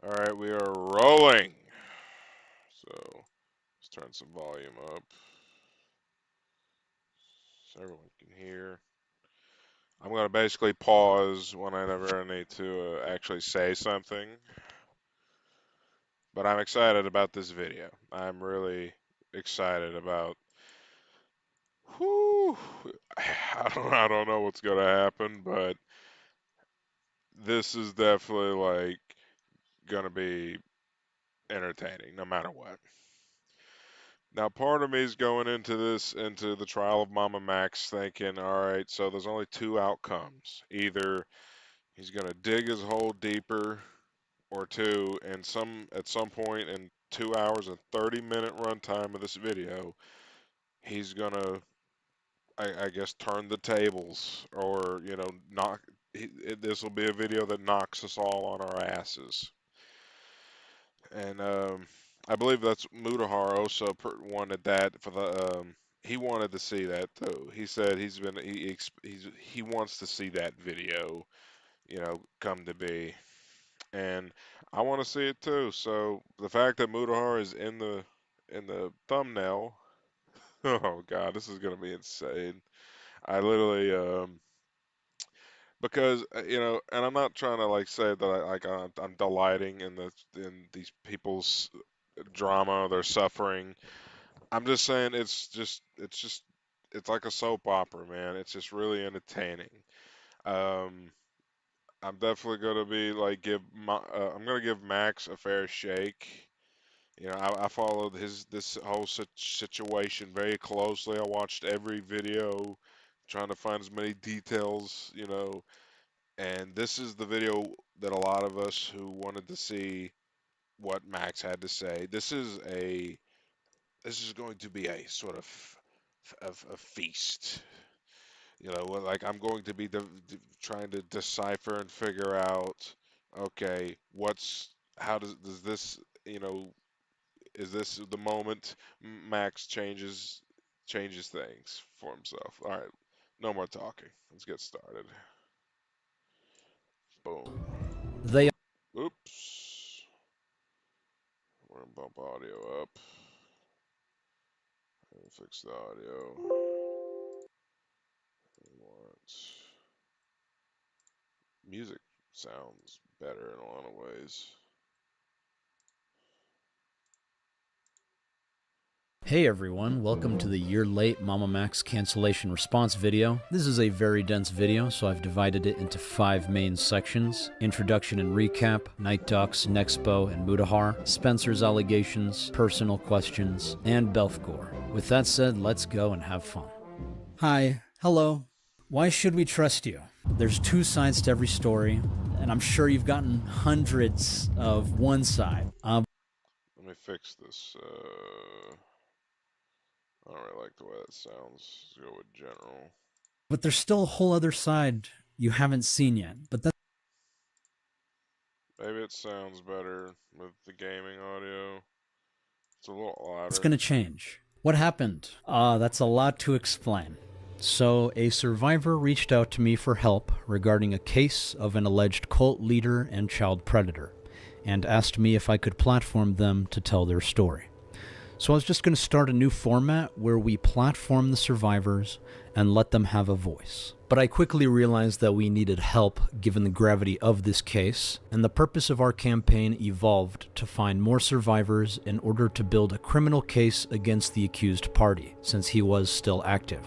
All right, we are rolling. So let's turn some volume up so everyone can hear. I'm going to basically pause whenever I need to actually say something. But I'm excited about this video. I'm really excited about. Whew, I don't know what's going to happen, but this is definitely like going to be entertaining no matter what. Now, part of me is going into into the trial of Mamamax, thinking, all right, so there's only two outcomes. Either he's going to dig his hole deeper, or two, and at some point in 2 hours and 30-minute runtime of this video, he's going to, I guess, turn the tables, or knock. This will be a video that knocks us all on our asses. And I believe that's Mutahar also wanted that for the. He wanted to see that too. He said he wants to see that video, come to be, and I want to see it too. So the fact that Mutahar is in the thumbnail, oh god, this is gonna be insane. I literally because and I'm not trying to like say that I'm delighting in these people's drama, their suffering. I'm just saying it's like a soap opera, man. It's just really entertaining. Um, I'm definitely gonna be like I'm gonna give Max a fair shake. I followed this whole situation very closely. I watched every video, trying to find as many details, and this is the video that a lot of us who wanted to see what Max had to say. This is going to be a sort of a feast. Like I'm going to be trying to decipher and figure out, okay, how does this, is this the moment Max changes things for himself? All right, no more talking. Let's get started. Boom. They Oops. We're gonna bump audio up. And fix the audio. We want music sounds better in a lot of ways. Hey everyone, welcome to the year late Mamamax cancellation response video. This is a very dense video, so I've divided it into 5 main sections: introduction and recap, Night Docs, Nexpo and Mutahar, Spencer's allegations, personal questions, and Belfgor. With that said, let's go and have fun. Hi, hello. Why should we trust you? There's 2 sides to every story, and I'm sure you've gotten hundreds of one side. Let me fix this. I don't really like the way that sounds. Let's go with general. But there's still a whole other side you haven't seen yet. But that's Maybe it sounds better with the gaming audio. It's a little louder. going to change. What happened? That's a lot to explain. So, a survivor reached out to me for help regarding a case of an alleged cult leader and child predator, and asked me if I could platform them to tell their story. So I was just going to start a new format where we platform the survivors and let them have a voice. But I quickly realized that we needed help given the gravity of this case, and the purpose of our campaign evolved to find more survivors in order to build a criminal case against the accused party, since he was still active.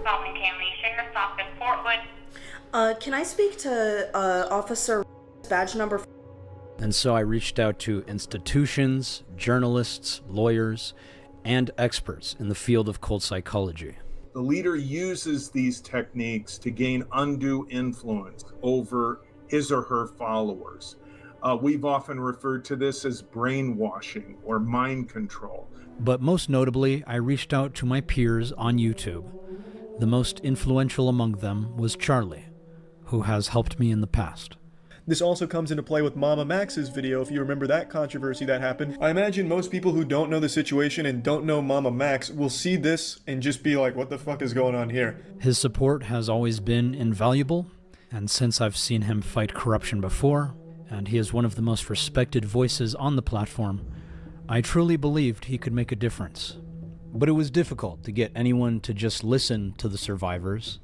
Falcon County Sheriff's Office, Portwood. Can I speak to Officer badge number? And so I reached out to institutions, journalists, lawyers, and experts in the field of cult psychology. The leader uses these techniques to gain undue influence over his or her followers. We've often referred to this as brainwashing or mind control. But most notably, I reached out to my peers on YouTube. The most influential among them was Charlie, who has helped me in the past. This also comes into play with Mamamax's video, if you remember that controversy that happened. I imagine most people who don't know the situation and don't know Mamamax will see this and just be like, what the fuck is going on here? His support has always been invaluable, and since I've seen him fight corruption before, and he is one of the most respected voices on the platform, I truly believed he could make a difference. But it was difficult to get anyone to just listen to the survivors,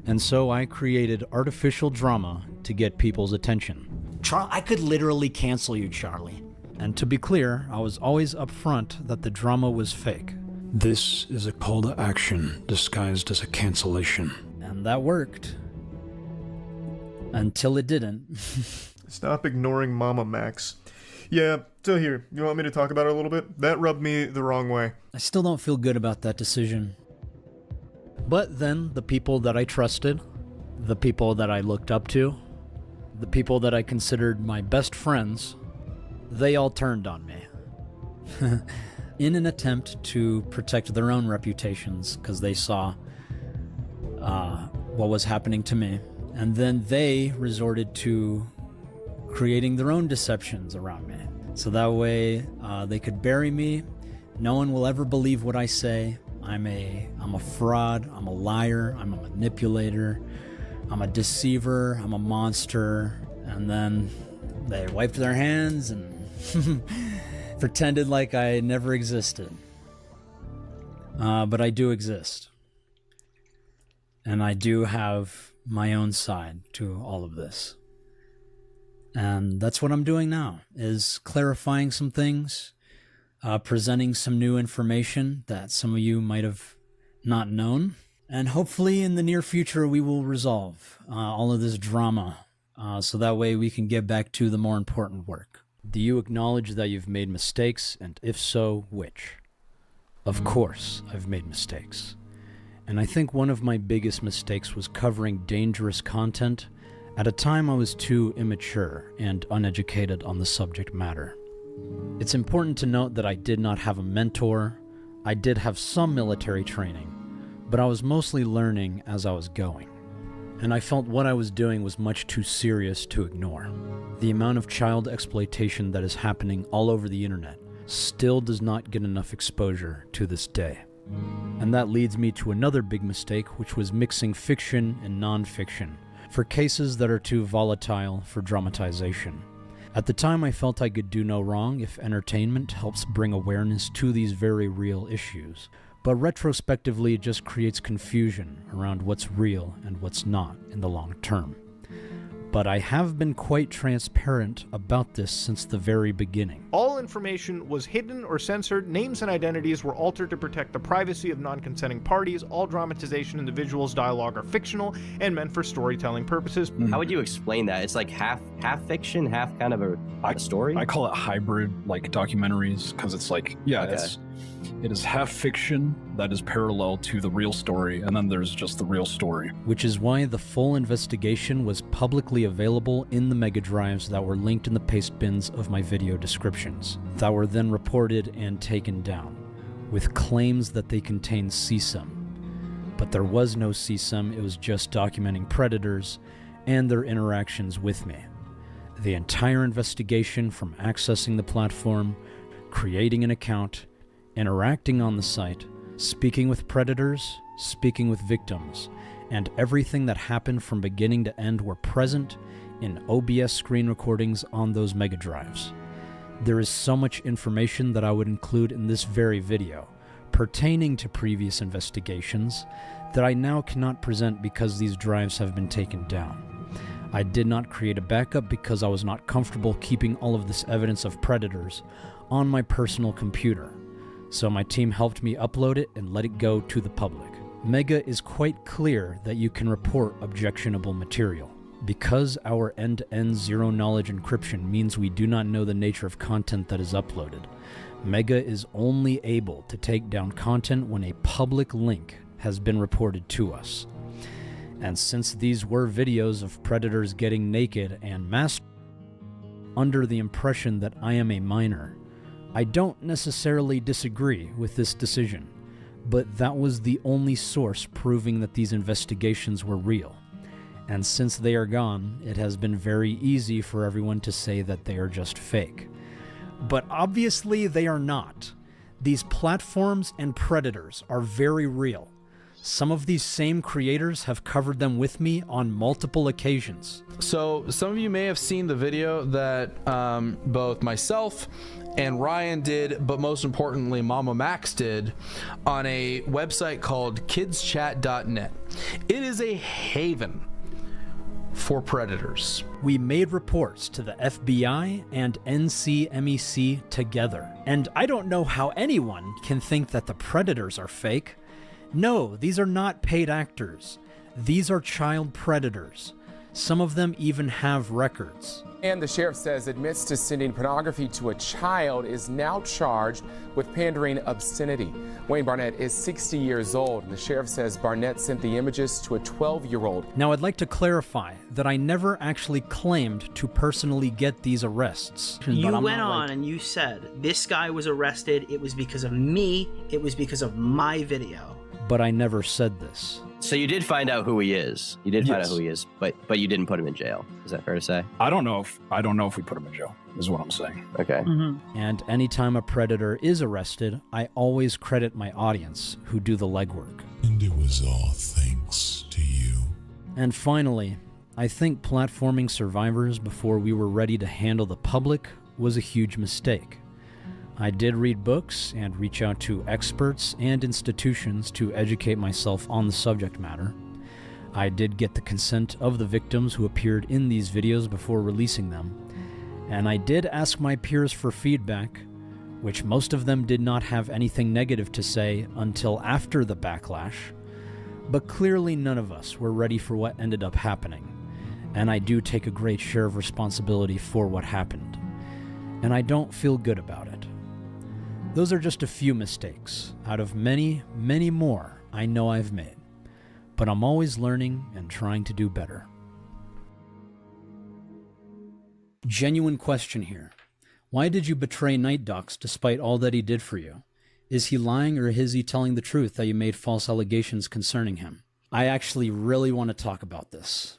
and so I created artificial drama to get people's attention. I could literally cancel you, Charlie. And to be clear, I was always upfront that the drama was fake. This is a call to action disguised as a cancellation. And that worked. Until it didn't. Stop ignoring Mamamax. Yeah, so here, you want me to talk about it a little bit? That rubbed me the wrong way. I still don't feel good about that decision. But then the people that I trusted, the people that I looked up to, the people that I considered my best friends, they all turned on me. In an attempt to protect their own reputations, because they saw what was happening to me. And then they resorted to creating their own deceptions around me. So that way they could bury me. No one will ever believe what I say. I'm a fraud, I'm a liar, I'm a manipulator, I'm a deceiver, I'm a monster. And then they wiped their hands and pretended like I never existed. But I do exist. And I do have my own side to all of this. And that's what I'm doing now, is clarifying some things, presenting some new information that some of you might have not known. And hopefully in the near future we will resolve all of this drama, so that way we can get back to the more important work. Do you acknowledge that you've made mistakes, and if so, which? Of course, I've made mistakes. And I think one of my biggest mistakes was covering dangerous content at a time I was too immature and uneducated on the subject matter. It's important to note that I did not have a mentor. I did have some military training, but I was mostly learning as I was going. And I felt what I was doing was much too serious to ignore. The amount of child exploitation that is happening all over the internet still does not get enough exposure to this day. And that leads me to another big mistake, which was mixing fiction and non-fiction for cases that are too volatile for dramatization. At the time, I felt I could do no wrong if entertainment helps bring awareness to these very real issues. But retrospectively, it just creates confusion around what's real and what's not in the long term. But I have been quite transparent about this since the very beginning. All information was hidden or censored, names and identities were altered to protect the privacy of non-consenting parties, all dramatization in the visuals dialogue are fictional and meant for storytelling purposes. How would you explain that? It's like half fiction, half kind of a story? I call it hybrid, like documentaries, because it's like, yeah, Okay. It is half fiction that is parallel to the real story, and then there's just the real story. Which is why the full investigation was publicly available in the mega drives that were linked in the paste bins of my video descriptions, that were then reported and taken down, with claims that they contained CSUM. But there was no CSUM, it was just documenting predators and their interactions with me. The entire investigation, from accessing the platform, creating an account, interacting on the site, speaking with predators, speaking with victims, and everything that happened from beginning to end were present in OBS screen recordings on those mega drives. There is so much information that I would include in this very video pertaining to previous investigations that I now cannot present because these drives have been taken down. I did not create a backup because I was not comfortable keeping all of this evidence of predators on my personal computer. So my team helped me upload it and let it go to the public. Mega is quite clear that you can report objectionable material. Because our end-to-end zero-knowledge encryption means we do not know the nature of content that is uploaded, Mega is only able to take down content when a public link has been reported to us. And since these were videos of predators getting naked and masturbating, under the impression that I am a minor, I don't necessarily disagree with this decision, but that was the only source proving that these investigations were real. And since they are gone, it has been very easy for everyone to say that they are just fake. But obviously they are not. These platforms and predators are very real. Some of these same creators have covered them with me on multiple occasions. So some of you may have seen the video that both myself and Ryan did, but most importantly Mamamax did, on a website called kidschat.net. It is a haven for predators. We made reports to the FBI and NCMEC together. And I don't know how anyone can think that the predators are fake. No, these are not paid actors. These are child predators. Some of them even have records. And the sheriff says admits to sending pornography to a child, is now charged with pandering obscenity. Wayne Barnett is 60 years old, and the sheriff says Barnett sent the images to a 12-year-old. Now, I'd like to clarify that I never actually claimed to personally get these arrests. You went on and you said, this guy was arrested, it was because of me, it was because of my video. But I never said this. So you did find out who he is. You did find out who he is, but you didn't put him in jail. Is that fair to say? I don't know if we put him in jail, is what I'm saying. Okay. Mm-hmm. And anytime a predator is arrested, I always credit my audience who do the legwork. And it was all thanks to you. And finally, I think platforming survivors before we were ready to handle the public was a huge mistake. I did read books and reach out to experts and institutions to educate myself on the subject matter. I did get the consent of the victims who appeared in these videos before releasing them, and I did ask my peers for feedback, which most of them did not have anything negative to say until after the backlash, but clearly none of us were ready for what ended up happening, and I do take a great share of responsibility for what happened, and I don't feel good about it. Those are just a few mistakes out of many, many more I know I've made, but I'm always learning and trying to do better. Genuine question here. Why did you betray Night Docs despite all that he did for you? Is he lying or is he telling the truth that you made false allegations concerning him? I actually really want to talk about this.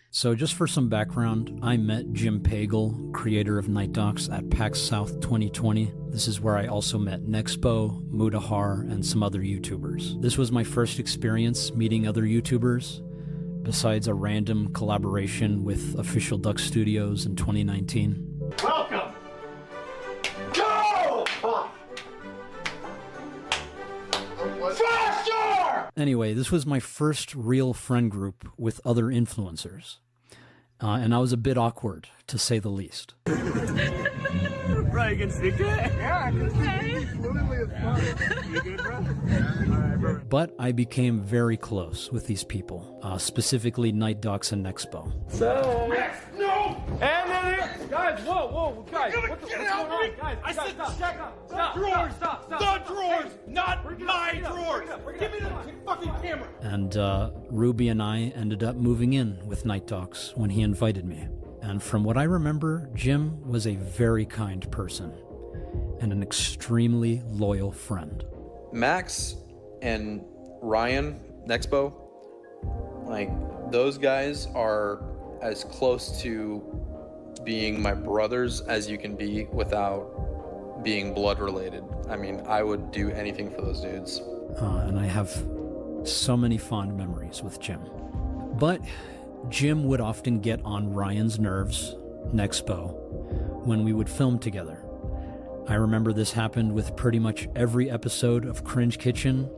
So just for some background, I met Jim Pagel, creator of Night Docs, at PAX South 2020. This is where I also met Nexpo, Mudahar, and some other YouTubers. This was my first experience meeting other YouTubers, besides a random collaboration with Official Duck Studios in 2019. Welcome! Go! Faster! Anyway, this was my first real friend group with other influencers. And I was a bit awkward, to say the least. Bro, you can speak to it? Yeah, I can speak. You good, bro? Alright, bro. But I became very close with these people, specifically Night Docs and Nexpo. So... No! And then guys, whoa, guys, what's going on? Guys, I said stop. Drawers, stop. The drawers, not my drawers. Give me the fucking camera. And Ruby and I ended up moving in with Night Docs when he invited me. And from what I remember, Jim was a very kind person and an extremely loyal friend. Max and Ryan, Nexpo, like, those guys are as close to being my brothers as you can be without being blood related. I mean, I would do anything for those dudes. And I have so many fond memories with Jim. But Jim would often get on Ryan's nerves, Nexpo, when we would film together. I remember this happened with pretty much every episode of Cringe Kitchen,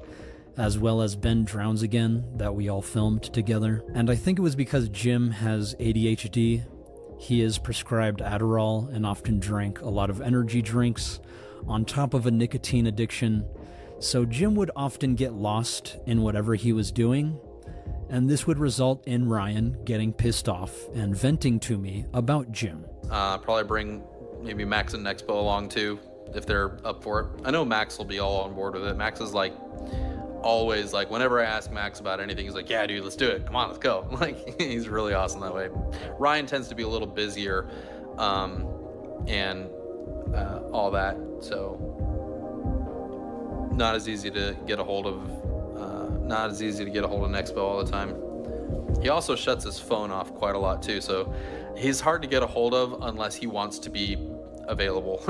as well as Ben Drowns Again, that we all filmed together. And I think it was because Jim has ADHD. He is prescribed Adderall and often drank a lot of energy drinks on top of a nicotine addiction. So Jim would often get lost in whatever he was doing, and this would result in Ryan getting pissed off and venting to me about Jim. Probably bring maybe Max and Nexpo along too, if they're up for it. I know Max will be all on board with it. Max is like, always like, whenever I ask Max about anything, he's like, yeah, dude, let's do it. Come on, let's go. Like, he's really awesome that way. Ryan tends to be a little busier, and all that, so not as easy to get a hold of Nexpo all the time. He also shuts his phone off quite a lot too, so he's hard to get a hold of unless he wants to be available.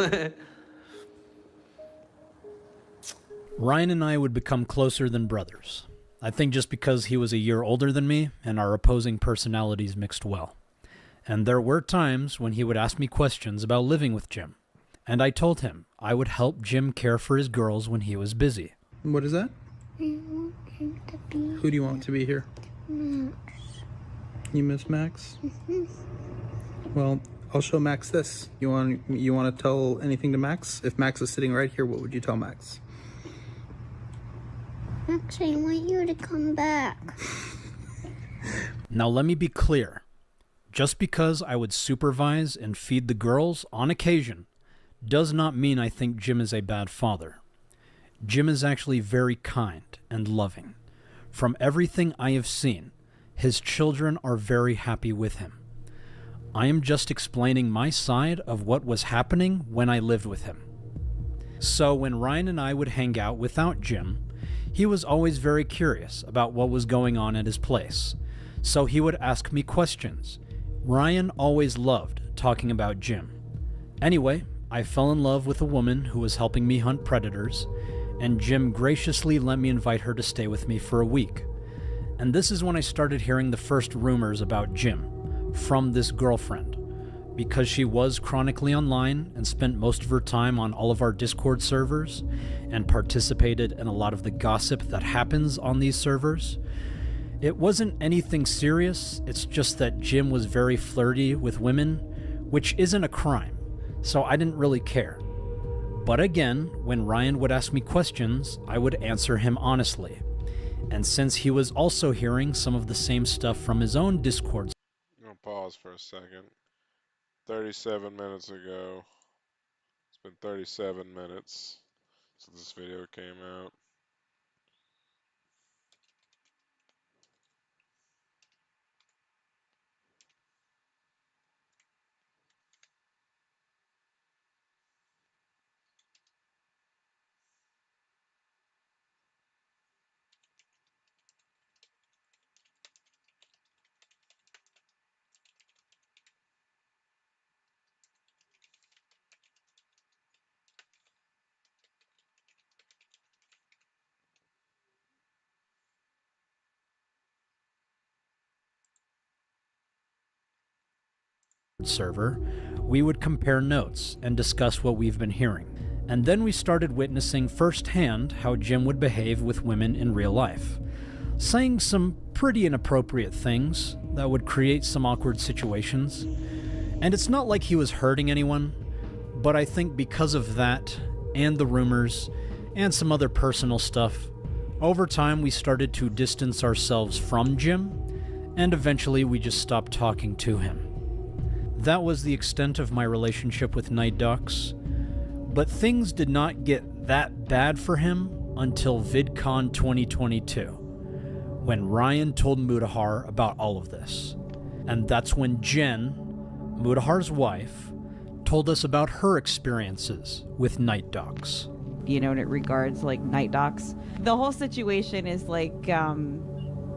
Ryan and I would become closer than brothers. I think just because he was a year older than me and our opposing personalities mixed well. And there were times when he would ask me questions about living with Jim. And I told him I would help Jim care for his girls when he was busy. What is that? I want him to be Who do you want to be here? Max. You miss Max? Mm-hmm. Well, I'll show Max this. You want to tell anything to Max? If Max was sitting right here, what would you tell Max? Max, I want you to come back. Now let me be clear. Just because I would supervise and feed the girls on occasion does not mean I think Jim is a bad father. Jim is actually very kind and loving. From everything I have seen, his children are very happy with him. I am just explaining my side of what was happening when I lived with him. So when Ryan and I would hang out without Jim, he was always very curious about what was going on at his place. So he would ask me questions. Ryan always loved talking about Jim. Anyway, I fell in love with a woman who was helping me hunt predators, and Jim graciously let me invite her to stay with me for a week. And this is when I started hearing the first rumors about Jim from this girlfriend, because she was chronically online and spent most of her time on all of our Discord servers and participated in a lot of the gossip that happens on these servers. It wasn't anything serious, it's just that Jim was very flirty with women, which isn't a crime, so I didn't really care. But again, when Ryan would ask me questions, I would answer him honestly. And since he was also hearing some of the same stuff from his own Discord... I'm going to pause for a second. 37 minutes ago. It's been 37 minutes since this video came out. server, we would compare notes and discuss what we've been hearing. And then we started witnessing firsthand how Jim would behave with women in real life, saying some pretty inappropriate things that would create some awkward situations. And it's not like he was hurting anyone, but I think because of that, and the rumors, and some other personal stuff, over time we started to distance ourselves from Jim, and eventually we just stopped talking to him. That was the extent of my relationship with Night Docs, but things did not get that bad for him until VidCon 2022, when Ryan told Mutahar about all of this. And that's when Jen, Mutahar's wife, told us about her experiences with Night Docs. You know, in regards like Night Docs, the whole situation is like,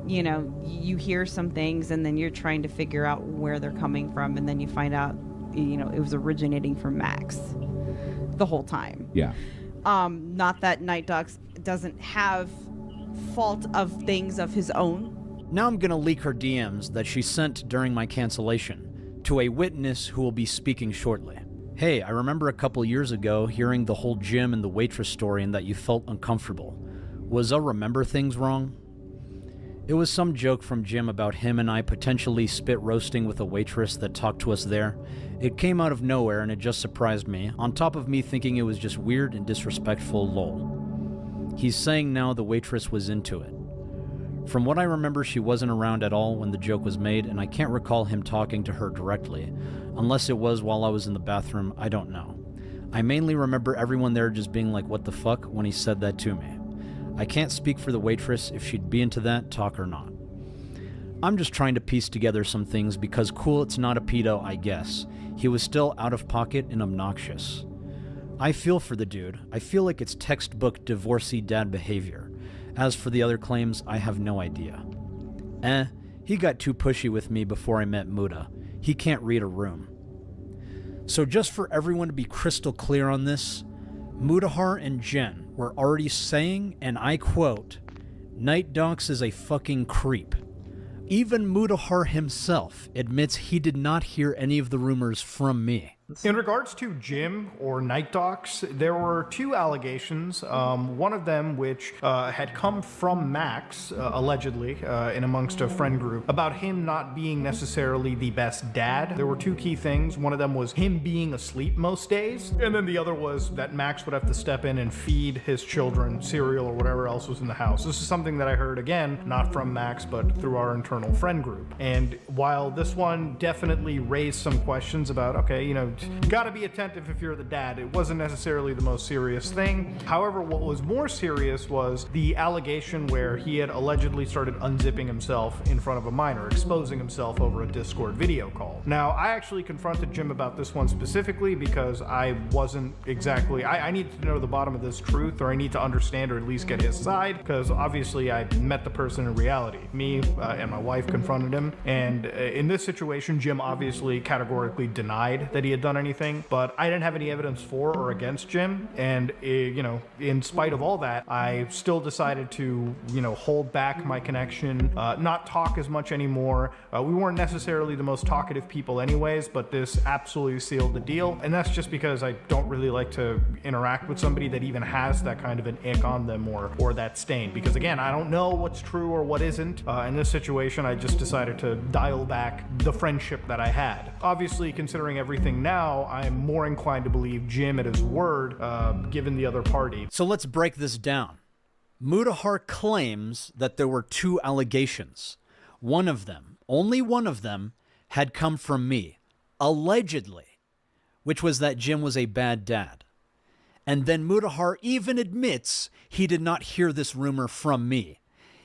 you know, you hear some things and then you're trying to figure out where they're coming from, and then you find out, you know, it was originating from Max the whole time. Yeah. Not that Night Dogs doesn't have fault of things of his own. Now I'm gonna leak her DMs that she sent during my cancellation to a witness who will be speaking shortly. Hey, I remember a couple years ago hearing the whole Jim and the waitress story and that you felt uncomfortable. Was I remember things wrong? It was some joke from Jim about him and I potentially spit roasting with a waitress that talked to us there. It came out of nowhere and it just surprised me, on top of me thinking it was just weird and disrespectful lol. He's saying now the waitress was into it. From what I remember, she wasn't around at all when the joke was made, and I can't recall him talking to her directly. Unless it was while I was in the bathroom, I don't know. I mainly remember everyone there just being like, what the fuck, when he said that to me. I can't speak for the waitress if she'd be into that talk or not. I'm just trying to piece together some things because cool, it's not a pedo, I guess. He was still out of pocket and obnoxious. I feel for the dude. I feel like it's textbook divorcee dad behavior. As for the other claims, I have no idea. He got too pushy with me before I met Muta. He can't read a room. So just for everyone to be crystal clear on this, Mutahar and Jen were already saying, and I quote, Night Docs is a fucking creep. Even Mutahar himself admits he did not hear any of the rumors from me. In regards to Jim or Night Docs, there were two allegations. One of them, which had come from Max, allegedly, in amongst a friend group, about him not being necessarily the best dad. There were two key things. One of them was him being asleep most days, and then the other was that Max would have to step in and feed his children cereal or whatever else was in the house. This is something that I heard, again, not from Max, but through our internal friend group. And while this one definitely raised some questions about, okay, you gotta be attentive if you're the dad, it wasn't necessarily the most serious thing. However, what was more serious was the allegation where he had allegedly started unzipping himself in front of a minor, exposing himself over a Discord video call. Now, I actually confronted Jim about this one specifically because I wasn't exactly, I needed to know the bottom of this truth, or I need to understand or at least get his side, because obviously I met the person in reality. Me and my wife confronted him, and in this situation, Jim obviously categorically denied that he had done anything, but I didn't have any evidence for or against Jim, and in spite of all that, I still decided to hold back my connection, not talk as much anymore. We weren't necessarily the most talkative people anyways, but this absolutely sealed the deal, and that's just because I don't really like to interact with somebody that even has that kind of an ick on them or that stain, because again, I don't know what's true or what isn't. In this situation, I just decided to dial back the friendship that I had. Obviously, considering everything now, I'm more inclined to believe Jim at his word, given the other party. So let's break this down. Mutahar claims that there were two allegations. One of them, only one of them, had come from me, allegedly, which was that Jim was a bad dad. And then Mutahar even admits he did not hear this rumor from me.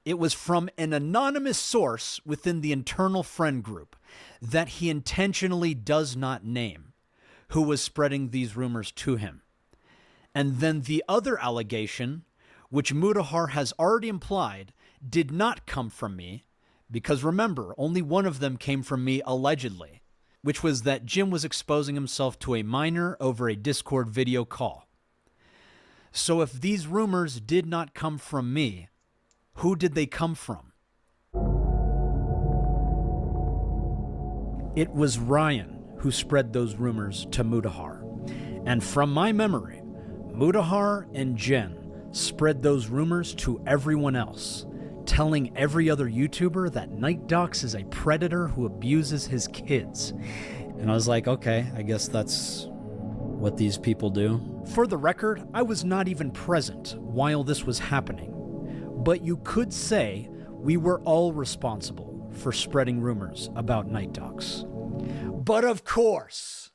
It was from an anonymous source within the internal friend group that he intentionally does not name, who was spreading these rumors to him. And then the other allegation, which Mutahar has already implied, did not come from me, because remember, only one of them came from me allegedly, which was that Jim was exposing himself to a minor over a Discord video call. So if these rumors did not come from me, who did they come from? It was Ryan who spread those rumors to Mutahar. And from my memory, Mutahar and Jen spread those rumors to everyone else, telling every other YouTuber that Night Docs is a predator who abuses his kids. And I was like, okay, I guess that's what these people do. For the record, I was not even present while this was happening. But you could say we were all responsible for spreading rumors about Night Docs. But of course,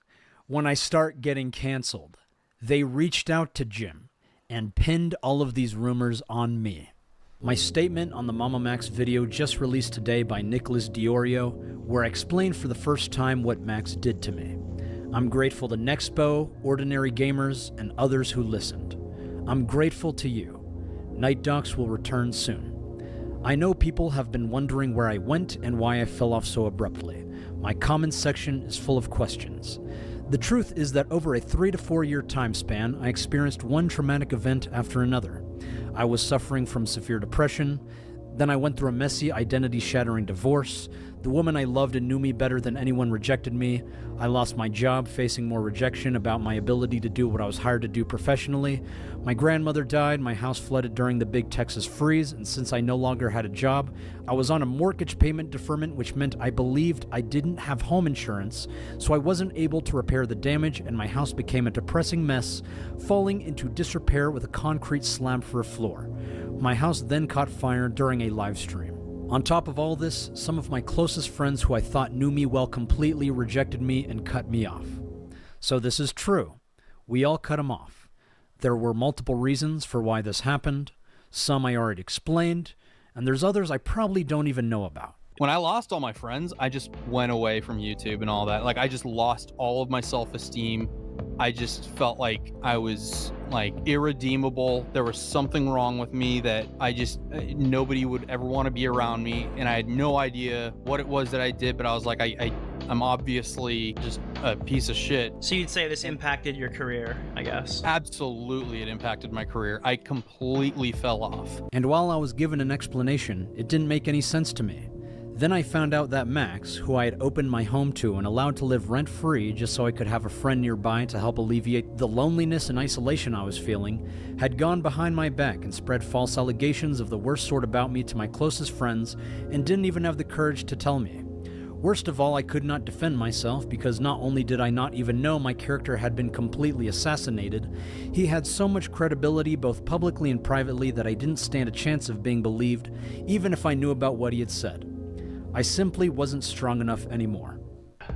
when I start getting canceled, they reached out to Jim and pinned all of these rumors on me. My statement on the Mamamax video just released today by Nicholas Diorio, where I explained for the first time what Max did to me. I'm grateful to Nexpo, Ordinary Gamers, and others who listened. I'm grateful to you. Night Docs will return soon. I know people have been wondering where I went and why I fell off so abruptly. My comments section is full of questions. The truth is that over a 3 to 4 year time span, I experienced one traumatic event after another. I was suffering from severe depression. Then I went through a messy, identity-shattering divorce. The woman I loved and knew me better than anyone rejected me. I lost my job, facing more rejection about my ability to do what I was hired to do professionally. My grandmother died, my house flooded during the big Texas freeze, and since I no longer had a job, I was on a mortgage payment deferment, which meant I believed I didn't have home insurance, so I wasn't able to repair the damage, and my house became a depressing mess, falling into disrepair with a concrete slab for a floor. My house then caught fire during a live stream. On top of all this, some of my closest friends who I thought knew me well completely rejected me and cut me off. So this is true. We all cut him off. There were multiple reasons for why this happened. Some I already explained, and there's others I probably don't even know about. When I lost all my friends, I just went away from YouTube and all that. Like, I just lost all of my self-esteem. I just felt like I was like irredeemable. There was something wrong with me that nobody would ever want to be around me. And I had no idea what it was that I did, but I was like, I I'm obviously just a piece of shit. So you'd say this impacted your career, I guess? Absolutely, it impacted my career. I completely fell off. And while I was given an explanation, it didn't make any sense to me. Then I found out that Max, who I had opened my home to and allowed to live rent-free just so I could have a friend nearby to help alleviate the loneliness and isolation I was feeling, had gone behind my back and spread false allegations of the worst sort about me to my closest friends and didn't even have the courage to tell me. Worst of all, I could not defend myself because not only did I not even know my character had been completely assassinated, he had so much credibility both publicly and privately that I didn't stand a chance of being believed, even if I knew about what he had said. I simply wasn't strong enough anymore.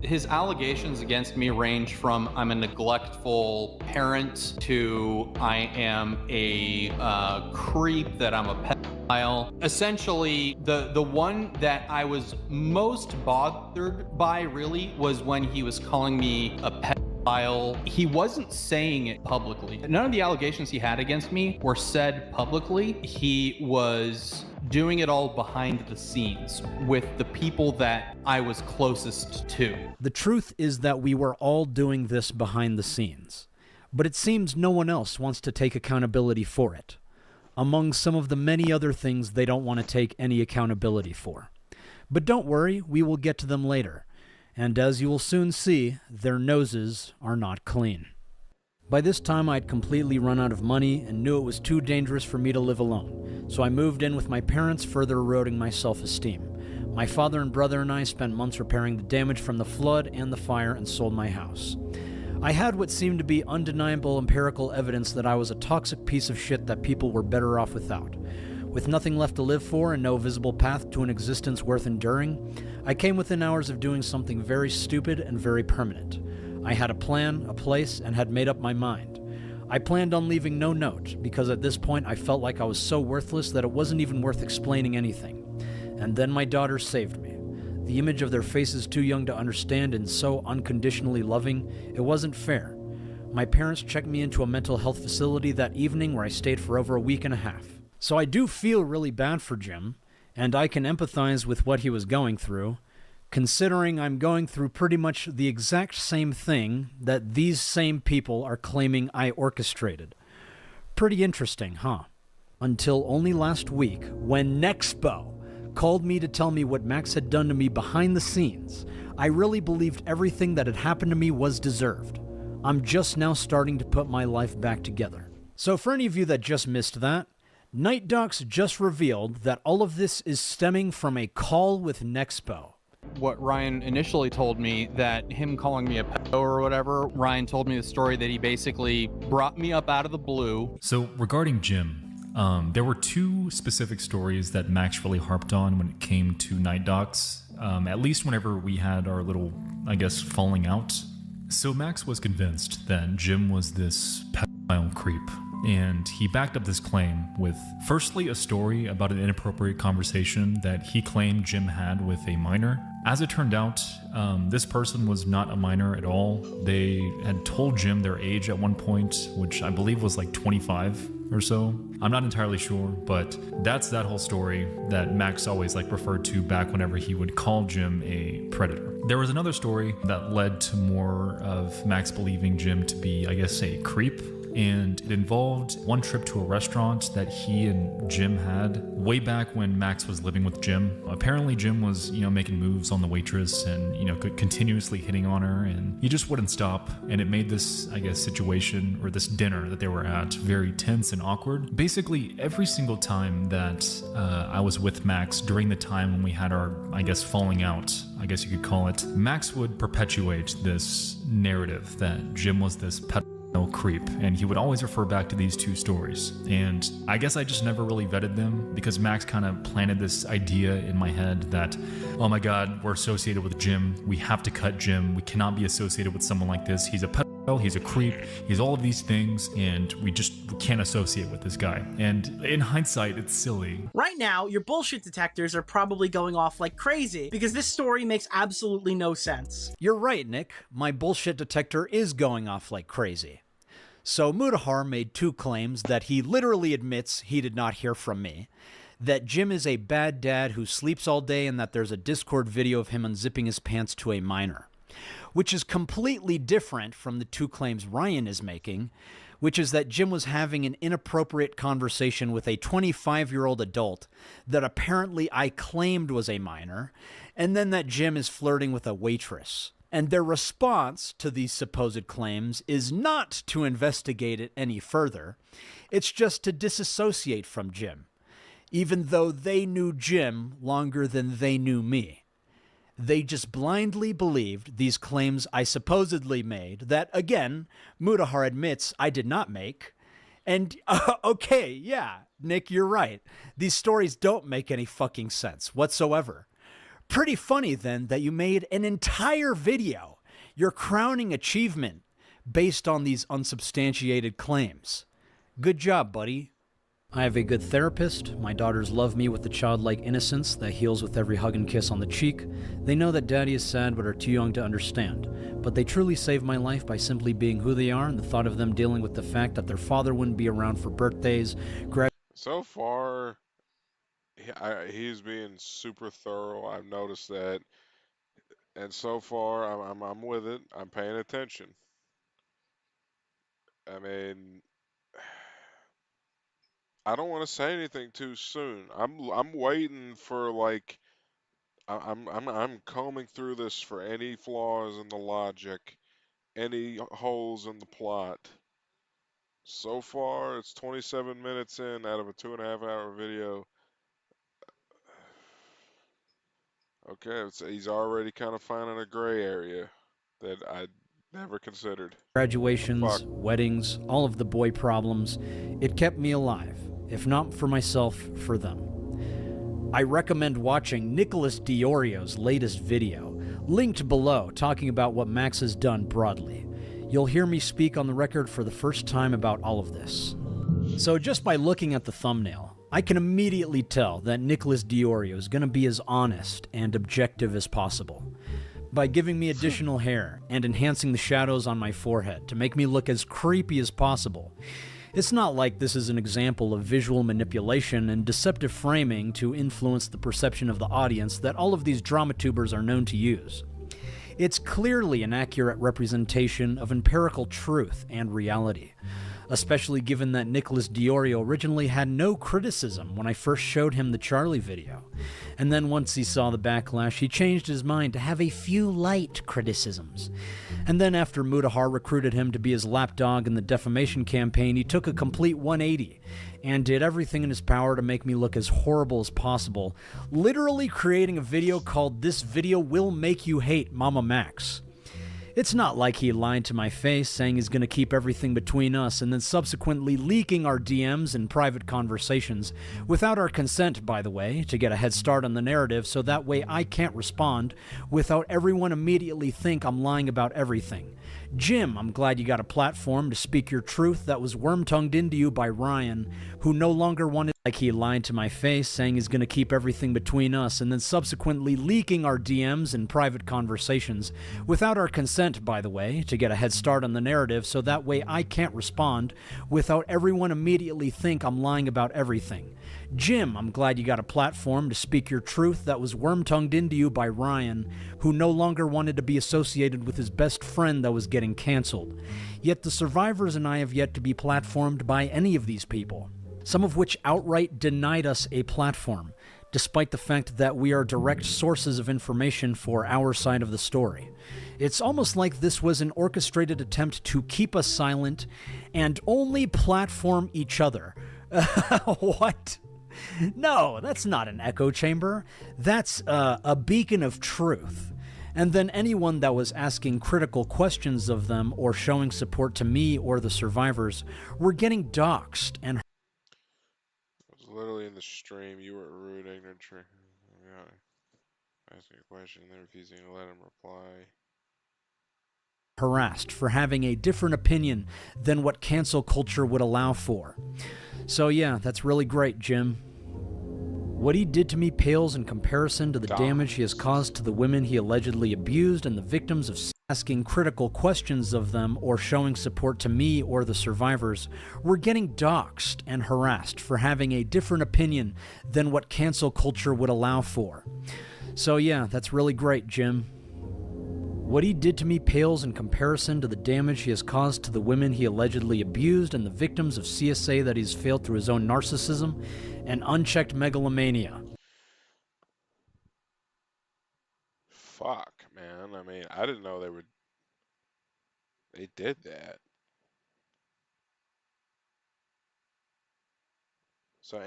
His allegations against me range from I'm a neglectful parent to I am a creep, that I'm a pedophile. Essentially, the one that I was most bothered by really was when he was calling me a pedophile. He wasn't saying it publicly. None of the allegations he had against me were said publicly. He was doing it all behind the scenes with the people that I was closest to. The truth is that we were all doing this behind the scenes, but it seems no one else wants to take accountability for it, among some of the many other things they don't want to take any accountability for. But don't worry, we will get to them later, and as you will soon see, their noses are not clean. By this time, I'd completely run out of money and knew it was too dangerous for me to live alone, so I moved in with my parents, further eroding my self-esteem. My father and brother and I spent months repairing the damage from the flood and the fire and sold my house. I had what seemed to be undeniable empirical evidence that I was a toxic piece of shit that people were better off without. With nothing left to live for and no visible path to an existence worth enduring, I came within hours of doing something very stupid and very permanent. I had a plan, a place, and had made up my mind. I planned on leaving no note, because at this point I felt like I was so worthless that it wasn't even worth explaining anything. And then my daughters saved me. The image of their faces too young to understand and so unconditionally loving, it wasn't fair. My parents checked me into a mental health facility that evening where I stayed for over a week and a half. So I do feel really bad for Jim, and I can empathize with what he was going through, considering I'm going through pretty much the exact same thing that these same people are claiming I orchestrated. Pretty interesting, huh? Until only last week, when Nexpo called me to tell me what Max had done to me behind the scenes, I really believed everything that had happened to me was deserved. I'm just now starting to put my life back together. So for any of you that just missed that, Night Docs just revealed that all of this is stemming from a call with Nexpo. What Ryan initially told me, that him calling me a pedo or whatever, Ryan told me the story that he basically brought me up out of the blue. So regarding Jim, there were two specific stories that Max really harped on when it came to Night Docs, at least whenever we had our little, I guess, falling out. So Max was convinced that Jim was this pedophile creep, and he backed up this claim with, firstly, a story about an inappropriate conversation that he claimed Jim had with a minor. As it turned out, this person was not a minor at all. They had told Jim their age at one point, which I believe was like 25 or so. I'm not entirely sure, but that's that whole story that Max always referred to back whenever he would call Jim a predator. There was another story that led to more of Max believing Jim to be, I guess, a creep. And it involved one trip to a restaurant that he and Jim had way back when Max was living with Jim. Apparently Jim was, making moves on the waitress and, continuously hitting on her, and he just wouldn't stop. And it made this, I guess, situation, or this dinner that they were at, very tense and awkward. Basically, every single time that I was with Max during the time when we had our, I guess, falling out, I guess you could call it, Max would perpetuate this narrative that Jim was this creep, and he would always refer back to these two stories. And I guess I just never really vetted them, because Max kind of planted this idea in my head that, oh my god, we're associated with Jim, we have to cut Jim, we cannot be associated with someone like this, he's a pedophile, he's a creep, he's all of these things, and we can't associate with this guy. And in hindsight, it's silly. Right now, your bullshit detectors are probably going off like crazy, because this story makes absolutely no sense. You're right, Nick. My bullshit detector is going off like crazy. So Mudahar made two claims that he literally admits he did not hear from me. that Jim is a bad dad who sleeps all day and that there's a Discord video of him unzipping his pants to a minor, which is completely different from the two claims Ryan is making, which is that Jim was having an inappropriate conversation with a 25-year-old adult that apparently I claimed was a minor, and then that Jim is flirting with a waitress. And their response to these supposed claims is not to investigate it any further. It's just to disassociate from Jim, even though they knew Jim longer than they knew me. They just blindly believed these claims I supposedly made that, again, Mutahar admits I did not make. And, okay, yeah, Nick, you're right. These stories don't make any fucking sense whatsoever. Pretty funny, then, that you made an entire video, your crowning achievement, based on these unsubstantiated claims. Good job, buddy. I have a good therapist. My daughters love me with the childlike innocence that heals with every hug and kiss on the cheek. They know that daddy is sad but are too young to understand. But they truly saved my life by simply being who they are, and the thought of them dealing with the fact that their father wouldn't be around for birthdays. So far, he's being super thorough. I've noticed that, and so far, I'm with it. I'm paying attention. I mean, I don't want to say anything too soon. I'm waiting for like I'm combing through this for any flaws in the logic, any holes in the plot. So far, it's 27 minutes in out of a 2.5 hour video. Okay, he's already kind of finding a gray area that I never considered. Graduations, weddings, all of the boy problems. It kept me alive. If not for myself, for them. I recommend watching Nicholas Diorio's latest video, linked below, talking about what Max has done broadly. You'll hear me speak on the record for the first time about all of this. So just by looking at the thumbnail, I can immediately tell that Nicholas Diorio is going to be as honest and objective as possible. By giving me additional hair and enhancing the shadows on my forehead to make me look as creepy as possible. It's not like this is an example of visual manipulation and deceptive framing to influence the perception of the audience that all of these dramatubers are known to use. It's clearly an accurate representation of empirical truth and reality, especially given that Nicholas Diorio originally had no criticism when I first showed him the Charlie video. And then once he saw the backlash, he changed his mind to have a few light criticisms. And then after Mutahar recruited him to be his lapdog in the defamation campaign, he took a complete 180 and did everything in his power to make me look as horrible as possible, literally creating a video called "This Video Will Make You Hate Mamamax." It's not like he lied to my face, saying he's going to keep everything between us, and then subsequently leaking our DMs and private conversations, without our consent, by the way, to get a head start on the narrative, so that way I can't respond without everyone immediately think I'm lying about everything. Jim, I'm glad you got a platform to speak your truth that was worm-tongued into you by Ryan, who no longer wanted, like he lied to my face, saying he's going to keep everything between us, and then subsequently leaking our DMs and private conversations, without our consent, by the way, to get a head start on the narrative, so that way I can't respond without everyone immediately think I'm lying about everything. Jim, I'm glad you got a platform to speak your truth that was worm-tongued into you by Ryan, who no longer wanted to be associated with his best friend that was getting canceled. Yet the survivors and I have yet to be platformed by any of these people, some of which outright denied us a platform, despite the fact that we are direct sources of information for our side of the story. It's almost like this was an orchestrated attempt to keep us silent and only platform each other. What? No, that's not an echo chamber. That's a beacon of truth. And then anyone that was asking critical questions of them or showing support to me or the survivors were getting doxxed and It was literally in the stream. You were rude, ignorant. Asking a question, then refusing to let him reply. harassed for having a different opinion than what cancel culture would allow for. So yeah, that's really great, Jim. What he did to me pales in comparison to the damage he has caused to the women he allegedly abused and the victims of asking critical questions of them or showing support to me or the survivors. We're getting doxxed and harassed for having a different opinion than what cancel culture would allow for. So yeah, that's really great, Jim. What he did to me pales in comparison to the damage he has caused to the women he allegedly abused and the victims of CSA that he's failed through his own narcissism and unchecked megalomania. Fuck, man. I mean, I didn't know they did that. So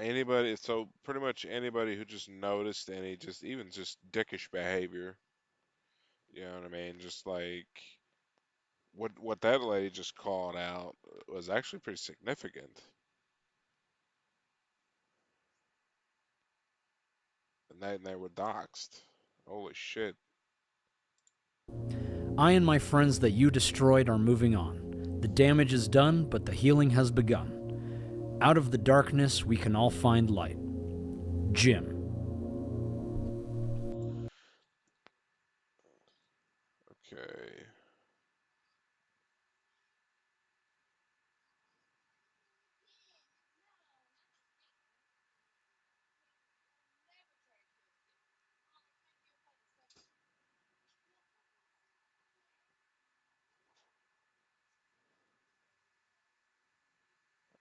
pretty much anybody who just noticed any even just dickish behavior, you know what I mean? Just like what that lady just called out was actually pretty significant. And they were doxxed. Holy shit. I and my friends that you destroyed are moving on. The damage is done, but the healing has begun. Out of the darkness, we can all find light. Jim. Okay.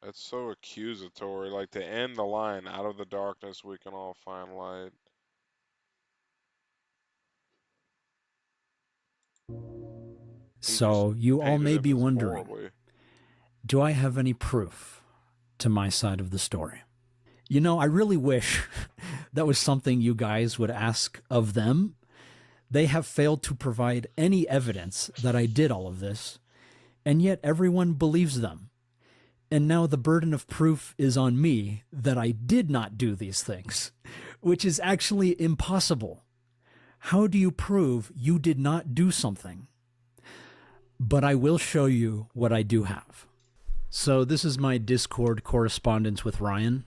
That's so accusatory. Like to end the line, out of the darkness we can all find light. So you all may be wondering, Horribly. do I have any proof to my side of the story? You know, I really wish that was something you guys would ask of them. They have failed to provide any evidence that I did all of this, and yet everyone believes them. And now the burden of proof is on me that I did not do these things, which is actually impossible. How do you prove you did not do something? But I will show you what I do have. So this is my Discord correspondence with Ryan.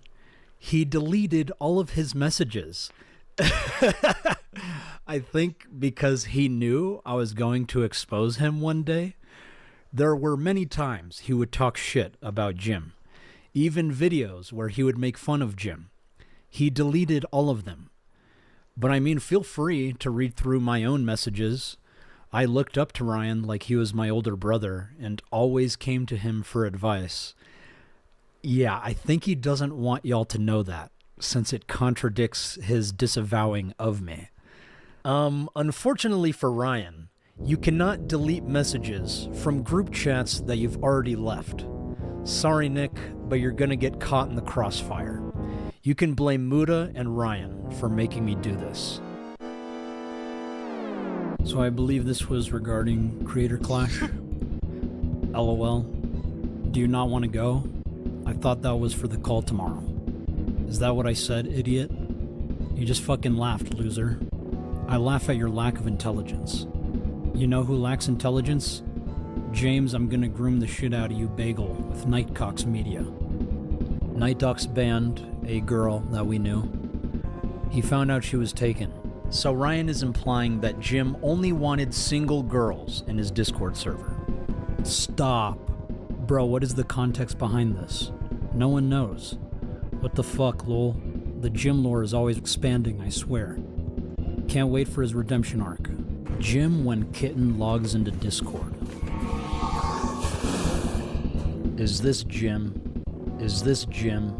He deleted all of his messages. I think because he knew I was going to expose him one day. There were many times he would talk shit about Jim, even videos where he would make fun of Jim. He deleted all of them. But I mean, feel free to read through my own messages. I looked up to Ryan like he was my older brother and always came to him for advice. Yeah, I think he doesn't want y'all to know that, since it contradicts his disavowing of me. Unfortunately for Ryan, you cannot delete messages from group chats that you've already left. Sorry, Nick, but you're gonna get caught in the crossfire. You can blame Muda and Ryan for making me do this. So I believe this was regarding Creator Clash. LOL. Do you not want to go? I thought that was for the call tomorrow. Is that what I said, idiot? You just fucking laughed, loser. I laugh at your lack of intelligence. You know who lacks intelligence? James, I'm gonna groom the shit out of you, Bagel, with Nightcock's Media. Nightdocs banned a girl that we knew. He found out she was taken. So Ryan is implying that Jim only wanted single girls in his Discord server. Stop. Bro, what is the context behind this? No one knows. What the fuck, lol? The Jim lore is always expanding, I swear. Can't wait for his redemption arc. Jim when Kitten logs into Discord. Is this Jim? Is this Jim?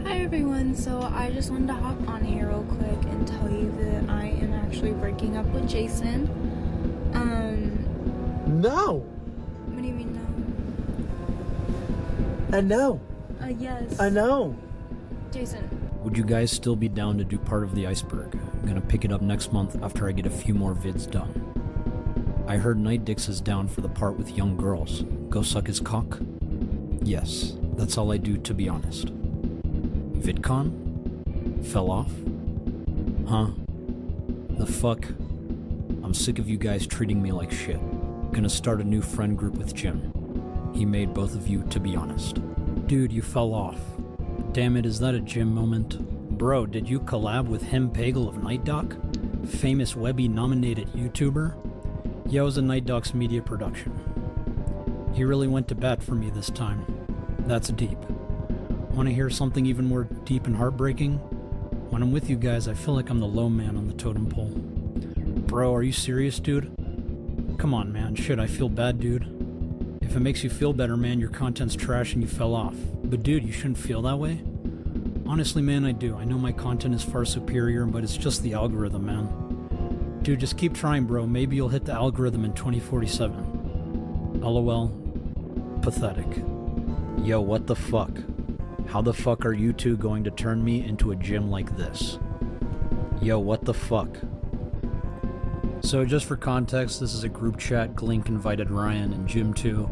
Hi everyone, so I just wanted to hop on here real quick and tell you that I am actually breaking up with Jason. No! What do you mean I know. no? Yes. I know. Jason. Would you guys still be down to do part of the iceberg? I'm gonna pick it up next month after I get a few more vids done. I heard Night Dix is down for the part with young girls. Go suck his cock? Yes, that's all I do, to be honest. VidCon? Fell off? Huh? The fuck? I'm sick of you guys treating me like shit. Gonna start a new friend group with Jim. He made both of you, to be honest. Dude, you fell off. Damn it, is that a Jim moment? Bro, did you collab with him Pagel of Night Doc? Famous Webby nominated YouTuber? Yeah, it was a Night Doc's media production. He really went to bat for me this time. That's deep. Want to hear something even more deep and heartbreaking? When I'm with you guys, I feel like I'm the low man on the totem pole. Bro, are you serious, dude? Come on, man. Shit, I feel bad, dude. If it makes you feel better, man, your content's trash and you fell off. But dude, you shouldn't feel that way. Honestly, man, I do. I know my content is far superior, but it's just the algorithm, man. Dude, just keep trying, bro. Maybe you'll hit the algorithm in 2047. LOL. Pathetic. Yo, what the fuck? How the fuck are you two going to turn me into a gym like this? Yo, what the fuck? So just for context, this is a group chat. Glink invited Ryan and Jim too,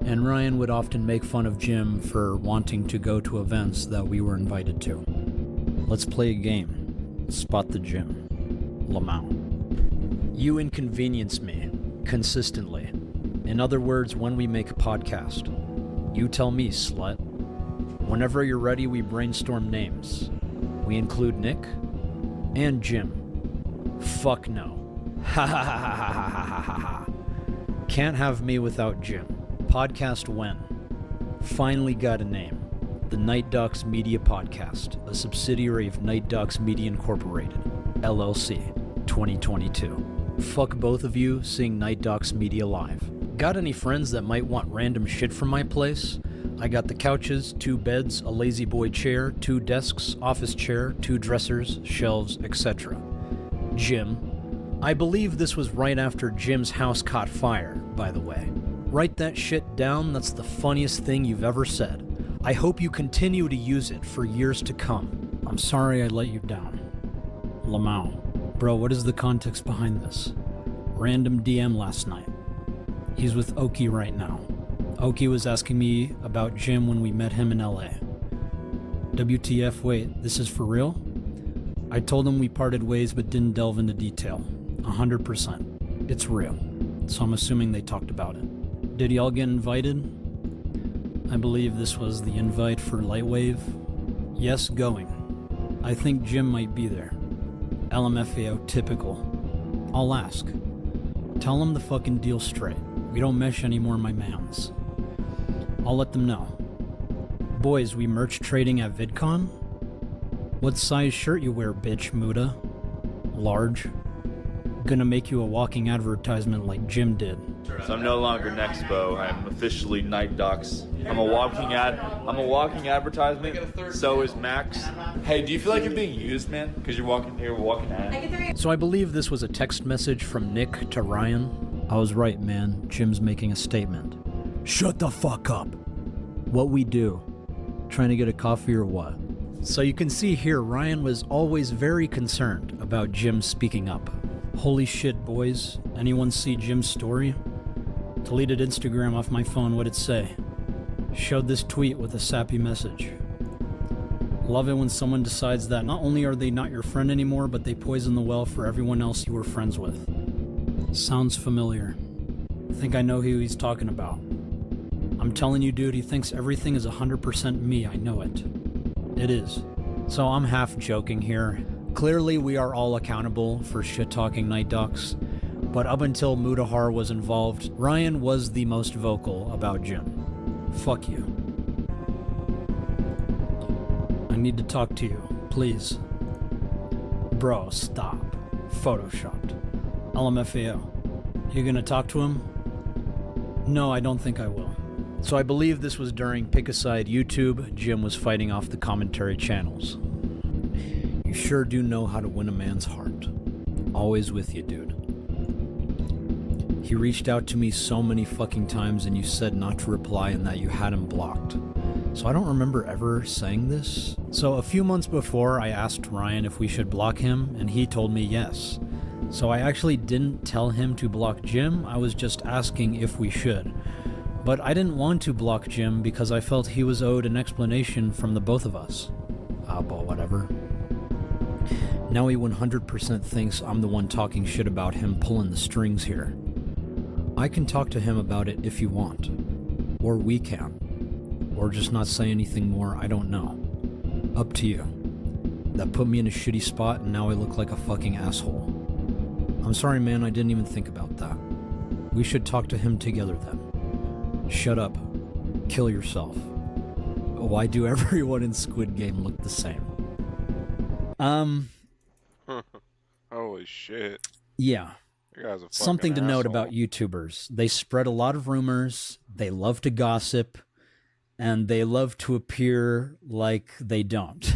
and Ryan would often make fun of Jim for wanting to go to events that we were invited to. Let's play a game. Spot the Jim. Lamau. You inconvenience me. Consistently. In other words, when we make a podcast. You tell me, slut. Whenever you're ready, we brainstorm names. We include Nick and Jim. Fuck no. Ha ha ha ha ha ha ha ha. Can't have me without Jim. Podcast when? Finally got a name. The Night Docs Media Podcast, a subsidiary of Night Docs Media Incorporated, LLC, 2022. Fuck both of you seeing Night Docs Media live. Got any friends that might want random shit from my place? I got the couches, 2 beds, a lazy boy chair, 2 desks, office chair, 2 dressers, shelves, etc. Jim. I believe this was right after Jim's house caught fire, by the way. Write that shit down, that's the funniest thing you've ever said. I hope you continue to use it for years to come. I'm sorry I let you down. Lamau. Bro, what is the context behind this? Random DM last night. He's with Oki right now. Oki was asking me about Jim when we met him in LA. WTF, wait, this is for real? I told him we parted ways but didn't delve into detail. 100%. It's real. So I'm assuming they talked about it. Did y'all get invited? I believe this was the invite for Lightwave. Yes, going. I think Jim might be there. LMFAO typical. I'll ask. Tell him the fucking deal straight. We don't mesh anymore, my mans. I'll let them know. Boys, we merch trading at VidCon? What size shirt you wear, bitch, Muda? Large. Gonna make you a walking advertisement like Jim did. So I'm no longer Nexpo. I'm officially Night Docs. I'm a walking advertisement. So is Max. Hey, do you feel like you're being used, man? Because you're walking ad. So I believe this was a text message from Nick to Ryan. I was right, man. Jim's making a statement. Shut the fuck up. What we do? Trying to get a coffee or what? So you can see here, Ryan was always very concerned about Jim speaking up. Holy shit, boys. Anyone see Jim's story? Deleted Instagram off my phone, what'd it say? Showed this tweet with a sappy message. Love it when someone decides that not only are they not your friend anymore, but they poison the well for everyone else you were friends with. Sounds familiar. I think I know who he's talking about. I'm telling you, dude, he thinks everything is 100% me, I know it. It is. So I'm half joking here. Clearly, we are all accountable for shit-talking Night Docs, but up until Mudahar was involved, Ryan was the most vocal about Jim. Fuck you. I need to talk to you, please. Bro, stop. Photoshopped. LMFAO. You gonna talk to him? No, I don't think I will. So I believe this was during Pick a Side YouTube. Jim was fighting off the commentary channels. You sure do know how to win a man's heart. Always with you, dude. He reached out to me so many fucking times and you said not to reply and that you had him blocked. So I don't remember ever saying this. So a few months before, I asked Ryan if we should block him and he told me yes. So I actually didn't tell him to block Jim, I was just asking if we should. But I didn't want to block Jim because I felt he was owed an explanation from the both of us. But whatever. Now he 100% thinks I'm the one talking shit about him pulling the strings here. I can talk to him about it if you want. Or we can. Or just not say anything more, I don't know. Up to you. That put me in a shitty spot, and now I look like a fucking asshole. I'm sorry, man, I didn't even think about that. We should talk to him together then. Shut up. Kill yourself. Why do everyone in Squid Game look the same? Holy shit. Yeah. That guy's a fucking Something to note asshole. about YouTubers. They spread a lot of rumors, they love to gossip, and they love to appear like they don't.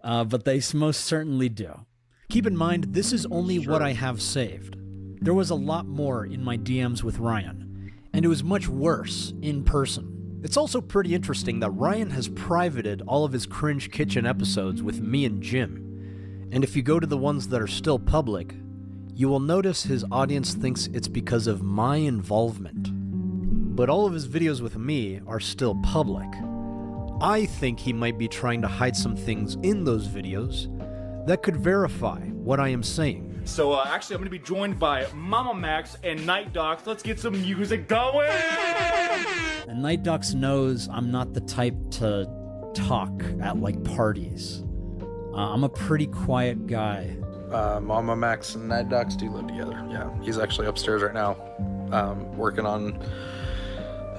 But they most certainly do. Keep in mind, this is only what I have saved. There was a lot more in my DMs with Ryan, and it was much worse in person. It's also pretty interesting that Ryan has privated all of his Cringe Kitchen episodes with me and Jim. And if you go to the ones that are still public, you will notice his audience thinks it's because of my involvement. But all of his videos with me are still public. I think he might be trying to hide some things in those videos that could verify what I am saying. So actually, I'm going to be joined by Mamamax and Night Docs. Let's get some music going. And Night Docs knows I'm not the type to talk at like parties. I'm a pretty quiet guy. Mamamax and Night Docs do live together. Yeah, he's actually upstairs right now, working on.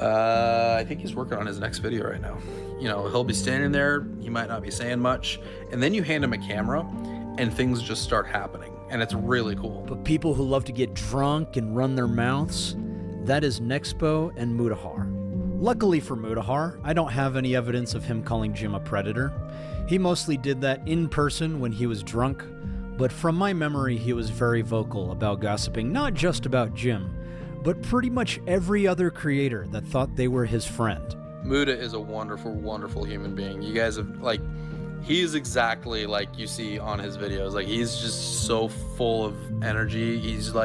I think he's working on his next video right now. You know, he'll be standing there. He might not be saying much, and then you hand him a camera, and things just start happening, and it's really cool. But people who love to get drunk and run their mouths, that is Nexpo and Mutahar. Luckily for Mutahar, I don't have any evidence of him calling Jim a predator. He mostly did that in person when he was drunk, but from my memory, he was very vocal about gossiping, not just about Jim, but pretty much every other creator that thought they were his friend. Muda is a wonderful, wonderful human being. You guys have, like, he is exactly like you see on his videos. Like, he's just so full of energy. He's got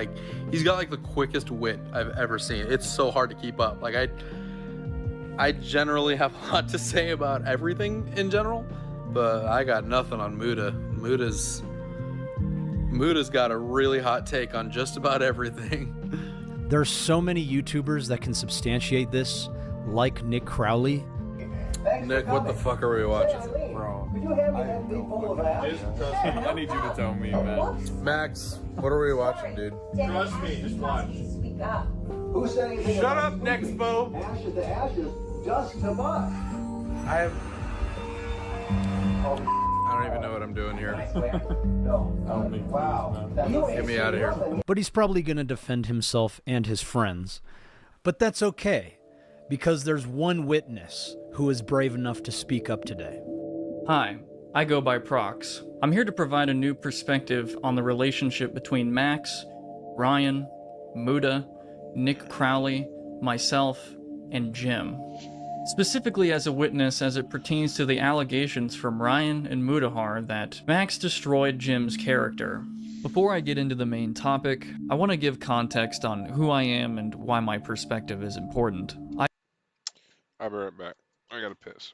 like the quickest wit I've ever seen. It's so hard to keep up. Like, I generally have a lot to say about everything in general, but I got nothing on Muda. Muda's got a really hot take on just about everything. There's so many YouTubers that can substantiate this, like Nick Crowley. Nick, what the fuck are we watching? Bro, I need you to tell me, man. Max, what are we watching, dude? Trust me, just watch. Who's saying anything? Shut up, Nexpo. Ashes to ashes, dust to dust. I don't even know what I'm doing here. Wow. Get me out of here. But he's probably going to defend himself and his friends. But that's okay, because there's one witness who is brave enough to speak up today. Hi, I go by Prox. I'm here to provide a new perspective on the relationship between Max, Ryan, Muda, Nick Crowley, myself, and Jim. Specifically as a witness as it pertains to the allegations from Ryan and Mutahar that Max destroyed Jim's character. Before I get into the main topic, I want to give context on who I am and why my perspective is important. I'll be right back. I gotta piss.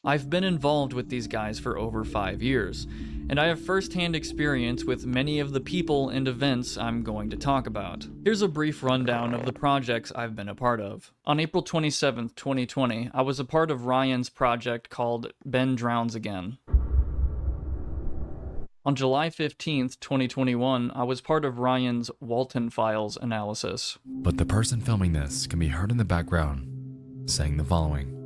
I've been involved with these guys for over 5 years, and I have first-hand experience with many of the people and events I'm going to talk about. Here's a brief rundown of the projects I've been a part of. On April 27th, 2020, I was a part of Ryan's project called Ben Drowns Again. On July 15th, 2021, I was part of Ryan's Walton Files analysis. But the person filming this can be heard in the background saying the following.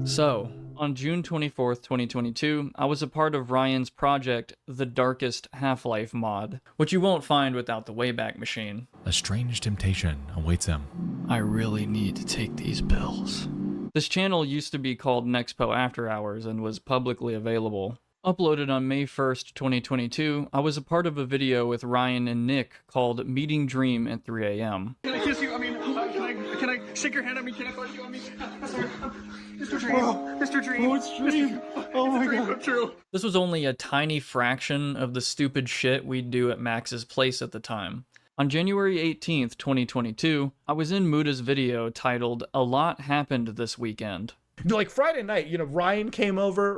So, On June 24th, 2022, I was a part of Ryan's project, The Darkest Half-Life mod, which you won't find without the Wayback Machine. A strange temptation awaits him. I really need to take these pills. This channel used to be called Nexpo After Hours and was publicly available. Uploaded on May 1st, 2022, I was a part of a video with Ryan and Nick called Meeting Dream at 3 a.m. Can I kiss you? I mean, can I shake your hand? I mean, can I touch you? I mean, Mr. Dream. Oh, Mr. Dream. Oh, it's Dream. Oh my God. True. This was only a tiny fraction of the stupid shit we'd do at Max's place at the time. On January 18th, 2022, I was in Muda's video titled A Lot Happened This Weekend. Like Friday night, Ryan came over,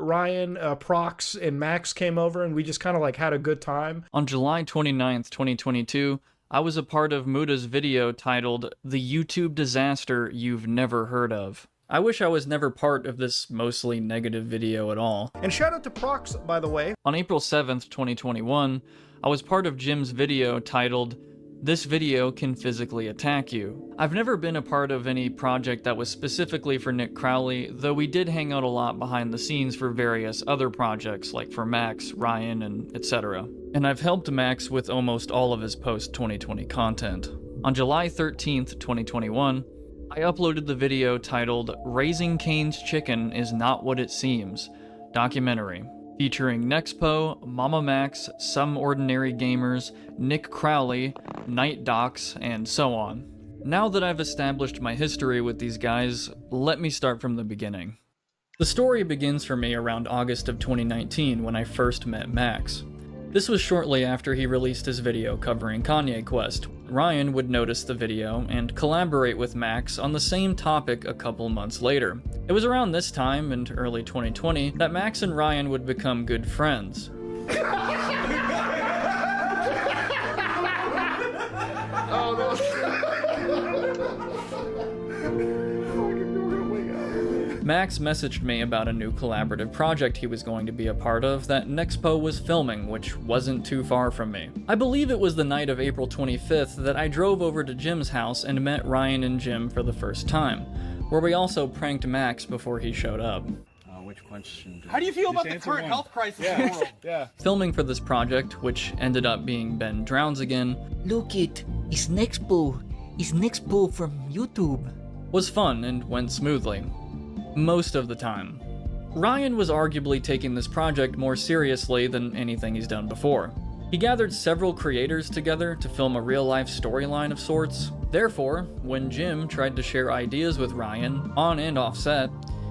Prox, and Max came over, and we just kind of like had a good time. On July 29th, 2022, I was a part of Muda's video titled The YouTube Disaster You've Never Heard Of. I wish I was never part of this mostly negative video at all. And shout out to Prox, by the way. On April 7th, 2021, I was part of Jim's video titled This Video Can Physically Attack You. I've never been a part of any project that was specifically for Nick Crowley, though we did hang out a lot behind the scenes for various other projects like for Max, Ryan, and etc. And I've helped Max with almost all of his post-2020 content. On July 13th, 2021, I uploaded the video titled Raising Cane's Chicken Is Not What It Seems, documentary, featuring Nexpo, Mamamax, Some Ordinary Gamers, Nick Crowley, Night Docs, and so on. Now that I've established my history with these guys, let me start from the beginning. The story begins for me around August of 2019 when I first met Max. This was shortly after he released his video covering Kanye Quest. Ryan would notice the video and collaborate with Max on the same topic a couple months later. It was around this time, in early 2020, that Max and Ryan would become good friends. Max messaged me about a new collaborative project he was going to be a part of that Nexpo was filming, which wasn't too far from me. I believe it was the night of April 25th that I drove over to Jim's house and met Ryan and Jim for the first time, where we also pranked Max before he showed up. Which question? How do you feel about the current health crisis in the world? Yeah. Filming for this project, which ended up being Ben Drowns Again, Look it's Nexpo. It's Nexpo from YouTube. Was fun and went smoothly. Most of the time. Ryan was arguably taking this project more seriously than anything he's done before. He gathered several creators together to film a real-life storyline of sorts. Therefore, when Jim tried to share ideas with Ryan, on and off set,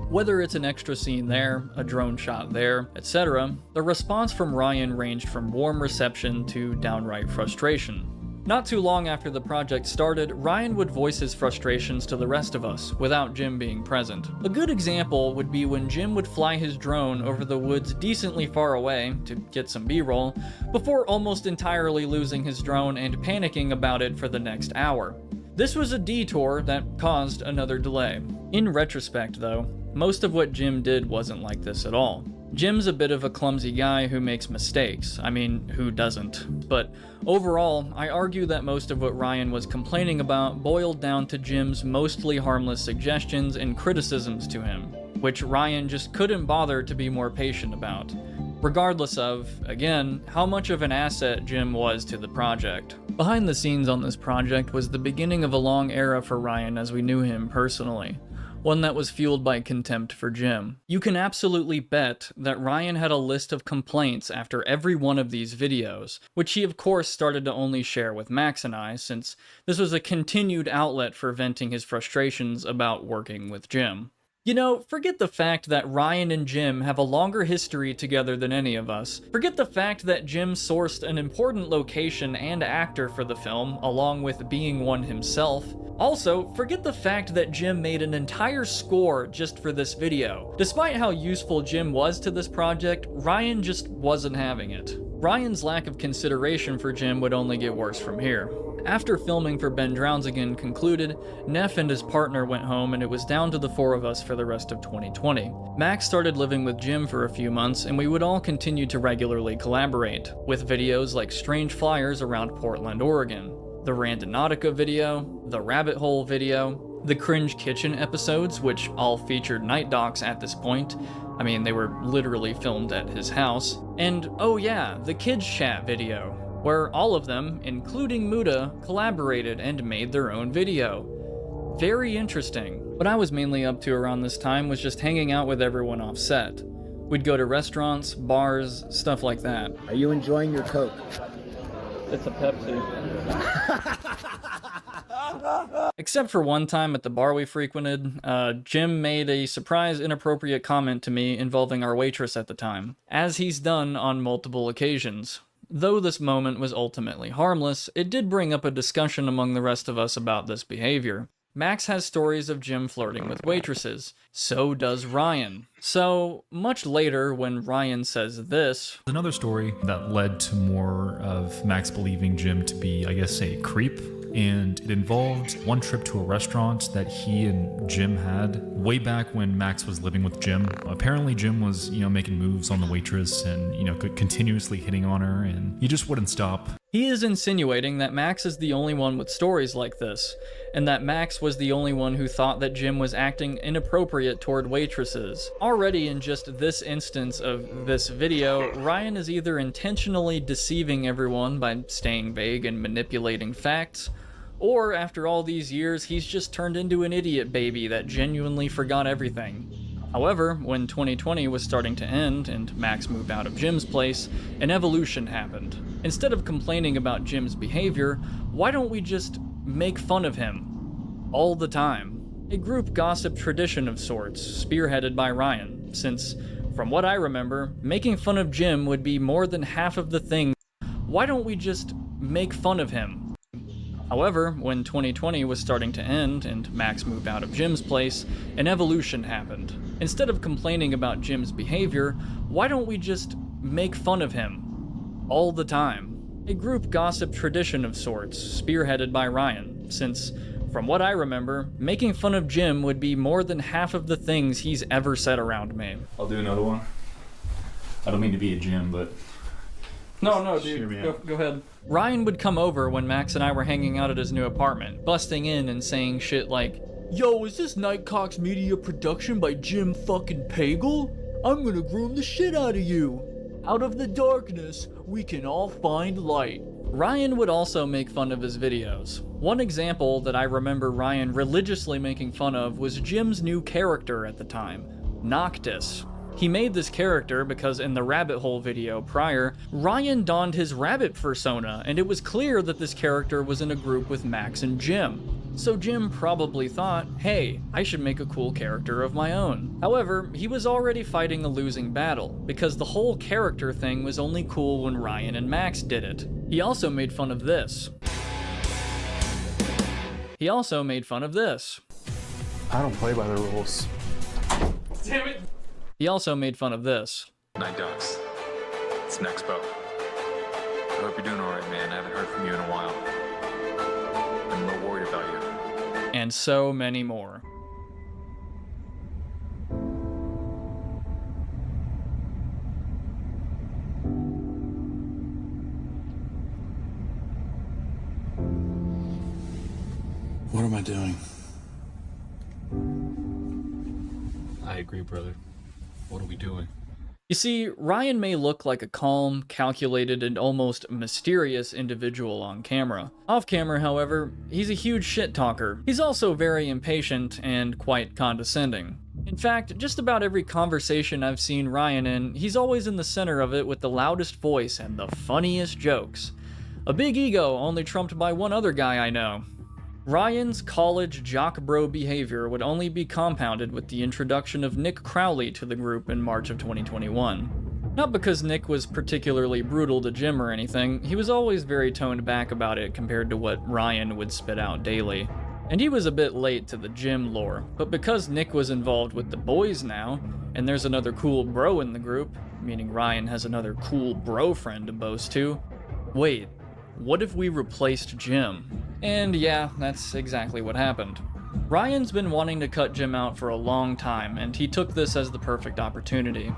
whether it's an extra scene there, a drone shot there, etc., the response from Ryan ranged from warm reception to downright frustration. Not too long after the project started, Ryan would voice his frustrations to the rest of us, without Jim being present. A good example would be when Jim would fly his drone over the woods decently far away, to get some B-roll, before almost entirely losing his drone and panicking about it for the next hour. This was a detour that caused another delay. In retrospect, though, most of what Jim did wasn't like this at all. Jim's a bit of a clumsy guy who makes mistakes. I mean, who doesn't? But overall, I argue that most of what Ryan was complaining about boiled down to Jim's mostly harmless suggestions and criticisms to him, which Ryan just couldn't bother to be more patient about, regardless of, again, how much of an asset Jim was to the project. Behind the scenes on this project was the beginning of a long era for Ryan as we knew him personally. One that was fueled by contempt for Jim. You can absolutely bet that Ryan had a list of complaints after every one of these videos, which he of course started to only share with Max and I, since this was a continued outlet for venting his frustrations about working with Jim. You know, forget the fact that Ryan and Jim have a longer history together than any of us. Forget the fact that Jim sourced an important location and actor for the film, along with being one himself. Also, forget the fact that Jim made an entire score just for this video. Despite how useful Jim was to this project, Ryan just wasn't having it. Ryan's lack of consideration for Jim would only get worse from here. After filming for Ben Drowns Again concluded, Neff and his partner went home and it was down to the four of us for the rest of 2020. Max started living with Jim for a few months and we would all continue to regularly collaborate, with videos like Strange Flyers around Portland, Oregon, the Randonautica video, the Rabbit Hole video, The Cringe Kitchen episodes, which all featured Night Docs at this point. I mean, they were literally filmed at his house. And oh yeah, the Kids Chat video, where all of them, including Muda, collaborated and made their own video. Very interesting. What I was mainly up to around this time was just hanging out with everyone off set. We'd go to restaurants, bars, stuff like that. Are you enjoying your Coke? It's a Pepsi. Except for one time at the bar we frequented, Jim made a surprise inappropriate comment to me involving our waitress at the time, as he's done on multiple occasions. Though this moment was ultimately harmless, it did bring up a discussion among the rest of us about this behavior. Max has stories of Jim flirting with waitresses. So does Ryan. So, much later, when Ryan says this... Another story that led to more of Max believing Jim to be, I guess, a creep. And it involved one trip to a restaurant that he and Jim had way back when Max was living with Jim. Apparently Jim was, making moves on the waitress and, continuously hitting on her, and he just wouldn't stop. He is insinuating that Max is the only one with stories like this, and that Max was the only one who thought that Jim was acting inappropriate toward waitresses. Already in just this instance of this video, Ryan is either intentionally deceiving everyone by staying vague and manipulating facts, or after all these years, he's just turned into an idiot baby that genuinely forgot everything. However, when 2020 was starting to end and Max moved out of Jim's place, an evolution happened. Instead of complaining about Jim's behavior, why don't we just make fun of him? All the time. A group gossip tradition of sorts, spearheaded by Ryan, since, from what I remember, making fun of Jim would be more than half of the thing. Why don't we just make fun of him? However, when 2020 was starting to end and Max moved out of Jim's place, an evolution happened. Instead of complaining about Jim's behavior, why don't we just make fun of him? All the time. A group gossip tradition of sorts, spearheaded by Ryan, since, from what I remember, making fun of Jim would be more than half of the things he's ever said around me. I'll do another one. I don't mean to be a Jim, but... No, dude, go ahead. Ryan would come over when Max and I were hanging out at his new apartment, busting in and saying shit like, "Yo, is this Nightcock's Media production by Jim fucking Pagel? I'm gonna groom the shit out of you. Out of the darkness, we can all find light." Ryan would also make fun of his videos. One example that I remember Ryan religiously making fun of was Jim's new character at the time, Noctis. He made this character because in the rabbit hole video prior, Ryan donned his rabbit persona, and it was clear that this character was in a group with Max and Jim. So Jim probably thought, hey, I should make a cool character of my own. However, he was already fighting a losing battle, because the whole character thing was only cool when Ryan and Max did it. He also made fun of this. I don't play by the rules. Damn it! He also made fun of this. Night Dogs. It's Nexpo. I hope you're doing alright, man. I haven't heard from you in a while. I'm a little worried about you. And so many more. What am I doing? I agree, brother. What are we doing? You see, Ryan may look like a calm, calculated, and almost mysterious individual on camera. Off camera, however, he's a huge shit talker. He's also very impatient and quite condescending. In fact, just about every conversation I've seen Ryan in, he's always in the center of it with the loudest voice and the funniest jokes. A big ego only trumped by one other guy I know. Ryan's college jock bro behavior would only be compounded with the introduction of Nick Crowley to the group in March of 2021. Not because Nick was particularly brutal to Jim or anything, he was always very toned back about it compared to what Ryan would spit out daily. And he was a bit late to the Jim lore, but because Nick was involved with the boys now, and there's another cool bro in the group, meaning Ryan has another cool bro friend to boast to, wait, what if we replaced Jim? And yeah, that's exactly what happened. Ryan's been wanting to cut Jim out for a long time, and he took this as the perfect opportunity.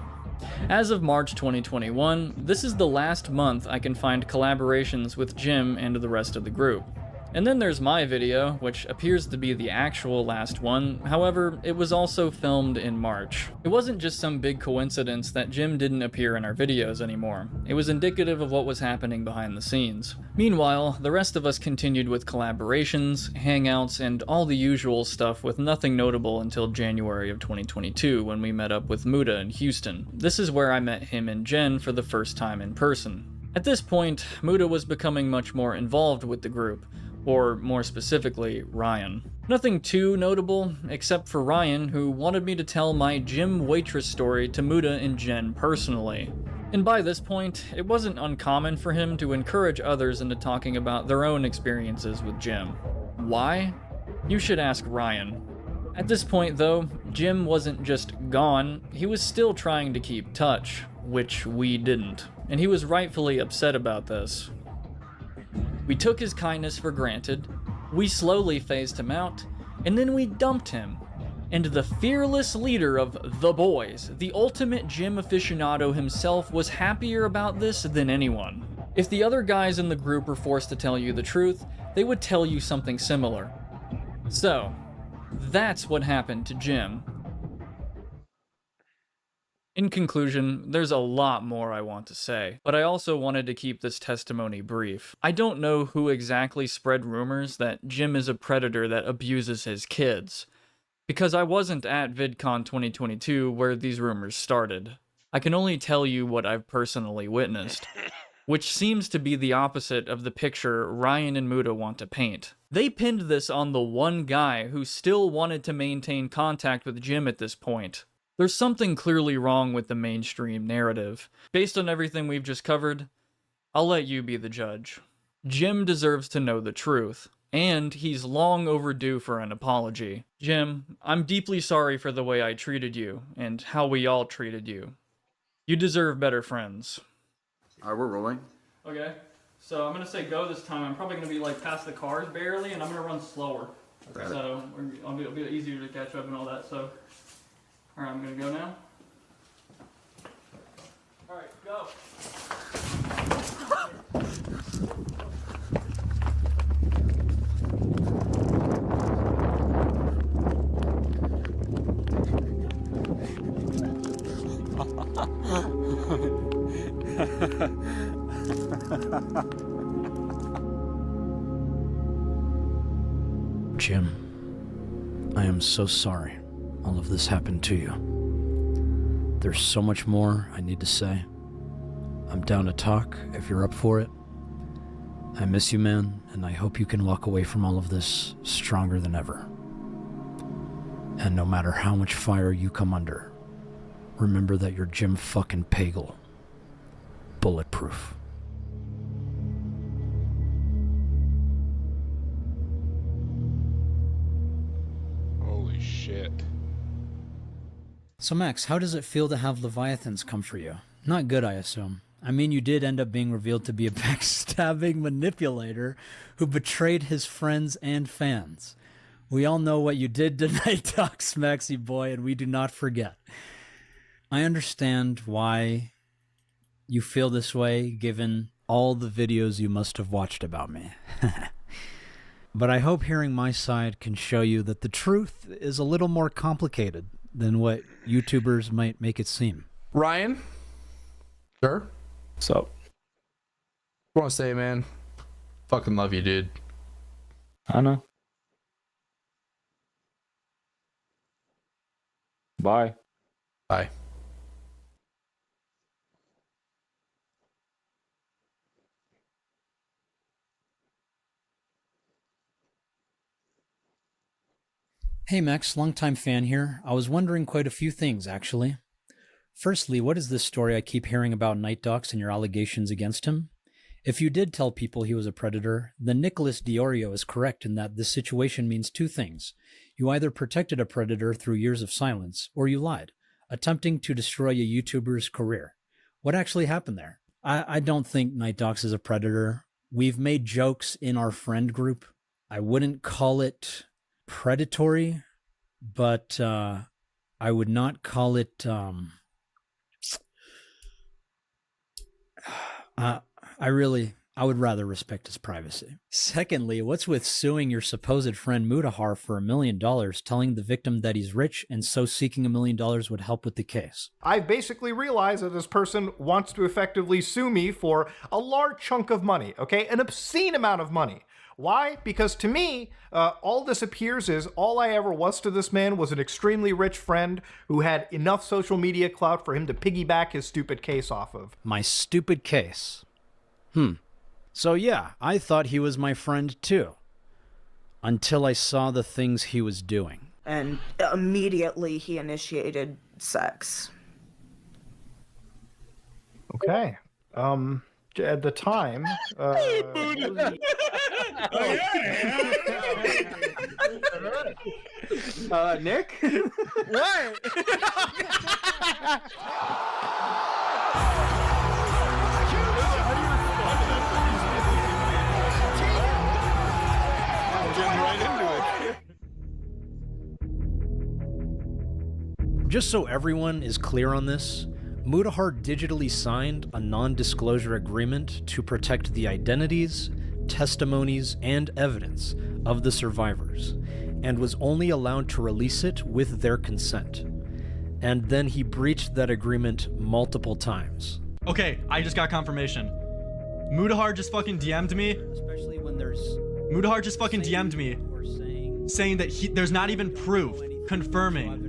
As of March 2021, this is the last month I can find collaborations with Jim and the rest of the group. And then there's my video, which appears to be the actual last one. However, it was also filmed in March. It wasn't just some big coincidence that Jim didn't appear in our videos anymore. It was indicative of what was happening behind the scenes. Meanwhile, the rest of us continued with collaborations, hangouts, and all the usual stuff with nothing notable until January of 2022 when we met up with Muda in Houston. This is where I met him and Jen for the first time in person. At this point, Muda was becoming much more involved with the group, or more specifically, Ryan. Nothing too notable, except for Ryan, who wanted me to tell my gym waitress story to Muda and Jen personally. And by this point, it wasn't uncommon for him to encourage others into talking about their own experiences with Jim. Why? You should ask Ryan. At this point though, Jim wasn't just gone, he was still trying to keep touch, which we didn't, and he was rightfully upset about this. We took his kindness for granted, we slowly phased him out, and then we dumped him. And the fearless leader of the boys, the ultimate gym aficionado himself, was happier about this than anyone. If the other guys in the group were forced to tell you the truth, they would tell you something similar. So, that's what happened to Jim. In conclusion, there's a lot more I want to say, but I also wanted to keep this testimony brief. I don't know who exactly spread rumors that Jim is a predator that abuses his kids, because I wasn't at VidCon 2022 where these rumors started. I can only tell you what I've personally witnessed, which seems to be the opposite of the picture Ryan and Muda want to paint. They pinned this on the one guy who still wanted to maintain contact with Jim at this point. There's something clearly wrong with the mainstream narrative. Based on everything we've just covered, I'll let you be the judge. Jim deserves to know the truth, and he's long overdue for an apology. Jim, I'm deeply sorry for the way I treated you, and how we all treated you. You deserve better friends. Alright, we're rolling. Okay, so I'm gonna say go this time. I'm probably gonna be like past the cars barely, and I'm gonna run slower. So it'll be easier to catch up and all that, so. Alright, I'm gonna go now. Alright, go. Jim, I am so sorry all of this happened to you. There's so much more I need to say. I'm down to talk if you're up for it. I miss you, man, and I hope you can walk away from all of this stronger than ever. And no matter how much fire you come under, remember that you're Jim fucking Pagel. Bulletproof. Holy shit. So Max, how does it feel to have Leviathans come for you? Not good, I assume. I mean, you did end up being revealed to be a backstabbing manipulator who betrayed his friends and fans. We all know what you did to Night Docs, Maxie boy, and we do not forget. I understand why you feel this way, given all the videos you must have watched about me. But I hope hearing my side can show you that the truth is a little more complicated than what YouTubers might make it seem. Ryan? Sure? What's up? What want to say, man? Fucking love you, dude. I know. Bye. Bye. Hey Max, longtime fan here. I was wondering quite a few things, actually. Firstly, what is this story I keep hearing about Night Docs and your allegations against him? If you did tell people he was a predator, then Nicholas Diorio is correct in that this situation means two things. You either protected a predator through years of silence, or you lied, attempting to destroy a YouTuber's career. What actually happened there? I don't think Night Docs is a predator. We've made jokes in our friend group. I wouldn't call it predatory, but I would not call it I I would rather respect his privacy. Secondly, what's with suing your supposed friend Mudahar for $1 million, telling the victim that he's rich and so seeking $1 million would help with the case? I've basically realized that this person wants to effectively sue me for a large chunk of money, okay? An obscene amount of money. Why? Because to me, all this appears is all I ever was to this man was an extremely rich friend who had enough social media clout for him to piggyback his stupid case off of. My stupid case. So yeah, I thought he was my friend too. Until I saw the things he was doing. And immediately he initiated sex. Okay. At the time, Nick? What? Just so everyone is clear on this, Mudahar digitally signed a non-disclosure agreement to protect the identities, testimonies, and evidence of the survivors, and was only allowed to release it with their consent. And then he breached that agreement multiple times. Okay, I just got confirmation. Mudahar just fucking DM'd me. Especially when there's... Mudahar just fucking DM'd me saying that there's not even proof confirming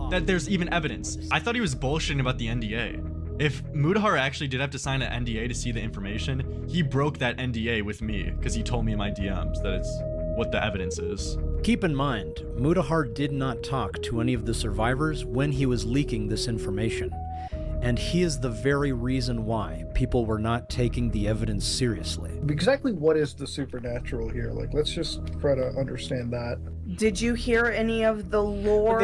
that there's even evidence. I thought he was bullshitting about the NDA. If Mudahar actually did have to sign an NDA to see the information, he broke that NDA with me because he told me in my DMs that it's what the evidence is. Keep in mind, Mudahar did not talk to any of the survivors when he was leaking this information. And he is the very reason why people were not taking the evidence seriously. Exactly what is the supernatural here? Like, let's just try to understand that. Did you hear any of the lore?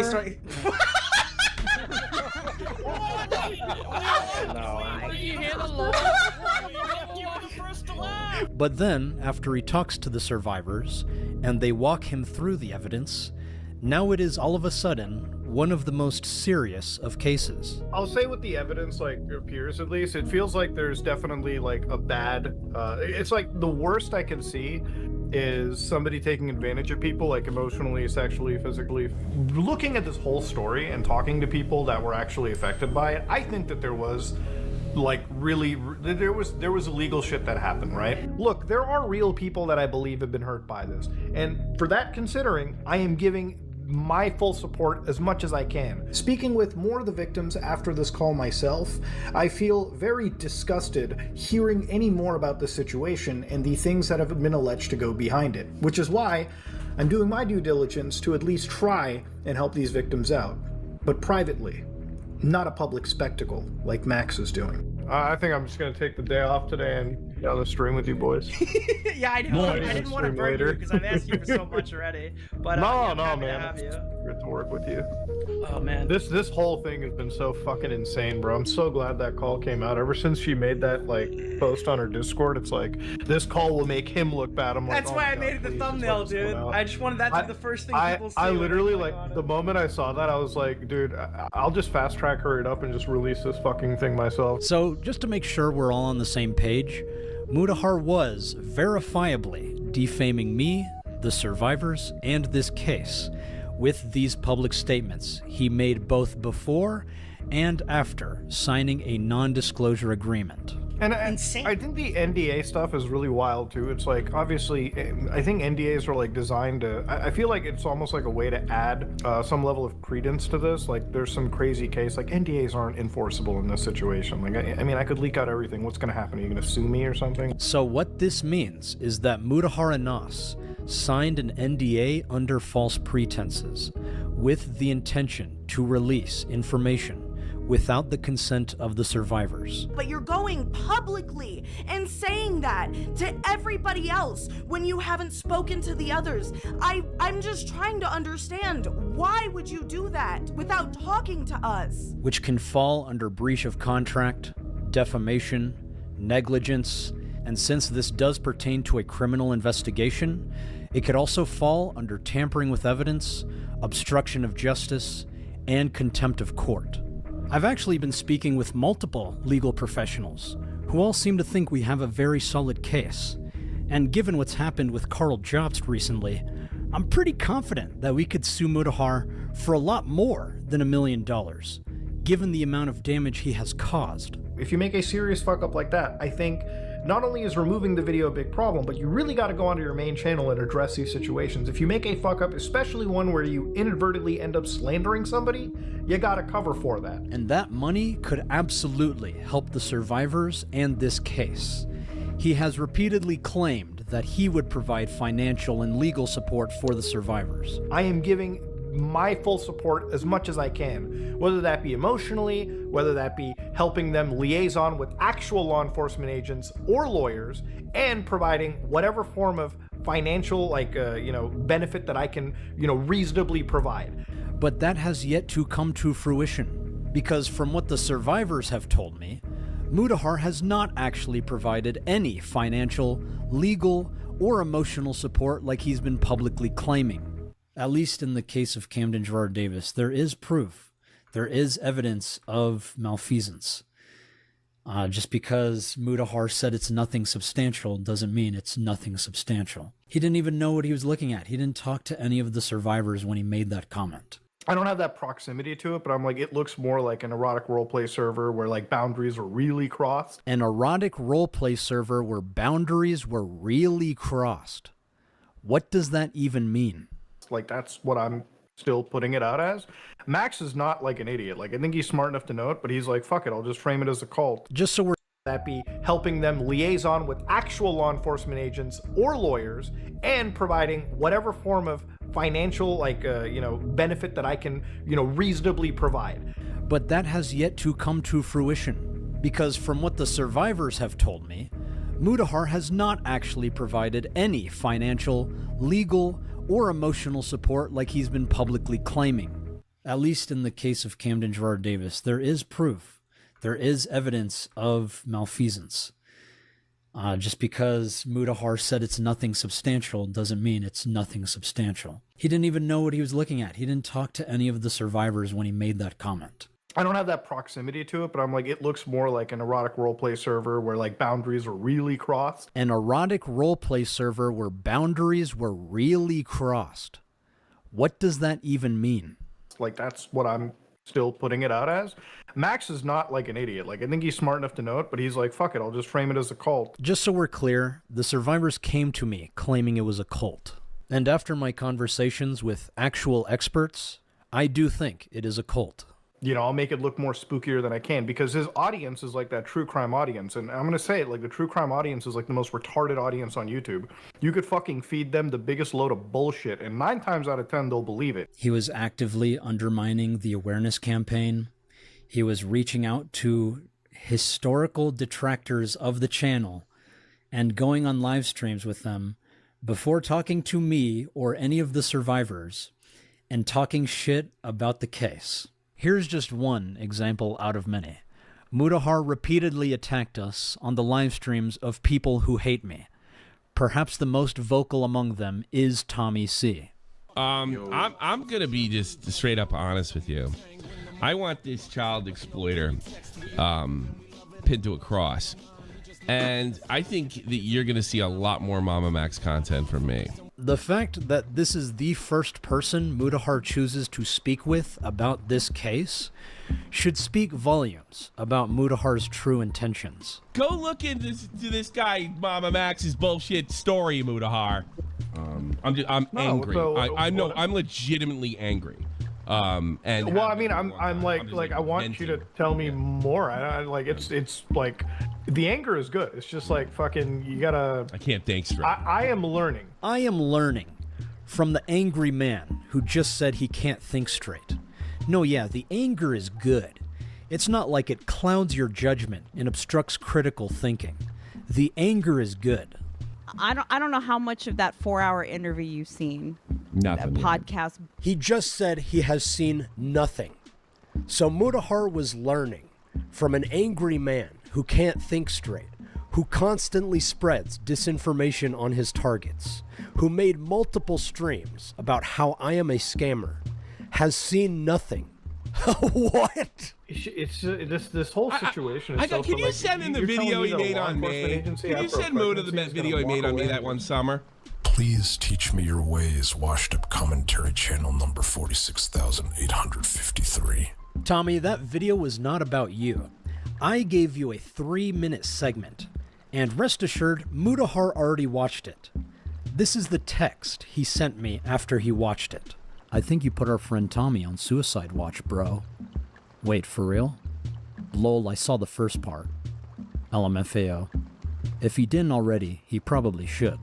But then, after he talks to the survivors, and they walk him through the evidence, now it is all of a sudden one of the most serious of cases. I'll say what the evidence appears, at least. It feels like there's definitely a bad, it's like the worst I can see is somebody taking advantage of people, emotionally, sexually, physically. Looking at this whole story and talking to people that were actually affected by it, I think that there was there was illegal shit that happened, right? Look, there are real people that I believe have been hurt by this. And for that considering, I am giving my full support as much as I can. Speaking with more of the victims after this call myself, I feel very disgusted hearing any more about the situation and the things that have been alleged to go behind it, which is why I'm doing my due diligence to at least try and help these victims out, but privately, not a public spectacle like Max is doing. I think I'm just going to take the day off today and get on the stream with you boys. Yeah, I know. I didn't want to burn you because I've asked you for so much already. But no, man. To have you. Good to work with you. Oh man, this whole thing has been so fucking insane, bro. I'm so glad that call came out. Ever since she made that post on her Discord, it's like this call will make him look bad. I'm like, that's why I made it the thumbnail, dude. I just wanted that to be the first thing people see. I literally the moment I saw that, I was like, dude, I'll just fast track her it up and just release this fucking thing myself. So just to make sure we're all on the same page, Mudahar was verifiably defaming me, the survivors, and this case with these public statements he made both before and after signing a non-disclosure agreement. And I think the NDA stuff is really wild too. It's obviously, I think NDAs are designed to, I feel like it's almost like a way to add some level of credence to this. There's some crazy case, NDAs aren't enforceable in this situation. I mean, I could leak out everything. What's going to happen? Are you going to sue me or something? So what this means is that Mudahar Anas signed an NDA under false pretenses with the intention to release information without the consent of the survivors. But you're going publicly and saying that to everybody else when you haven't spoken to the others. I'm just trying to understand, why would you do that without talking to us? Which can fall under breach of contract, defamation, negligence, and since this does pertain to a criminal investigation, it could also fall under tampering with evidence, obstruction of justice, and contempt of court. I've actually been speaking with multiple legal professionals who all seem to think we have a very solid case. And given what's happened with Karl Jobst recently, I'm pretty confident that we could sue Mutahar for a lot more than $1 million, given the amount of damage he has caused. If you make a serious fuck up like that, I think not only is removing the video a big problem, but you really got to go onto your main channel and address these situations. If you make a fuck up, especially one where you inadvertently end up slandering somebody, you got to cover for that. And that money could absolutely help the survivors and this case. He has repeatedly claimed that he would provide financial and legal support for the survivors. I am giving my full support as much as I can, whether that be emotionally, whether that be helping them liaison with actual law enforcement agents or lawyers, and providing whatever form of financial, benefit that I can, reasonably provide. But that has yet to come to fruition, because from what the survivors have told me, Mutahar has not actually provided any financial, legal, or emotional support like he's been publicly claiming. At least in the case of Camden Gerard Davis, there is proof. There is evidence of malfeasance. Just because Mutahar said it's nothing substantial doesn't mean it's nothing substantial. He didn't even know what he was looking at. He didn't talk to any of the survivors when he made that comment. I don't have that proximity to it, but I'm like, it looks more like an erotic roleplay server where like boundaries are really crossed. An erotic roleplay server where boundaries were really crossed. What does that even mean? Like, that's what I'm still putting it out as. Max is not like an idiot. Like, I think he's smart enough to know it, but he's like, fuck it, I'll just frame it as a cult. Just so we're that be helping them liaison with actual law enforcement agents or lawyers, and providing whatever form of financial, benefit that I can, reasonably provide. But that has yet to come to fruition, because from what the survivors have told me, Mutahar has not actually provided any financial, legal, or emotional support like he's been publicly claiming. At least in the case of Camden Gerard Davis, there is proof. There is evidence of malfeasance. Just because Mutahar said it's nothing substantial doesn't mean it's nothing substantial. He didn't even know what he was looking at. He didn't talk to any of the survivors when he made that comment. I don't have that proximity to it, but I'm like, it looks more like an erotic roleplay server where like boundaries are really crossed. An erotic roleplay server where boundaries were really crossed. What does that even mean? Like, that's what I'm still putting it out as. Max is not like an idiot. Like, I think he's smart enough to know it, but he's like, fuck it, I'll just frame it as a cult. Just so we're clear, the survivors came to me claiming it was a cult. And after my conversations with actual experts, I do think it is a cult. I'll make it look more spookier than I can, because his audience is like that true crime audience. And I'm going to say it, like, the true crime audience is like the most retarded audience on YouTube. You could fucking feed them the biggest load of bullshit, and 9 times out of 10, they'll believe it. He was actively undermining the awareness campaign. He was reaching out to historical detractors of the channel and going on live streams with them before talking to me or any of the survivors and talking shit about the case. Here's just one example out of many. Mutahar repeatedly attacked us on the live streams of people who hate me. Perhaps the most vocal among them is Tommy C. I'm gonna be just straight up honest with you. I want this child exploiter pinned to a cross, and I think that you're gonna see a lot more Mamamax content from me. The fact that this is the first person Mutahar chooses to speak with about this case should speak volumes about Mutahar's true intentions. Go look into this guy Mamamax's bullshit story, Mutahar. I'm angry. I'm legitimately angry. I'm like, I want you to tell me more. It's like, the anger is good. It's just like, fucking, you gotta. I can't think straight. I am learning. I am learning from the angry man who just said he can't think straight. No, yeah, the anger is good. It's not like it clouds your judgment and obstructs critical thinking. The anger is good. I don't know how much of that 4-hour interview you've seen. Nothing. That podcast. He just said he has seen nothing. So Mutahar was learning from an angry man who can't think straight, who constantly spreads disinformation on his targets, who made multiple streams about how I am a scammer, has seen nothing, What? It's this whole situation. Is can you send in the video he made on me? Can you send Muda the video he made on me that one summer? Please teach me your ways. Washed Up Commentary Channel number 46,853. Tommy, that video was not about you. I gave you a 3-minute segment, and rest assured, Mudahar already watched it. This is the text he sent me after he watched it. I think you put our friend Tommy on suicide watch, bro. Wait, for real? Lol, I saw the first part. LMFAO. If he didn't already, he probably should.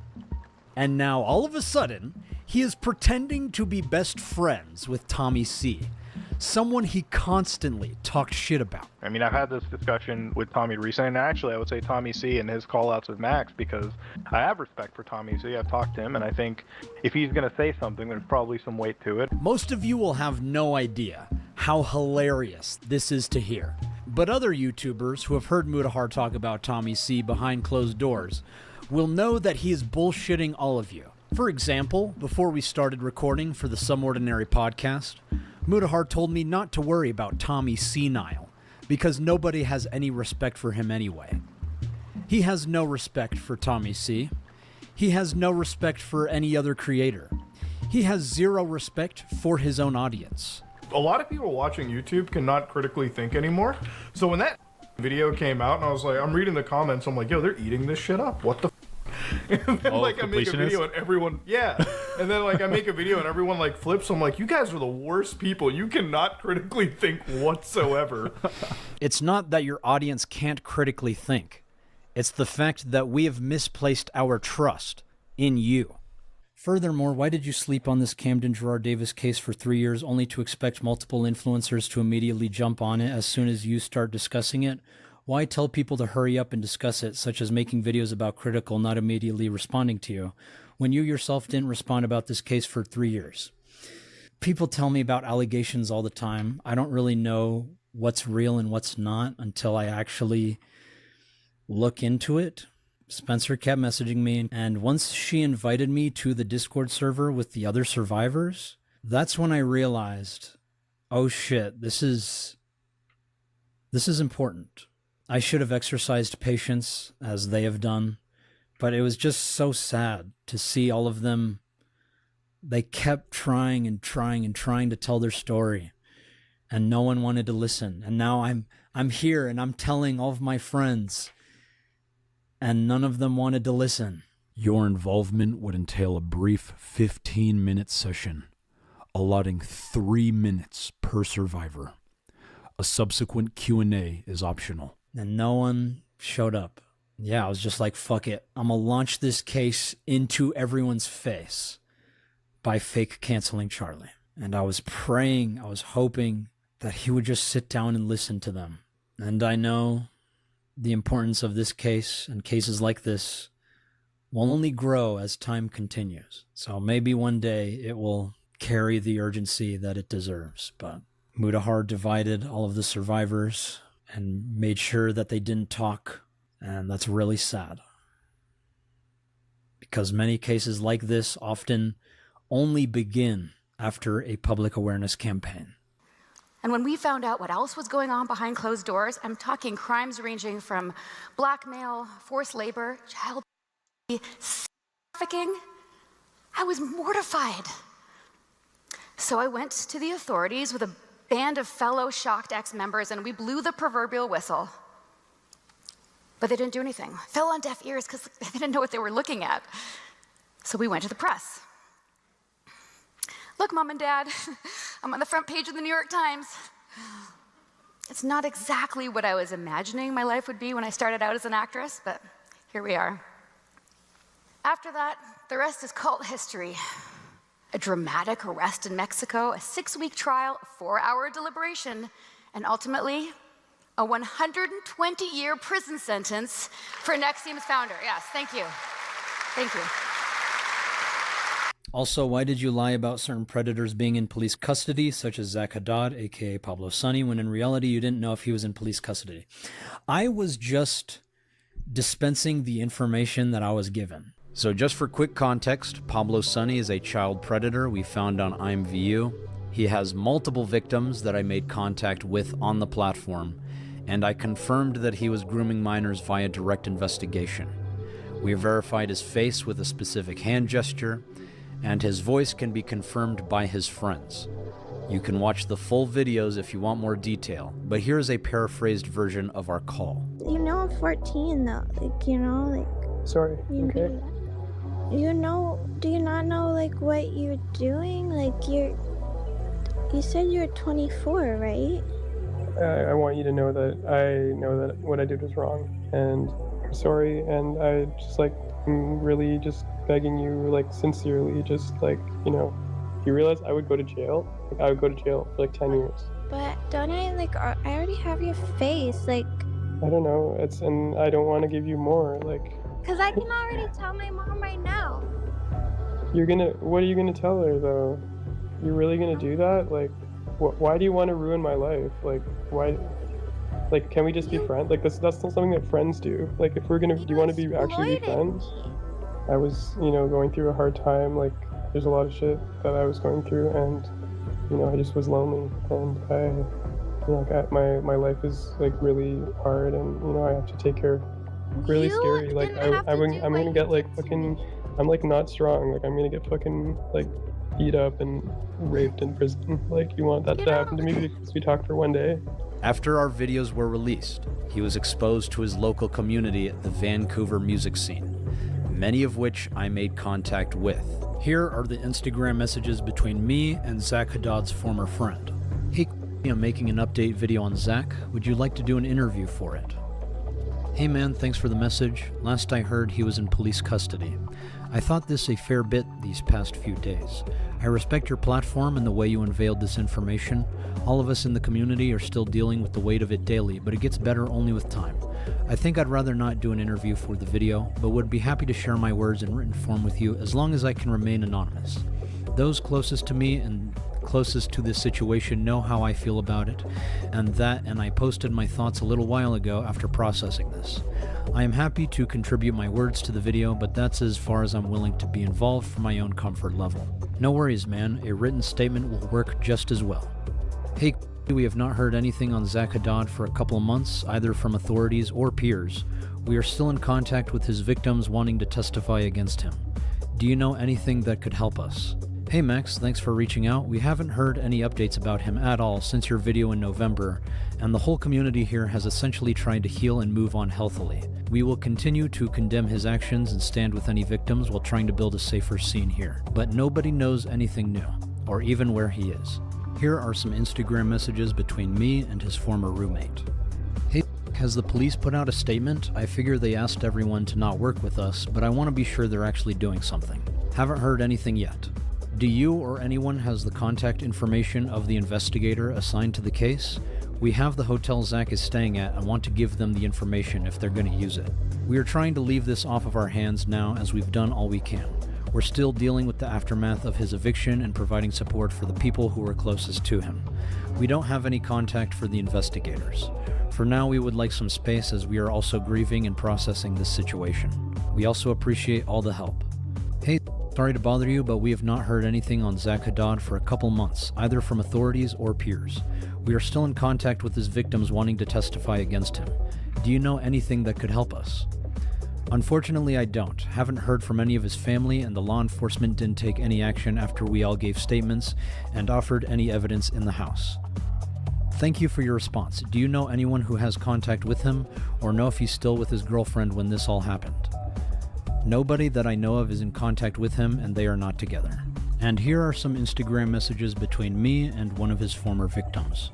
And now, all of a sudden, he is pretending to be best friends with Tommy C., someone he constantly talked shit about. I mean, I've had this discussion with Tommy recently, and actually I would say Tommy C and his call-outs with Max, because I have respect for Tommy C. I've talked to him, and I think if he's going to say something, there's probably some weight to it. Most of you will have no idea how hilarious this is to hear. But other YouTubers who have heard Mudahar talk about Tommy C behind closed doors will know that he is bullshitting all of you. For example, before we started recording for the Some Ordinary podcast, Mudahar told me not to worry about Tommy Senile, because nobody has any respect for him anyway. He has no respect for Tommy C. He has no respect for any other creator. He has zero respect for his own audience. A lot of people watching YouTube cannot critically think anymore. So when that video came out, and I was like, I'm reading the comments, I'm like, yo, they're eating this shit up. What the and then I make a video and everyone, and then I make a video and everyone flips. I'm like, you guys are the worst people. You cannot critically think whatsoever. It's not that your audience can't critically think. It's the fact that we have misplaced our trust in you. Furthermore, why did you sleep on this Camden Gerard Davis case for 3 years only to expect multiple influencers to immediately jump on it as soon as you start discussing it? Why tell people to hurry up and discuss it, such as making videos about critical not immediately responding to you, when you yourself didn't respond about this case for 3 years? People tell me about allegations all the time. I don't really know what's real and what's not until I actually look into it. Spencer kept messaging me, and once she invited me to the Discord server with the other survivors, that's when I realized, oh shit, this is important. I should have exercised patience, as they have done, but it was just so sad to see all of them. They kept trying and trying and trying to tell their story, and no one wanted to listen. And now I'm here, and I'm telling all of my friends, and none of them wanted to listen. Your involvement would entail a brief 15-minute session, allotting 3 minutes per survivor. A subsequent Q&A is optional. And no one showed up. Yeah, I was just like, fuck it. I'm gonna launch this case into everyone's face by fake canceling Charlie. And I was praying, I was hoping that he would just sit down and listen to them. And I know the importance of this case and cases like this will only grow as time continues. So maybe one day it will carry the urgency that it deserves. But Mudahar divided all of the survivors and made sure that they didn't talk, and that's really sad. Because many cases like this often only begin after a public awareness campaign. And when we found out what else was going on behind closed doors, I'm talking crimes ranging from blackmail, forced labor, child trafficking, I was mortified. So I went to the authorities with a band of fellow shocked ex-members, and we blew the proverbial whistle. But they didn't do anything. Fell on deaf ears because they didn't know what they were looking at. So we went to the press. Look, Mom and Dad, I'm on the front page of the New York Times. It's not exactly what I was imagining my life would be when I started out as an actress, but here we are. After that, the rest is cult history. A dramatic arrest in Mexico, a 6-week trial, a 4-hour deliberation, and ultimately, a 120-year prison sentence for Nexium's founder. Yes, thank you. Thank you. Also, why did you lie about certain predators being in police custody, such as Zach Haddad, aka Pablo Sonny, when in reality you didn't know if he was in police custody? I was just dispensing the information that I was given. So just for quick context, Pablo Sonny is a child predator we found on IMVU. He has multiple victims that I made contact with on the platform, and I confirmed that he was grooming minors via direct investigation. We verified his face with a specific hand gesture, and his voice can be confirmed by his friends. You can watch the full videos if you want more detail, but here's a paraphrased version of our call. You know I'm 14 though, like, you know, like... Sorry, you okay. You know, do you not know, like, what you're doing? Like, you said you're 24, right? I want you to know that I know that what I did was wrong, and I'm sorry, and I just, like, I'm really just begging you, like, sincerely, just, like, you know, you realize I would go to jail? Like, I would go to jail for, like, 10 years. But don't I, like, I already have your face, like... I don't know, and I don't want to give you more, like... Because I can already tell my mom right now. What are you gonna tell her, though? You're really gonna do that? Like, why do you want to ruin my life? Like, why... Like, can we just be friends? Like, that's not something that friends do. Like, if we're gonna... Do you want to be actually be friends? I was, you know, going through a hard time, like, there's a lot of shit that I was going through, and, you know, I just was lonely, and I, you know, my life is, like, really hard, and, you know, I have to take care of really scary, like, I'm gonna get, like, fucking, I'm, like, not strong, like, I'm gonna get fucking, like, beat up and raped in prison. Like, you want that to happen to me because we talked for one day? After our videos were released, he was exposed to his local community at the Vancouver music scene, many of which I made contact with. Here are the Instagram messages between me and Zach Haddad's former friend. Hey, I'm making an update video on Zach. Would you like to do an interview for it? Hey man, thanks for the message. Last I heard, he was in police custody. I thought this a fair bit these past few days. I respect your platform and the way you unveiled this information. All of us in the community are still dealing with the weight of it daily, but it gets better only with time. I think I'd rather not do an interview for the video, but would be happy to share my words in written form with you as long as I can remain anonymous. Those closest to me and closest to this situation know how I feel about it, and I posted my thoughts a little while ago after processing this. I am happy to contribute my words to the video, but that's as far as I'm willing to be involved for my own comfort level. No worries, man, a written statement will work just as well. Hey, we have not heard anything on Zach Haddad for a couple of months, either from authorities or peers. We are still in contact with his victims wanting to testify against him. Do you know anything that could help us? Hey Max, thanks for reaching out. We haven't heard any updates about him at all since your video in November, and the whole community here has essentially tried to heal and move on healthily. We will continue to condemn his actions and stand with any victims while trying to build a safer scene here. But nobody knows anything new, or even where he is. Here are some Instagram messages between me and his former roommate. Hey, has the police put out a statement? I figure they asked everyone to not work with us, but I want to be sure they're actually doing something. Haven't heard anything yet. Do you or anyone has the contact information of the investigator assigned to the case? We have the hotel Zach is staying at and want to give them the information if they're going to use it. We are trying to leave this off of our hands now as we've done all we can. We're still dealing with the aftermath of his eviction and providing support for the people who are closest to him. We don't have any contact for the investigators. For now, we would like some space as we are also grieving and processing this situation. We also appreciate all the help. Hey, sorry to bother you, but we have not heard anything on Zach Haddad for a couple months, either from authorities or peers. We are still in contact with his victims wanting to testify against him. Do you know anything that could help us? Unfortunately, I don't. Haven't heard from any of his family, and the law enforcement didn't take any action after we all gave statements and offered any evidence in the house. Thank you for your response. Do you know anyone who has contact with him, or know if he's still with his girlfriend when this all happened? Nobody that I know of is in contact with him, and they are not together. And here are some Instagram messages between me and one of his former victims.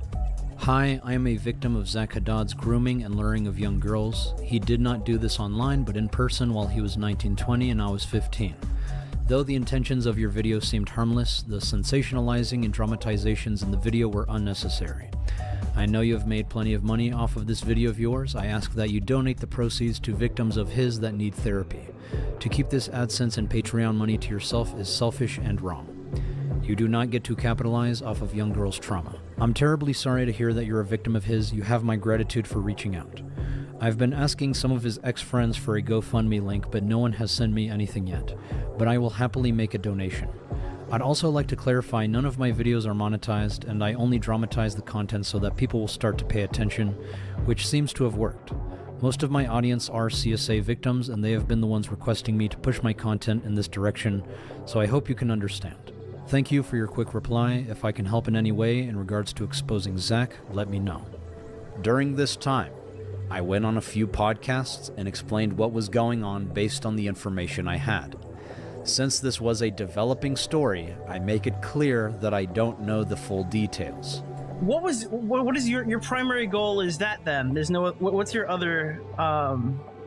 Hi, I am a victim of Zach Haddad's grooming and luring of young girls. He did not do this online, but in person while he was 19-20 and I was 15. Though the intentions of your video seemed harmless, the sensationalizing and dramatizations in the video were unnecessary. I know you have made plenty of money off of this video of yours. I ask that you donate the proceeds to victims of his that need therapy. To keep this AdSense and Patreon money to yourself is selfish and wrong. You do not get to capitalize off of young girls' trauma. I'm terribly sorry to hear that you're a victim of his. You have my gratitude for reaching out. I've been asking some of his ex-friends for a GoFundMe link, but no one has sent me anything yet. But I will happily make a donation. I'd also like to clarify none of my videos are monetized, and I only dramatize the content so that people will start to pay attention, which seems to have worked. Most of my audience are CSA victims, and they have been the ones requesting me to push my content in this direction, so I hope you can understand. Thank you for your quick reply. If I can help in any way in regards to exposing Zach, let me know. During this time, I went on a few podcasts and explained what was going on based on the information I had. Since this was a developing story, I make it clear that I don't know the full details. What is your primary goal? Is that then? There's no. What's your other?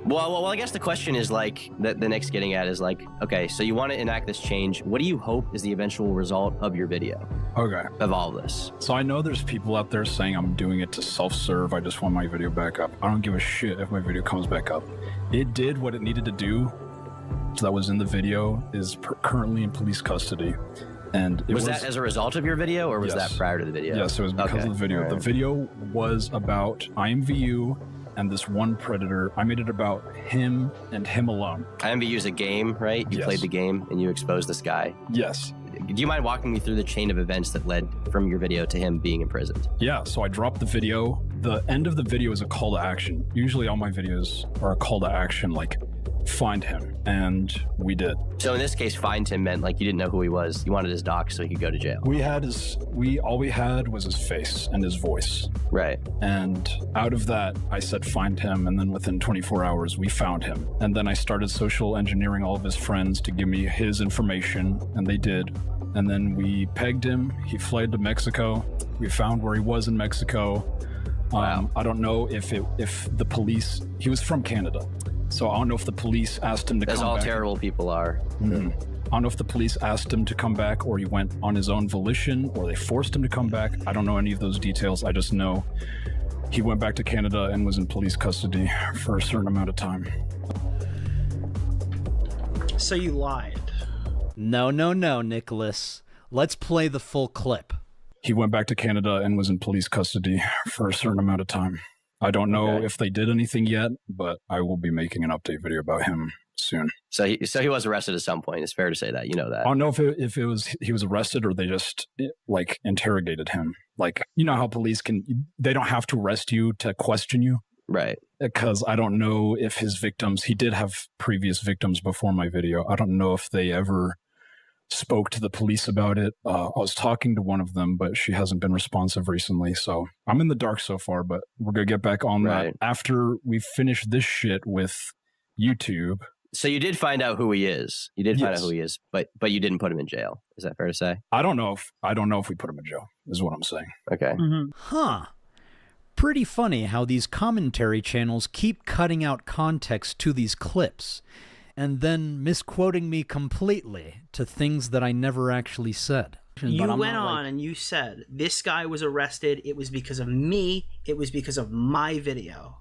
Well, I guess the question is like the Nick's getting at is like, okay, so you want to enact this change. What do you hope is the eventual result of your video? Okay. Of all this. So I know there's people out there saying I'm doing it to self-serve. I just want my video back up. I don't give a shit if my video comes back up. It did what it needed to do. So that was in the video is currently in police custody. And was that as a result of your video, or was that prior to the video? Yes, it was because of the video. Right. The video was about IMVU and this one predator. I made it about him and him alone. IMVU is a game, right? You played the game and you exposed this guy. Yes. Do you mind walking me through the chain of events that led from your video to him being imprisoned? Yeah, so I dropped the video. The end of the video is a call to action. Usually all my videos are a call to action, like find him, and we did. So in this case, find him meant like you didn't know who he was. You wanted his doc so he could go to jail. All we had was his face and his voice. Right. And out of that, I said find him, and then within 24 hours, we found him. And then I started social engineering all of his friends to give me his information, and they did. And then we pegged him. He fled to Mexico. We found where he was in Mexico. Wow. I don't know if the police, he was from Canada. So I don't know if the police asked him to come back. As all terrible people are. Mm-hmm. I don't know if the police asked him to come back or he went on his own volition or they forced him to come back. I don't know any of those details. I just know he went back to Canada and was in police custody for a certain amount of time. So you lied. No, Nicholas. Let's play the full clip. He went back to Canada and was in police custody for a certain amount of time. I don't know if they did anything yet, but I will be making an update video about him soon. So he was arrested at some point. It's fair to say that. You know that. I don't know if it was he was arrested or they just like interrogated him. Like, you know how police they don't have to arrest you to question you. Right. Because I don't know if his victims, he did have previous victims before my video. I don't know if they ever spoke to the police about it. I was talking to one of them, but she hasn't been responsive recently. So I'm in the dark so far, but we're going to get back on that after we finish this shit with YouTube. So you did find out who he is. You did find out who he is, but you didn't put him in jail. Is that fair to say? I don't know if we put him in jail, is what I'm saying. Okay. Mm-hmm. Huh. Pretty funny how these commentary channels keep cutting out context to these clips and then misquoting me completely to things that I never actually said. You went on and you said, this guy was arrested. It was because of me. It was because of my video.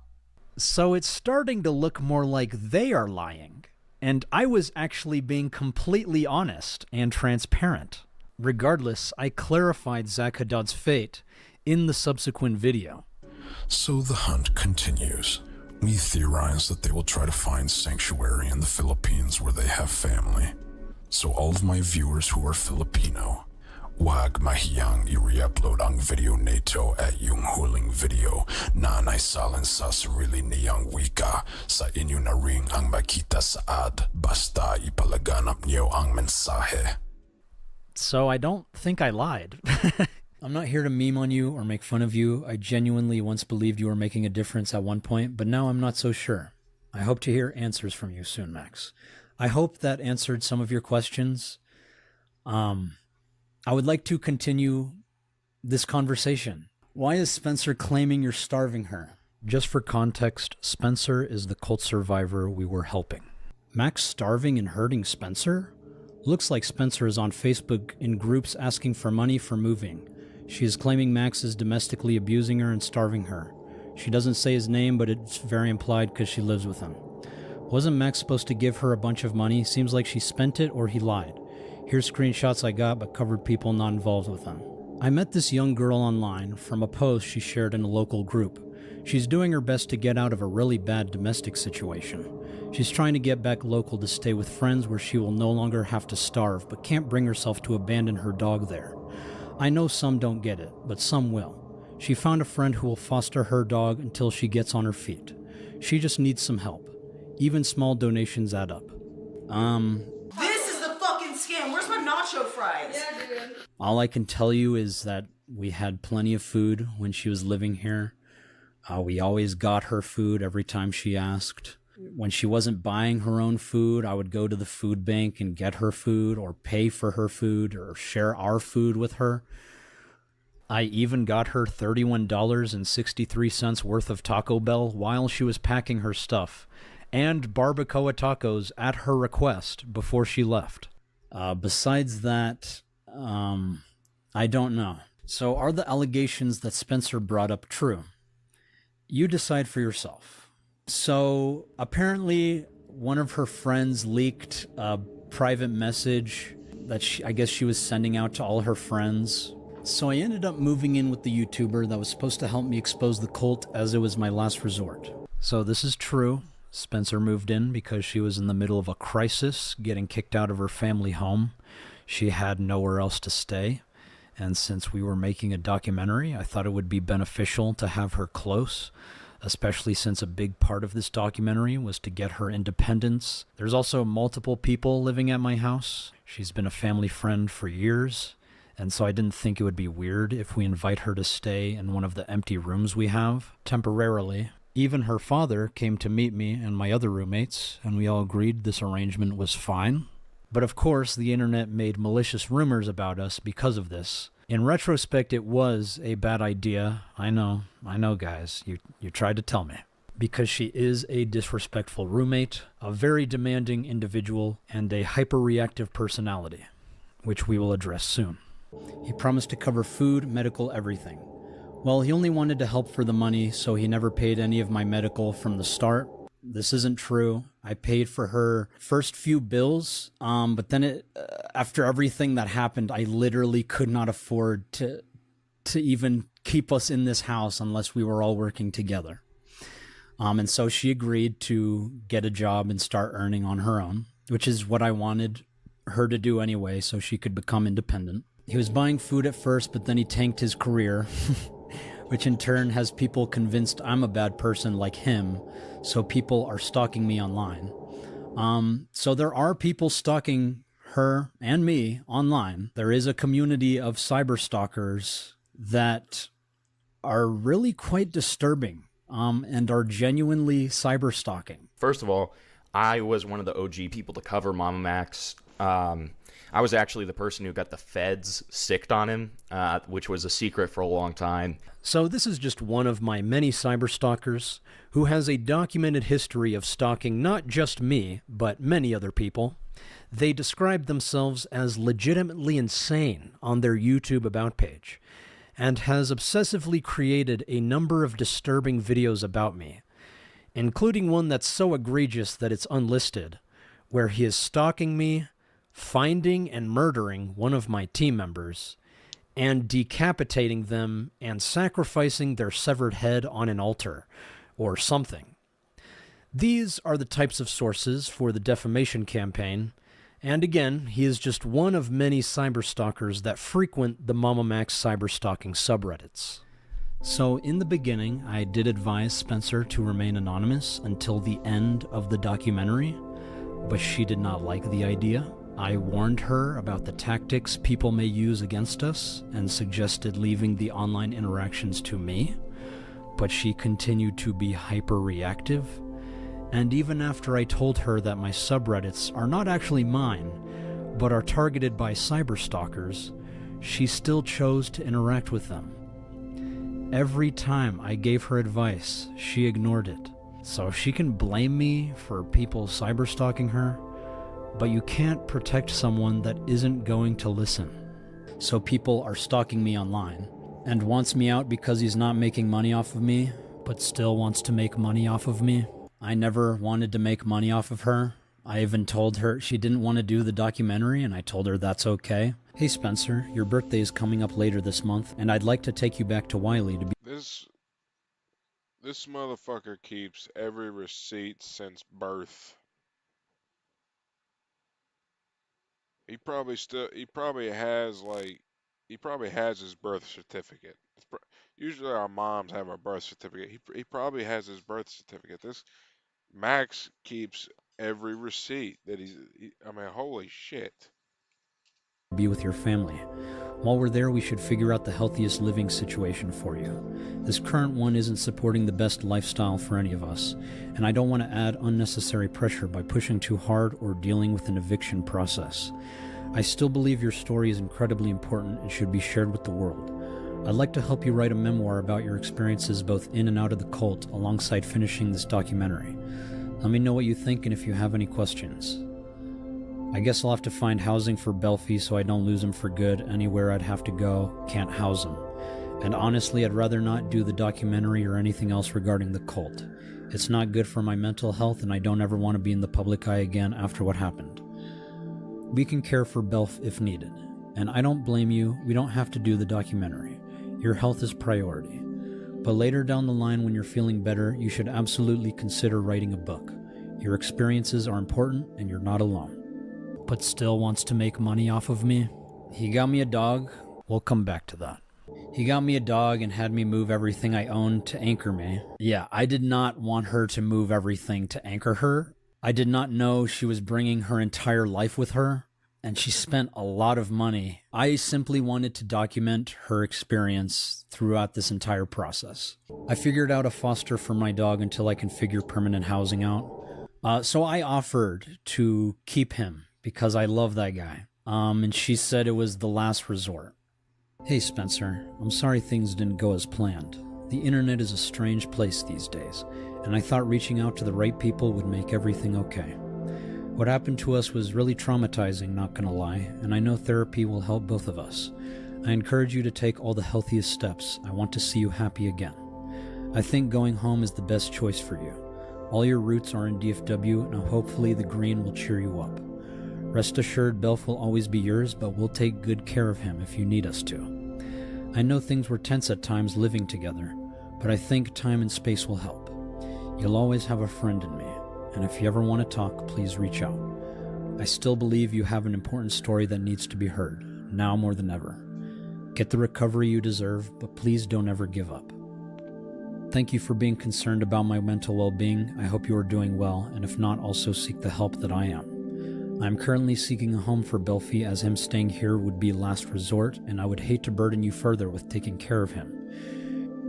So it's starting to look more like they are lying. And I was actually being completely honest and transparent. Regardless, I clarified Zach Haddad's fate in the subsequent video. So the hunt continues. We theorize that they will try to find sanctuary in the Philippines where they have family. So all of my viewers who are Filipino, wag mahiyang i-re-upload ang video nito at yung huling video na naisalin sa sarili niyang wika sa inyo na ring ang makita saad basta ipalaganap niyo ang mensahe. So I don't think I lied. I'm not here to meme on you or make fun of you. I genuinely once believed you were making a difference at one point, but now I'm not so sure. I hope to hear answers from you soon, Max. I hope that answered some of your questions. I would like to continue this conversation. Why is Spencer claiming you're starving her? Just for context, Spencer is the cult survivor we were helping. Max starving and hurting Spencer? Looks like Spencer is on Facebook in groups asking for money for moving. She is claiming Max is domestically abusing her and starving her. She doesn't say his name, but it's very implied because she lives with him. Wasn't Max supposed to give her a bunch of money? Seems like she spent it or he lied. Here's screenshots I got, but covered people not involved with them. I met this young girl online from a post she shared in a local group. She's doing her best to get out of a really bad domestic situation. She's trying to get back local to stay with friends where she will no longer have to starve, but can't bring herself to abandon her dog there. I know some don't get it, but some will. She found a friend who will foster her dog until she gets on her feet. She just needs some help. Even small donations add up. This is the fucking scam. Where's my nacho fries? Yeah, dude. All I can tell you is that we had plenty of food when she was living here. We always got her food every time she asked. When she wasn't buying her own food, I would go to the food bank and get her food or pay for her food or share our food with her. I even got her $31.63 worth of Taco Bell while she was packing her stuff, and barbacoa tacos at her request before she left. Besides that, I don't know. So are the allegations that Spencer brought up true? You decide for yourself. So apparently one of her friends leaked a private message that I guess she was sending out to all her friends. So I ended up moving in with the YouTuber that was supposed to help me expose the cult, as it was my last resort. So this is true. Spencer moved in because she was in the middle of a crisis, getting kicked out of her family home. She had nowhere else to stay. And since we were making a documentary, I thought it would be beneficial to have her close, especially since a big part of this documentary was to get her independence. There's also multiple people living at my house. She's been a family friend for years, and so I didn't think it would be weird if we invite her to stay in one of the empty rooms we have, temporarily. Even her father came to meet me and my other roommates, and we all agreed this arrangement was fine. But of course, the internet made malicious rumors about us because of this. In retrospect, it was a bad idea. I know, guys. You tried to tell me. Because she is a disrespectful roommate, a very demanding individual, and a hyperreactive personality, which we will address soon. He promised to cover food, medical, everything. Well, he only wanted to help for the money, so he never paid any of my medical from the start. This isn't true. I paid for her first few bills, but then after everything that happened, I literally could not afford to even keep us in this house unless we were all working together. And so she agreed to get a job and start earning on her own, which is what I wanted her to do anyway, so she could become independent. He was buying food at first, but then he tanked his career, which in turn has people convinced I'm a bad person like him, so people are stalking me online. So there are people stalking her and me online. There is a community of cyber stalkers that are really quite disturbing, and are genuinely cyber stalking. First of all, I was one of the OG people to cover Mamamax. I was actually the person who got the feds sicked on him, which was a secret for a long time. So this is just one of my many cyber stalkers who has a documented history of stalking not just me, but many other people. They describe themselves as legitimately insane on their YouTube About page, and has obsessively created a number of disturbing videos about me, including one that's so egregious that it's unlisted, where he is stalking me, finding and murdering one of my team members, and decapitating them and sacrificing their severed head on an altar, or something. These are the types of sources for the defamation campaign, and again, he is just one of many cyberstalkers that frequent the Mamamax cyberstalking subreddits. So in the beginning, I did advise Spencer to remain anonymous until the end of the documentary, but she did not like the idea. I warned her about the tactics people may use against us and suggested leaving the online interactions to me, but she continued to be hyper-reactive. And even after I told her that my subreddits are not actually mine, but are targeted by cyberstalkers, she still chose to interact with them. Every time I gave her advice, she ignored it. So she can blame me for people cyberstalking her, but you can't protect someone that isn't going to listen. So people are stalking me online, and wants me out because he's not making money off of me, but still wants to make money off of me. I never wanted to make money off of her. I even told her she didn't want to do the documentary, and I told her that's okay. Hey Spencer, your birthday is coming up later this month, and I'd like to take you back to Wiley to be... This motherfucker keeps every receipt since birth. He probably has like, he probably has his birth certificate. Usually our moms have our birth certificate. He probably has his birth certificate. This Max keeps every receipt that I mean, holy shit. Be with your family. While we're there, we should figure out the healthiest living situation for you. This current one isn't supporting the best lifestyle for any of us, and I don't want to add unnecessary pressure by pushing too hard or dealing with an eviction process. I still believe your story is incredibly important and should be shared with the world. I'd like to help you write a memoir about your experiences both in and out of the cult alongside finishing this documentary. Let me know what you think and if you have any questions. I guess I'll have to find housing for Belfie so I don't lose him for good. Anywhere I'd have to go, can't house him. And honestly, I'd rather not do the documentary or anything else regarding the cult. It's not good for my mental health and I don't ever want to be in the public eye again after what happened. We can care for Belf if needed. And I don't blame you, we don't have to do the documentary. Your health is priority. But later down the line when you're feeling better, you should absolutely consider writing a book. Your experiences are important and you're not alone. But still wants to make money off of me? He got me a dog. We'll come back to that. He got me a dog and had me move everything I owned to anchor me. Yeah, I did not want her to move everything to anchor her. I did not know she was bringing her entire life with her, and she spent a lot of money. I simply wanted to document her experience throughout this entire process. I figured out a foster for my dog until I can figure permanent housing out. So I offered to keep him because I love that guy. And she said it was the last resort. Hey Spencer, I'm sorry things didn't go as planned. The internet is a strange place these days, and I thought reaching out to the right people would make everything okay. What happened to us was really traumatizing, not gonna lie, and I know therapy will help both of us. I encourage you to take all the healthiest steps. I want to see you happy again. I think going home is the best choice for you. All your roots are in DFW, and hopefully the green will cheer you up. Rest assured, Belf will always be yours, but we'll take good care of him if you need us to. I know things were tense at times living together, but I think time and space will help. You'll always have a friend in me, and if you ever want to talk, please reach out. I still believe you have an important story that needs to be heard, now more than ever. Get the recovery you deserve, but please don't ever give up. Thank you for being concerned about my mental well-being. I hope you are doing well, and if not, also seek the help that I am. I am currently seeking a home for Belfie, as him staying here would be last resort, and I would hate to burden you further with taking care of him.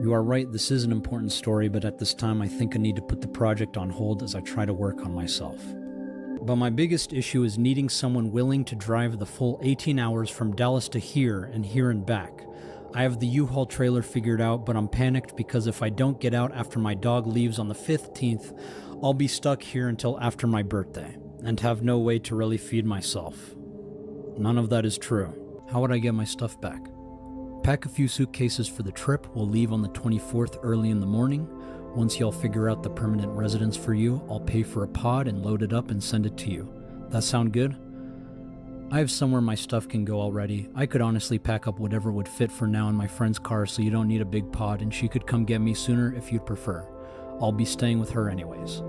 You are right, this is an important story, but at this time I think I need to put the project on hold as I try to work on myself. But my biggest issue is needing someone willing to drive the full 18 hours from Dallas to here and back. I have the U-Haul trailer figured out, but I'm panicked because if I don't get out after my dog leaves on the 15th, I'll be stuck here until after my birthday, and have no way to really feed myself. None of that is true. How would I get my stuff back? Pack a few suitcases for the trip. We'll leave on the 24th early in the morning. Once y'all figure out the permanent residence for you, I'll pay for a pod and load it up and send it to you. That sound good? I have somewhere my stuff can go already. I could honestly pack up whatever would fit for now in my friend's car, so you don't need a big pod, and she could come get me sooner if you'd prefer. I'll be staying with her anyways.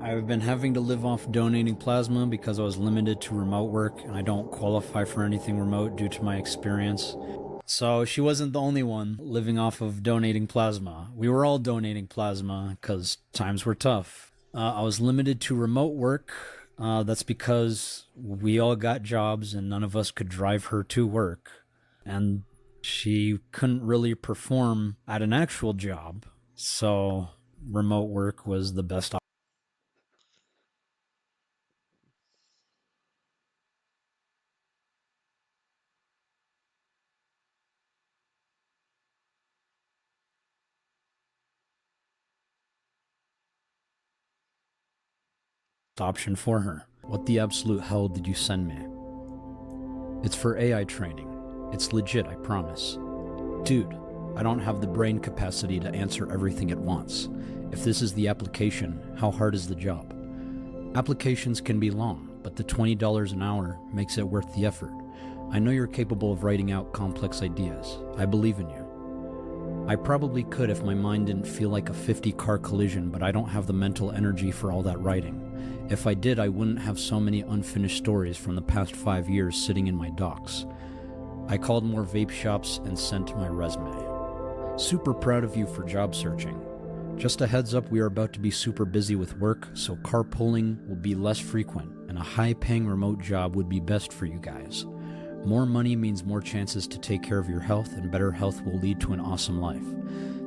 I've been having to live off donating plasma because I was limited to remote work, and I don't qualify for anything remote due to my experience. So she wasn't the only one living off of donating plasma. We were all donating plasma because times were tough. I was limited to remote work. That's because we all got jobs and none of us could drive her to work. And she couldn't really perform at an actual job. So remote work was the best option for her. What the absolute hell did you send me? It's for AI training. It's legit, I promise. Dude, I don't have the brain capacity to answer everything at once. If this is the application, how hard is the job? Applications can be long, but the $20 an hour makes it worth the effort. I know you're capable of writing out complex ideas. I believe in you. I probably could if my mind didn't feel like a 50-car collision, but I don't have the mental energy for all that writing. If I did, I wouldn't have so many unfinished stories from the past 5 years sitting in my docs. I called more vape shops and sent my resume. Super proud of you for job searching. Just a heads up, we are about to be super busy with work, so carpooling will be less frequent, and a high-paying remote job would be best for you guys. More money means more chances to take care of your health, and better health will lead to an awesome life.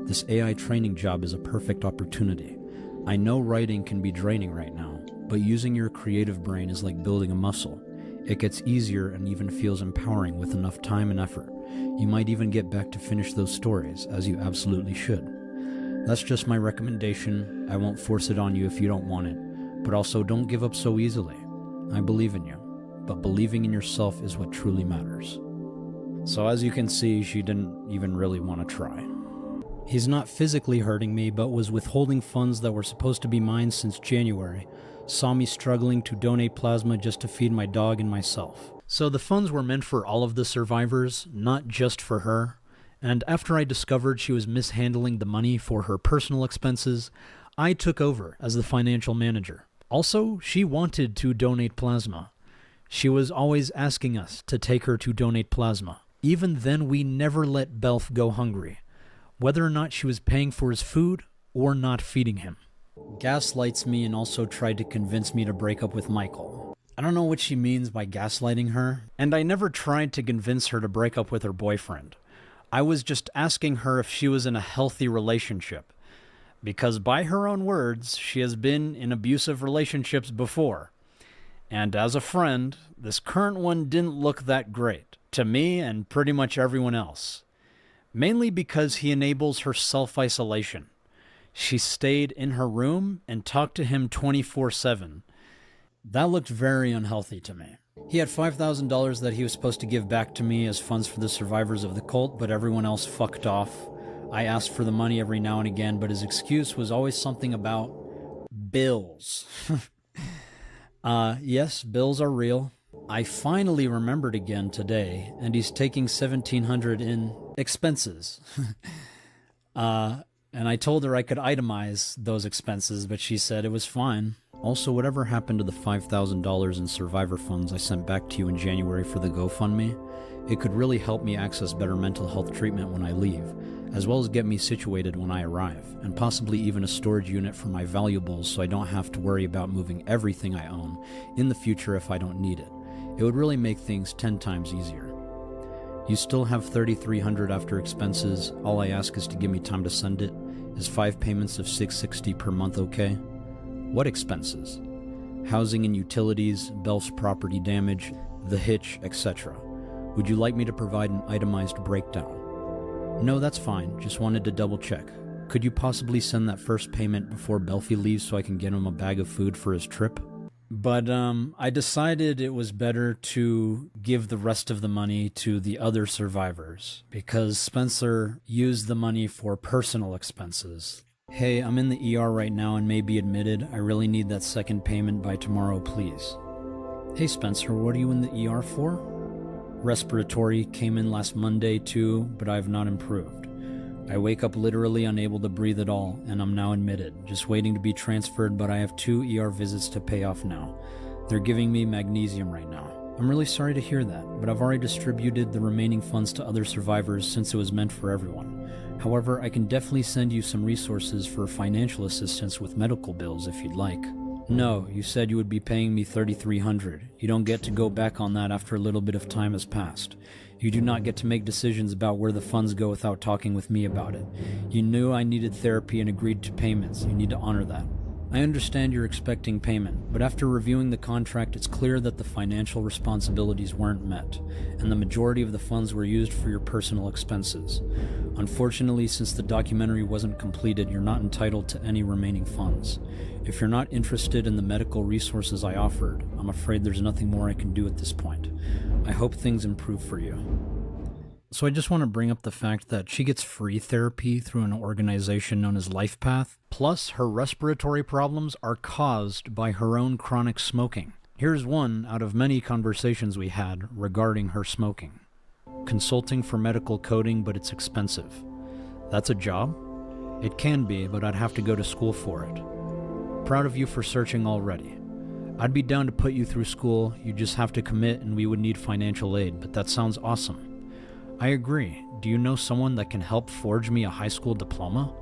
This AI training job is a perfect opportunity. I know writing can be draining right now, but using your creative brain is like building a muscle. It gets easier and even feels empowering with enough time and effort. You might even get back to finish those stories, as you absolutely should. That's just my recommendation. I won't force it on you if you don't want it, but also don't give up so easily. I believe in you, but believing in yourself is what truly matters. So as you can see, she didn't even really want to try. He's not physically hurting me, but was withholding funds that were supposed to be mine since January. Saw me struggling to donate plasma just to feed my dog and myself. So the funds were meant for all of the survivors, not just for her. And after I discovered she was mishandling the money for her personal expenses, I took over as the financial manager. Also, she wanted to donate plasma. She was always asking us to take her to donate plasma. Even then, we never let Belf go hungry, whether or not she was paying for his food or not feeding him. Gaslights me and also tried to convince me to break up with Michael. I don't know what she means by gaslighting her, and I never tried to convince her to break up with her boyfriend. I was just asking her if she was in a healthy relationship, because by her own words, she has been in abusive relationships before. And as a friend, this current one didn't look that great, to me and pretty much everyone else. Mainly because he enables her self-isolation. She stayed in her room and talked to him 24/7. That looked very unhealthy to me. He had $5,000 that he was supposed to give back to me as funds for the survivors of the cult, but everyone else fucked off. I asked for the money every now and again, but his excuse was always something about bills. Yes, bills are real. I finally remembered again today, and he's taking $1,700 in expenses. And I told her I could itemize those expenses, but she said it was fine. Also, whatever happened to the $5,000 in survivor funds I sent back to you in January for the GoFundMe, it could really help me access better mental health treatment when I leave, as well as get me situated when I arrive, and possibly even a storage unit for my valuables so I don't have to worry about moving everything I own in the future if I don't need it. It would really make things 10 times easier. You still have $3,300 after expenses. All I ask is to give me time to send it. Is 5 payments of $660 per month okay? What expenses? Housing and utilities, Belf's property damage, the hitch, etc. Would you like me to provide an itemized breakdown? No, that's fine. Just wanted to double check. Could you possibly send that first payment before Belfie leaves so I can get him a bag of food for his trip? But I decided it was better to give the rest of the money to the other survivors because Spencer used the money for personal expenses. Hey, I'm in the ER right now and may be admitted. I really need that second payment by tomorrow, please. Hey Spencer, what are you in the ER for? Respiratory, came in last Monday too, but I've not improved. I wake up literally unable to breathe at all, and I'm now admitted, just waiting to be transferred, but I have 2 ER visits to pay off now. They're giving me magnesium right now. I'm really sorry to hear that, but I've already distributed the remaining funds to other survivors since it was meant for everyone. However, I can definitely send you some resources for financial assistance with medical bills if you'd like. No, you said you would be paying me $3,300. You don't get to go back on that after a little bit of time has passed. You do not get to make decisions about where the funds go without talking with me about it. You knew I needed therapy and agreed to payments. You need to honor that. I understand you're expecting payment, but after reviewing the contract, it's clear that the financial responsibilities weren't met, and the majority of the funds were used for your personal expenses. Unfortunately, since the documentary wasn't completed, you're not entitled to any remaining funds. If you're not interested in the medical resources I offered, I'm afraid there's nothing more I can do at this point. I hope things improve for you. So I just want to bring up the fact that she gets free therapy through an organization known as LifePath, plus her respiratory problems are caused by her own chronic smoking. Here's one out of many conversations we had regarding her smoking. Consulting for medical coding, but it's expensive. That's a job? It can be, but I'd have to go to school for it. Proud of you for searching already. I'd be down to put you through school, you just have to commit and we would need financial aid, but that sounds awesome. I agree. Do you know someone that can help forge me a high school diploma?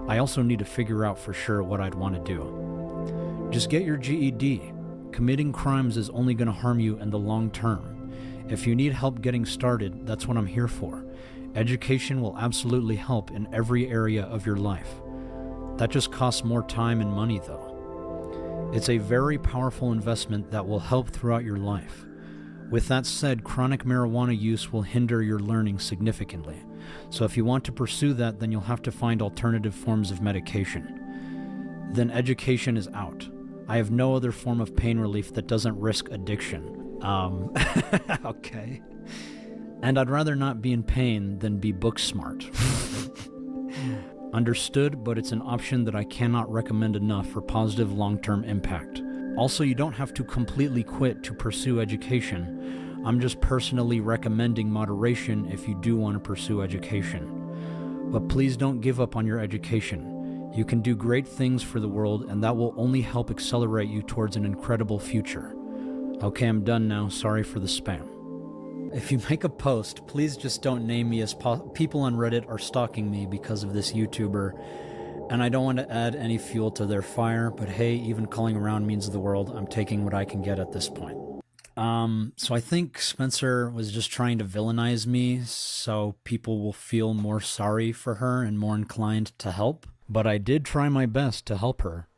I also need to figure out for sure what I'd want to do. Just get your GED. Committing crimes is only going to harm you in the long term. If you need help getting started, that's what I'm here for. Education will absolutely help in every area of your life. That just costs more time and money though. It's a very powerful investment that will help throughout your life. With that said, chronic marijuana use will hinder your learning significantly. So if you want to pursue that, then you'll have to find alternative forms of medication. Then education is out. I have no other form of pain relief that doesn't risk addiction. Okay. And I'd rather not be in pain than be book smart. Understood, but it's an option that I cannot recommend enough for positive long-term impact. Also, you don't have to completely quit to pursue education. I'm just personally recommending moderation if you do want to pursue education. But please don't give up on your education. You can do great things for the world, and that will only help accelerate you towards an incredible future. Okay, I'm done now. Sorry for the spam. If you make a post, please just don't name me, as people on Reddit are stalking me because of this YouTuber, and I don't want to add any fuel to their fire, but hey, even calling around means the world. I'm taking what I can get at this point. So I think Spencer was just trying to villainize me so people will feel more sorry for her and more inclined to help, but I did try my best to help her.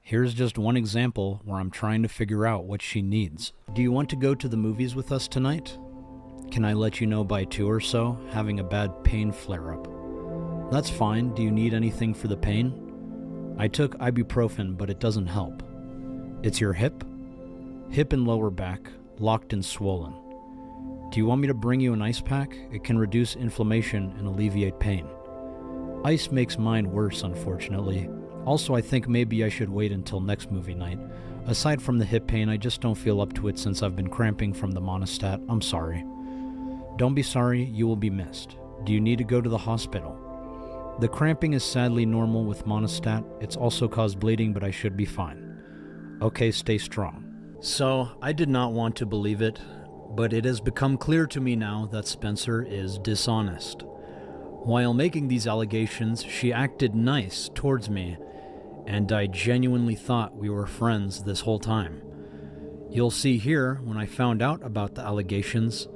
Here's just one example where I'm trying to figure out what she needs. Do you want to go to the movies with us tonight? Can I let you know by 2 or so, having a bad pain flare-up? That's fine. Do you need anything for the pain? I took ibuprofen, but it doesn't help. It's your hip? Hip and lower back, locked and swollen. Do you want me to bring you an ice pack? It can reduce inflammation and alleviate pain. Ice makes mine worse, unfortunately. Also, I think maybe I should wait until next movie night. Aside from the hip pain, I just don't feel up to it since I've been cramping from the monostat. I'm sorry. Don't be sorry, you will be missed. Do you need to go to the hospital? The cramping is sadly normal with monostat. It's also caused bleeding, but I should be fine. Okay, stay strong. So, I did not want to believe it, but it has become clear to me now that Spencer is dishonest. While making these allegations, she acted nice towards me, and I genuinely thought we were friends this whole time. You'll see here, when I found out about the allegations,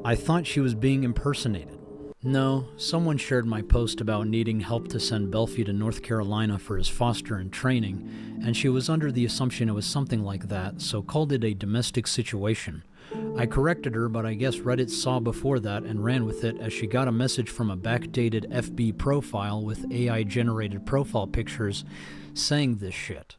I thought she was being impersonated. No, someone shared my post about needing help to send Belfie to North Carolina for his foster and training, and she was under the assumption it was something like that, so called it a domestic situation. I corrected her, but I guess Reddit saw before that and ran with it as she got a message from a backdated FB profile with AI-generated profile pictures saying this shit.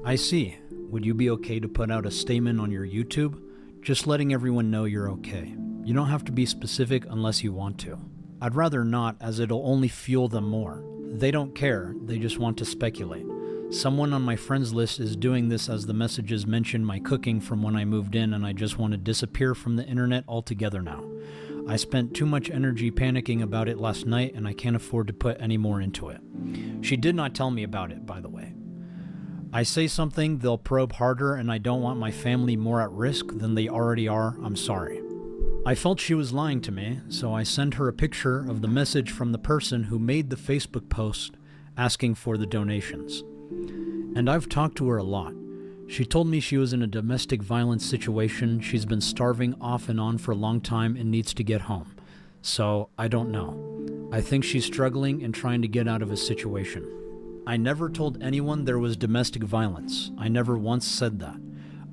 I see. Would you be okay to put out a statement on your YouTube? Just letting everyone know you're okay. You don't have to be specific unless you want to. I'd rather not, as it'll only fuel them more. They don't care, they just want to speculate. Someone on my friends list is doing this as the messages mention my cooking from when I moved in, and I just want to disappear from the internet altogether now. I spent too much energy panicking about it last night, and I can't afford to put any more into it. She did not tell me about it, by the way. I say something, they'll probe harder, and I don't want my family more at risk than they already are. I'm sorry. I felt she was lying to me, so I sent her a picture of the message from the person who made the Facebook post asking for the donations. And I've talked to her a lot. She told me she was in a domestic violence situation, she's been starving off and on for a long time and needs to get home. So, I don't know. I think she's struggling and trying to get out of a situation. I never told anyone there was domestic violence. I never once said that.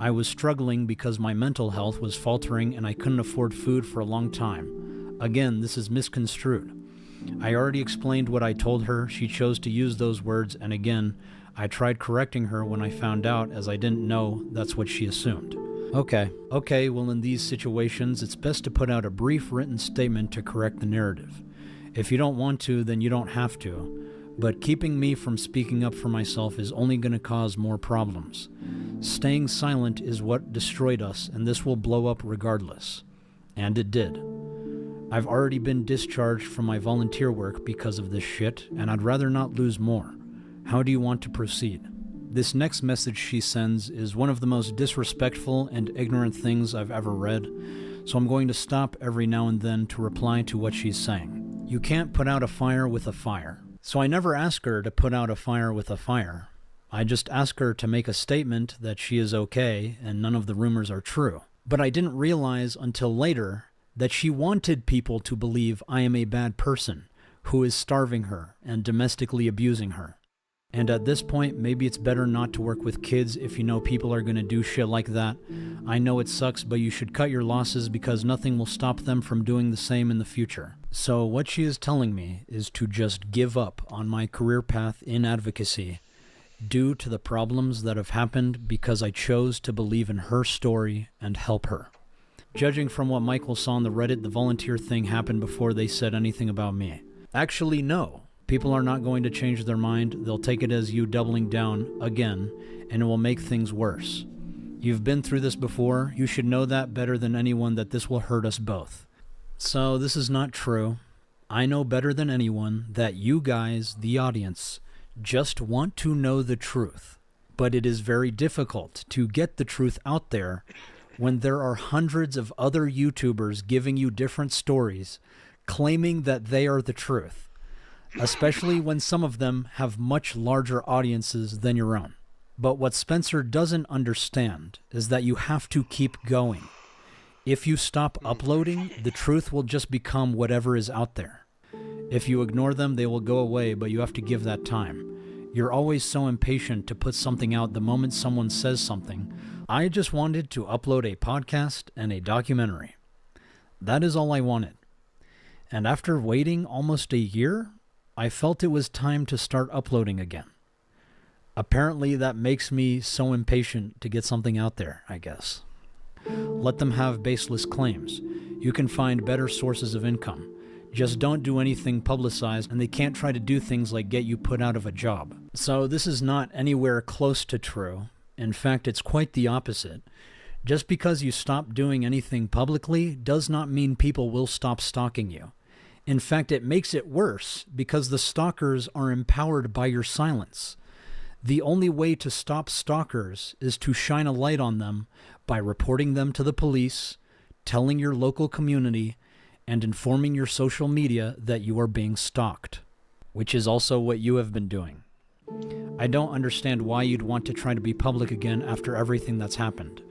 I was struggling because my mental health was faltering and I couldn't afford food for a long time. Again, this is misconstrued. I already explained what I told her. She chose to use those words, and again, I tried correcting her when I found out, as I didn't know that's what she assumed. Okay, well, in these situations, it's best to put out a brief written statement to correct the narrative. If you don't want to, then you don't have to. But keeping me from speaking up for myself is only going to cause more problems. Staying silent is what destroyed us, and this will blow up regardless. And it did. I've already been discharged from my volunteer work because of this shit, and I'd rather not lose more. How do you want to proceed? This next message she sends is one of the most disrespectful and ignorant things I've ever read, so I'm going to stop every now and then to reply to what she's saying. You can't put out a fire with a fire. So I never ask her to put out a fire with a fire. I just ask her to make a statement that she is okay and none of the rumors are true. But I didn't realize until later that she wanted people to believe I am a bad person who is starving her and domestically abusing her. And at this point, maybe it's better not to work with kids if you know people are going to do shit like that. I know it sucks, but you should cut your losses because nothing will stop them from doing the same in the future. So what she is telling me is to just give up on my career path in advocacy due to the problems that have happened because I chose to believe in her story and help her. Judging from what Michael saw on the Reddit, the volunteer thing happened before they said anything about me. Actually, no. People are not going to change their mind. They'll take it as you doubling down again, and it will make things worse. You've been through this before. You should know that better than anyone that this will hurt us both. So this is not true. I know better than anyone that you guys, the audience, just want to know the truth. But it is very difficult to get the truth out there when there are hundreds of other YouTubers giving you different stories, claiming that they are the truth. Especially when some of them have much larger audiences than your own. But what Spencer doesn't understand is that you have to keep going. If you stop uploading, the truth will just become whatever is out there. If you ignore them, they will go away, but you have to give that time. You're always so impatient to put something out the moment someone says something. I just wanted to upload a podcast and a documentary. That is all I wanted. And after waiting almost a year, I felt it was time to start uploading again. Apparently that makes me so impatient to get something out there, I guess. Let them have baseless claims. You can find better sources of income. Just don't do anything publicized, and they can't try to do things like get you put out of a job. So this is not anywhere close to true. In fact, it's quite the opposite. Just because you stop doing anything publicly does not mean people will stop stalking you. In fact, it makes it worse because the stalkers are empowered by your silence. The only way to stop stalkers is to shine a light on them by reporting them to the police, telling your local community, and informing your social media that you are being stalked, which is also what you have been doing. I don't understand why you'd want to try to be public again after everything that's happened.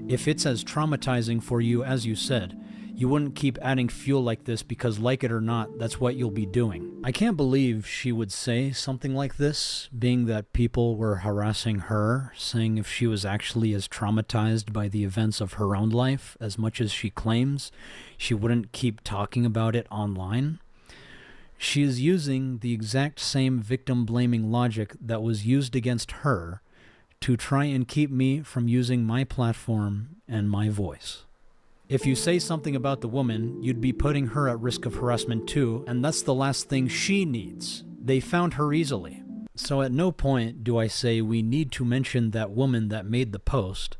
If it's as traumatizing for you as you said, you wouldn't keep adding fuel like this because, like it or not, that's what you'll be doing. I can't believe she would say something like this, being that people were harassing her, saying if she was actually as traumatized by the events of her own life as much as she claims, she wouldn't keep talking about it online. She is using the exact same victim-blaming logic that was used against her to try and keep me from using my platform and my voice. If you say something about the woman, you'd be putting her at risk of harassment too, and that's the last thing she needs. They found her easily. So at no point do I say we need to mention that woman that made the post.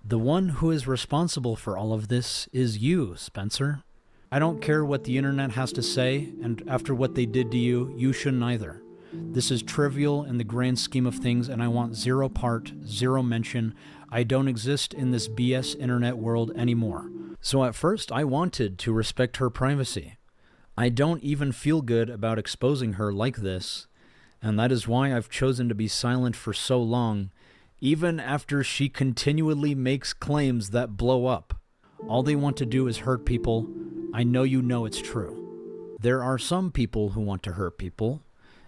The one who is responsible for all of this is you, Spencer. I don't care what the internet has to say, and after what they did to you, you shouldn't either. This is trivial in the grand scheme of things, and I want zero part, zero mention. I don't exist in this BS internet world anymore. So at first, I wanted to respect her privacy. I don't even feel good about exposing her like this, and that is why I've chosen to be silent for so long, even after she continually makes claims that blow up. All they want to do is hurt people. I know you know it's true. There are some people who want to hurt people,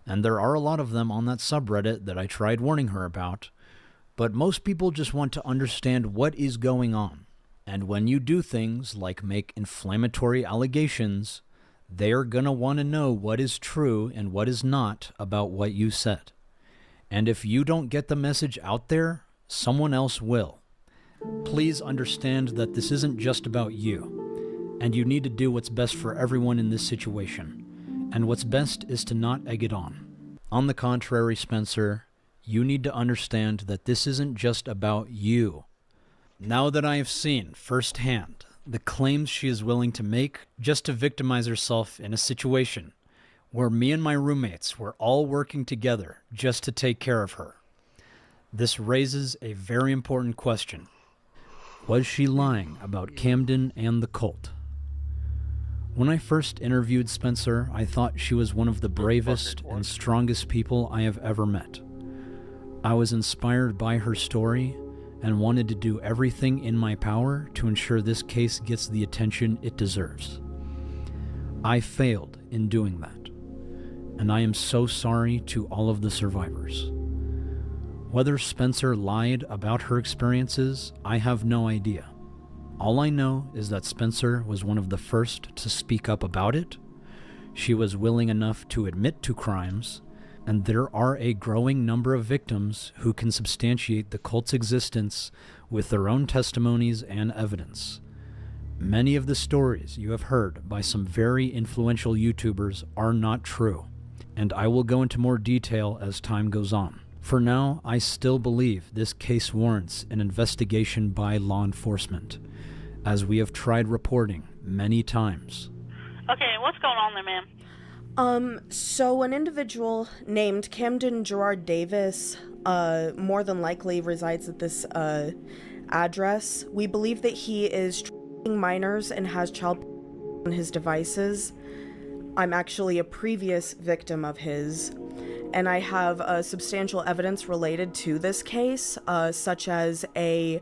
and there are a lot of them on that subreddit that I tried warning her about, but most people just want to understand what is going on. And when you do things like make inflammatory allegations, they are going to want to know what is true and what is not about what you said. And if you don't get the message out there, someone else will. Please understand that this isn't just about you, and you need to do what's best for everyone in this situation. And what's best is to not egg it on. On the contrary, Spencer, you need to understand that this isn't just about you. Now that I have seen firsthand the claims she is willing to make just to victimize herself in a situation where me and my roommates were all working together just to take care of her. This raises a very important question. Was she lying about Camden and the cult? When I first interviewed Spencer, I thought she was one of the bravest and strongest people I have ever met. I was inspired by her story and wanted to do everything in my power to ensure this case gets the attention it deserves. I failed in doing that, and I am so sorry to all of the survivors. Whether Spencer lied about her experiences, I have no idea. All I know is that Spencer was one of the first to speak up about it. She was willing enough to admit to crimes, and there are a growing number of victims who can substantiate the cult's existence with their own testimonies and evidence. Many of the stories you have heard by some very influential YouTubers are not true, and I will go into more detail as time goes on. For now, I still believe this case warrants an investigation by law enforcement, as we have tried reporting many times. Okay, what's going on there, ma'am? So an individual named Camden Gerard Davis, more than likely resides at this, address. We believe that he is trafficking minors and has child on his devices. I'm actually a previous victim of his, and I have substantial evidence related to this case, such as a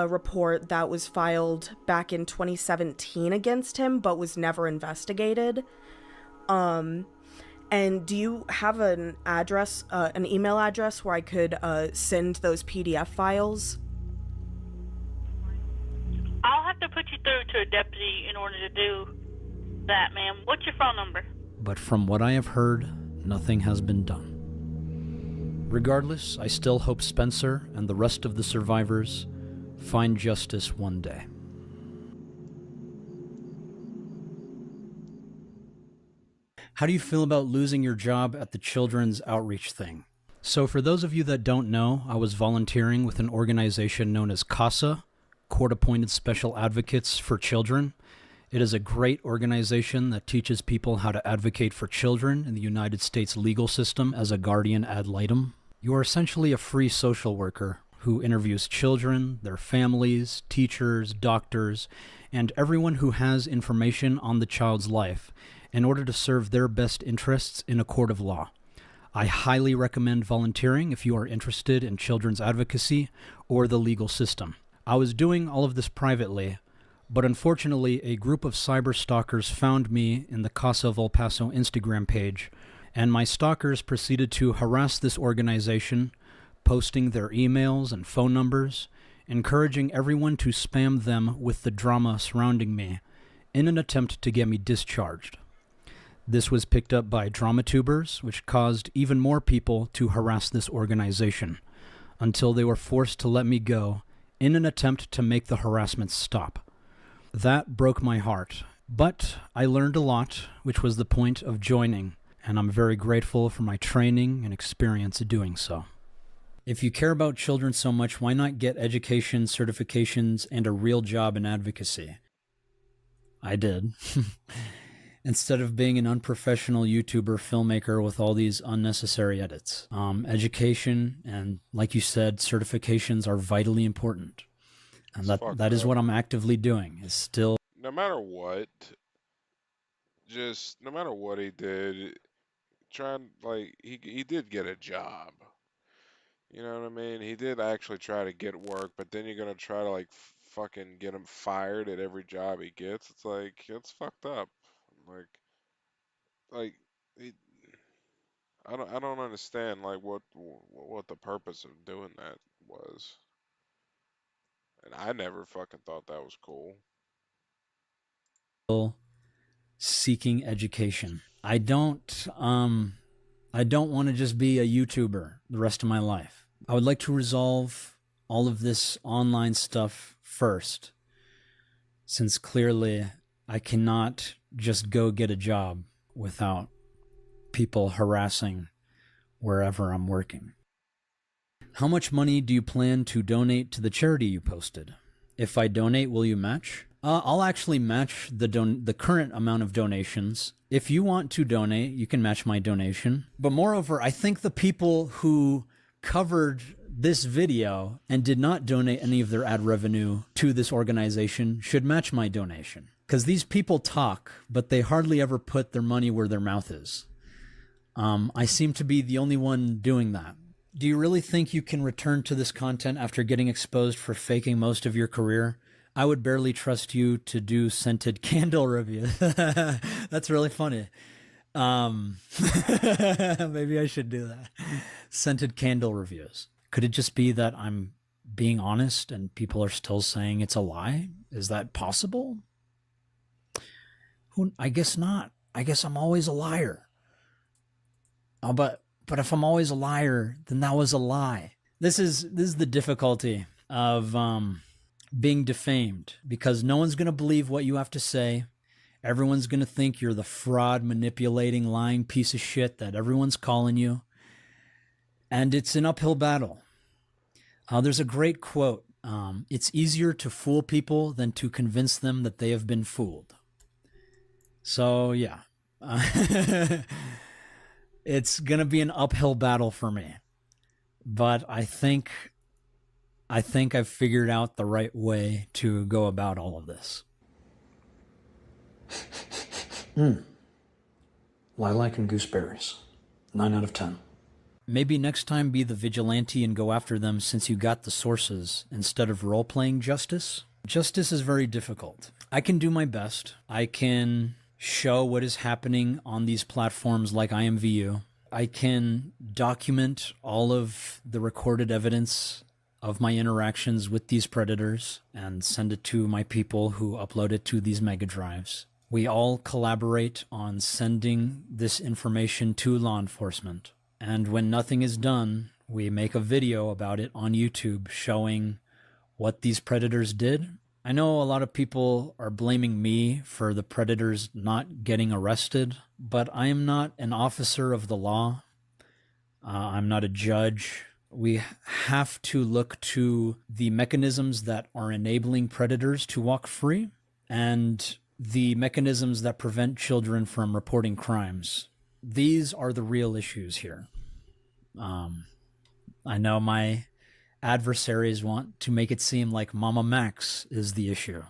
report that was filed back in 2017 against him, but was never investigated. And do you have an address, an email address where I could send those PDF files? I'll have to put you through to a deputy in order to do that, ma'am. What's your phone number? But from what I have heard, nothing has been done. Regardless, I still hope Spencer and the rest of the survivors find justice one day. How do you feel about losing your job at the children's outreach thing? So for those of you that don't know, I was volunteering with an organization known as CASA, Court-Appointed Special Advocates for Children. It is a great organization that teaches people how to advocate for children in the United States legal system as a guardian ad litem. You are essentially a free social worker who interviews children, their families, teachers, doctors, and everyone who has information on the child's life in order to serve their best interests in a court of law. I highly recommend volunteering if you are interested in children's advocacy or the legal system. I was doing all of this privately, but unfortunately a group of cyber stalkers found me in the Casa of El Paso Instagram page, and my stalkers proceeded to harass this organization, posting their emails and phone numbers, encouraging everyone to spam them with the drama surrounding me in an attempt to get me discharged. This was picked up by DramaTubers, which caused even more people to harass this organization, until they were forced to let me go in an attempt to make the harassment stop. That broke my heart, but I learned a lot, which was the point of joining, and I'm very grateful for my training and experience doing so. If you care about children so much, why not get education, certifications, and a real job in advocacy? I did. Instead of being an unprofessional YouTuber filmmaker with all these unnecessary edits. Education and, like you said, certifications are vitally important. And that is what I'm actively doing, is still... No matter what, no matter what he did, he did get a job. You know what I mean? He did actually try to get work, but then you're gonna try to fucking get him fired at every job he gets. It's like, it's fucked up. Like I don't understand what the purpose of doing that was. And I never fucking thought that was cool. Seeking education. I don't want to just be a YouTuber the rest of my life. I would like to resolve all of this online stuff first, since clearly I cannot just go get a job without people harassing wherever I'm working. How much money do you plan to donate to the charity you posted? If I donate, will you match? I'll actually match the current amount of donations. If you want to donate, you can match my donation. But moreover, I think the people who covered this video and did not donate any of their ad revenue to this organization should match my donation. Because these people talk, but they hardly ever put their money where their mouth is. I seem to be the only one doing that. Do you really think you can return to this content after getting exposed for faking most of your career? I would barely trust you to do scented candle reviews. That's really funny. Maybe I should do that. Scented candle reviews. Could it just be that I'm being honest and people are still saying it's a lie? Is that possible? I guess not. I guess I'm always a liar. But if I'm always a liar, then that was a lie. This is the difficulty of being defamed, because no one's going to believe what you have to say. Everyone's going to think you're the fraud, manipulating, lying piece of shit that everyone's calling you. And it's an uphill battle. There's a great quote. It's easier to fool people than to convince them that they have been fooled. So, yeah. It's going to be an uphill battle for me. But I think I've figured out the right way to go about all of this. Lilac and gooseberries. 9 out of 10. Maybe next time be the vigilante and go after them since you got the sources instead of role-playing justice. Justice is very difficult. I can do my best. I can show what is happening on these platforms like IMVU. I can document all of the recorded evidence of my interactions with these predators and send it to my people who upload it to these mega drives. We all collaborate on sending this information to law enforcement. And when nothing is done, we make a video about it on YouTube showing what these predators did. I know a lot of people are blaming me for the predators not getting arrested, but I am not an officer of the law. I'm not a judge. We have to look to the mechanisms that are enabling predators to walk free and the mechanisms that prevent children from reporting crimes. These are the real issues here. I know my adversaries want to make it seem like Mamamax is the issue.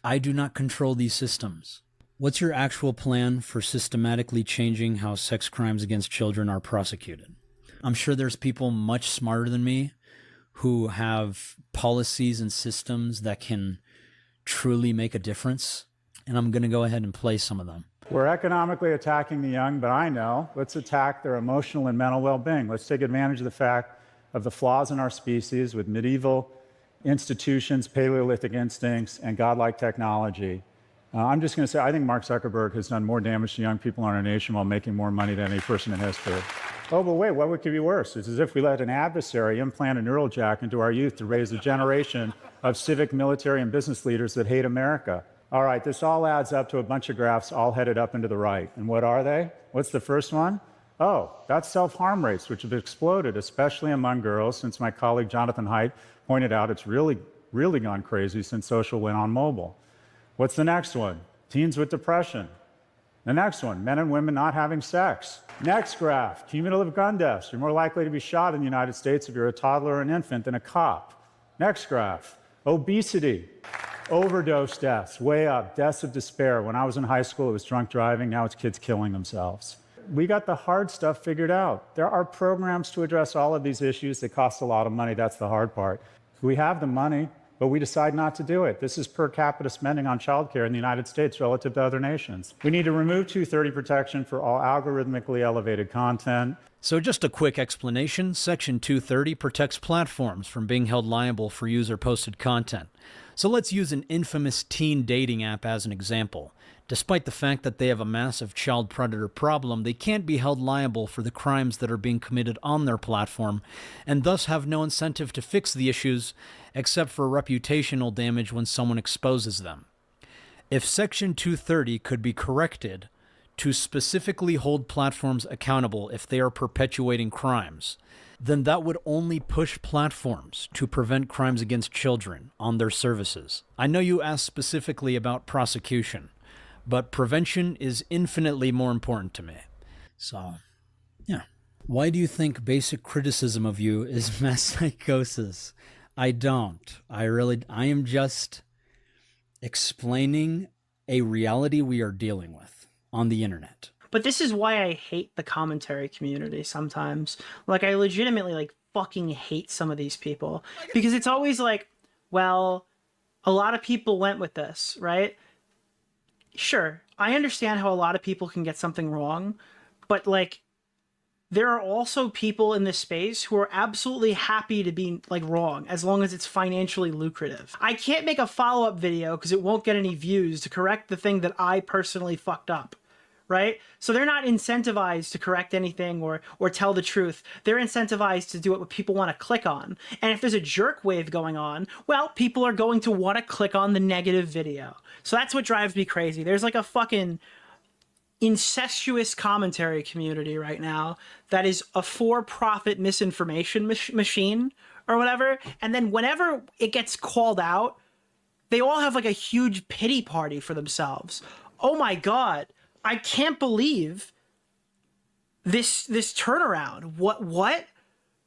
I do not control these systems. What's your actual plan for systematically changing how sex crimes against children are prosecuted? I'm sure there's people much smarter than me who have policies and systems that can truly make a difference, and I'm going to go ahead and play some of them. We're economically attacking the young, but I know, let's attack their emotional and mental well-being. Let's take advantage of the fact of the flaws in our species with medieval institutions, Paleolithic instincts, and godlike technology. I'm just going to say, I think Mark Zuckerberg has done more damage to young people in our nation while making more money than any person in history. Oh, but wait, what could be worse? It's as if we let an adversary implant a neural jack into our youth to raise a generation of civic, military, and business leaders that hate America. All right, this all adds up to a bunch of graphs all headed up and to the right. And what are they? What's the first one? Oh, that's self-harm rates, which have exploded, especially among girls, since my colleague Jonathan Haidt pointed out it's really gone crazy since social went on mobile. What's the next one? Teens with depression. The next one, men and women not having sex. Next graph, cumulative gun deaths. You're more likely to be shot in the United States if you're a toddler or an infant than a cop. Next graph, obesity. Overdose deaths, way up. Deaths of despair. When I was in high school, it was drunk driving. Now it's kids killing themselves. We got the hard stuff figured out. There are programs to address all of these issues. They cost a lot of money. That's the hard part. We have the money, but we decide not to do it. This is per capita spending on childcare in the United States relative to other nations. We need to remove 230 protection for all algorithmically elevated content. So just a quick explanation. Section 230 protects platforms from being held liable for user-posted content. So let's use an infamous teen dating app as an example. Despite the fact that they have a massive child predator problem, they can't be held liable for the crimes that are being committed on their platform, and thus have no incentive to fix the issues except for reputational damage when someone exposes them. If Section 230 could be corrected to specifically hold platforms accountable if they are perpetuating crimes, then that would only push platforms to prevent crimes against children on their services. I know you asked specifically about prosecution, but prevention is infinitely more important to me. So, yeah. Why do you think basic criticism of you is mass psychosis? I don't. I am just explaining a reality we are dealing with on the internet. But this is why I hate the commentary community sometimes. Like, I legitimately, like, fucking hate some of these people. Because it's always like, well, a lot of people went with this, right? Sure, I understand how a lot of people can get something wrong, but, like, there are also people in this space who are absolutely happy to be, like, wrong, as long as it's financially lucrative. I can't make a follow-up video because it won't get any views to correct the thing that I personally fucked up, right? So they're not incentivized to correct anything or tell the truth. They're incentivized to do what people want to click on. And if there's a jerk wave going on, well, people are going to want to click on the negative video. So that's what drives me crazy. There's like a fucking incestuous commentary community right now that is a for-profit misinformation machine or whatever. And then whenever it gets called out, they all have like a huge pity party for themselves. Oh my God, I can't believe this turnaround. What?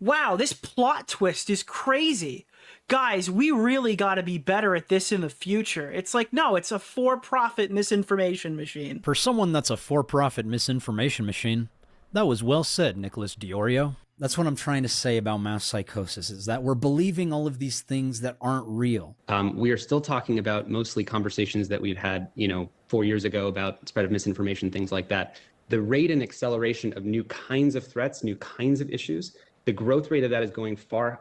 Wow, this plot twist is crazy. Guys, we really got to be better at this in the future. It's like, no, it's a for-profit misinformation machine. For someone that's a for-profit misinformation machine, that was well said, Nicholas Diorio. That's what I'm trying to say about mass psychosis, is that we're believing all of these things that aren't real. We are still talking about mostly conversations that we've had, 4 years ago about spread of misinformation, things like that. The rate and acceleration of new kinds of threats, new kinds of issues, the growth rate of that is growing far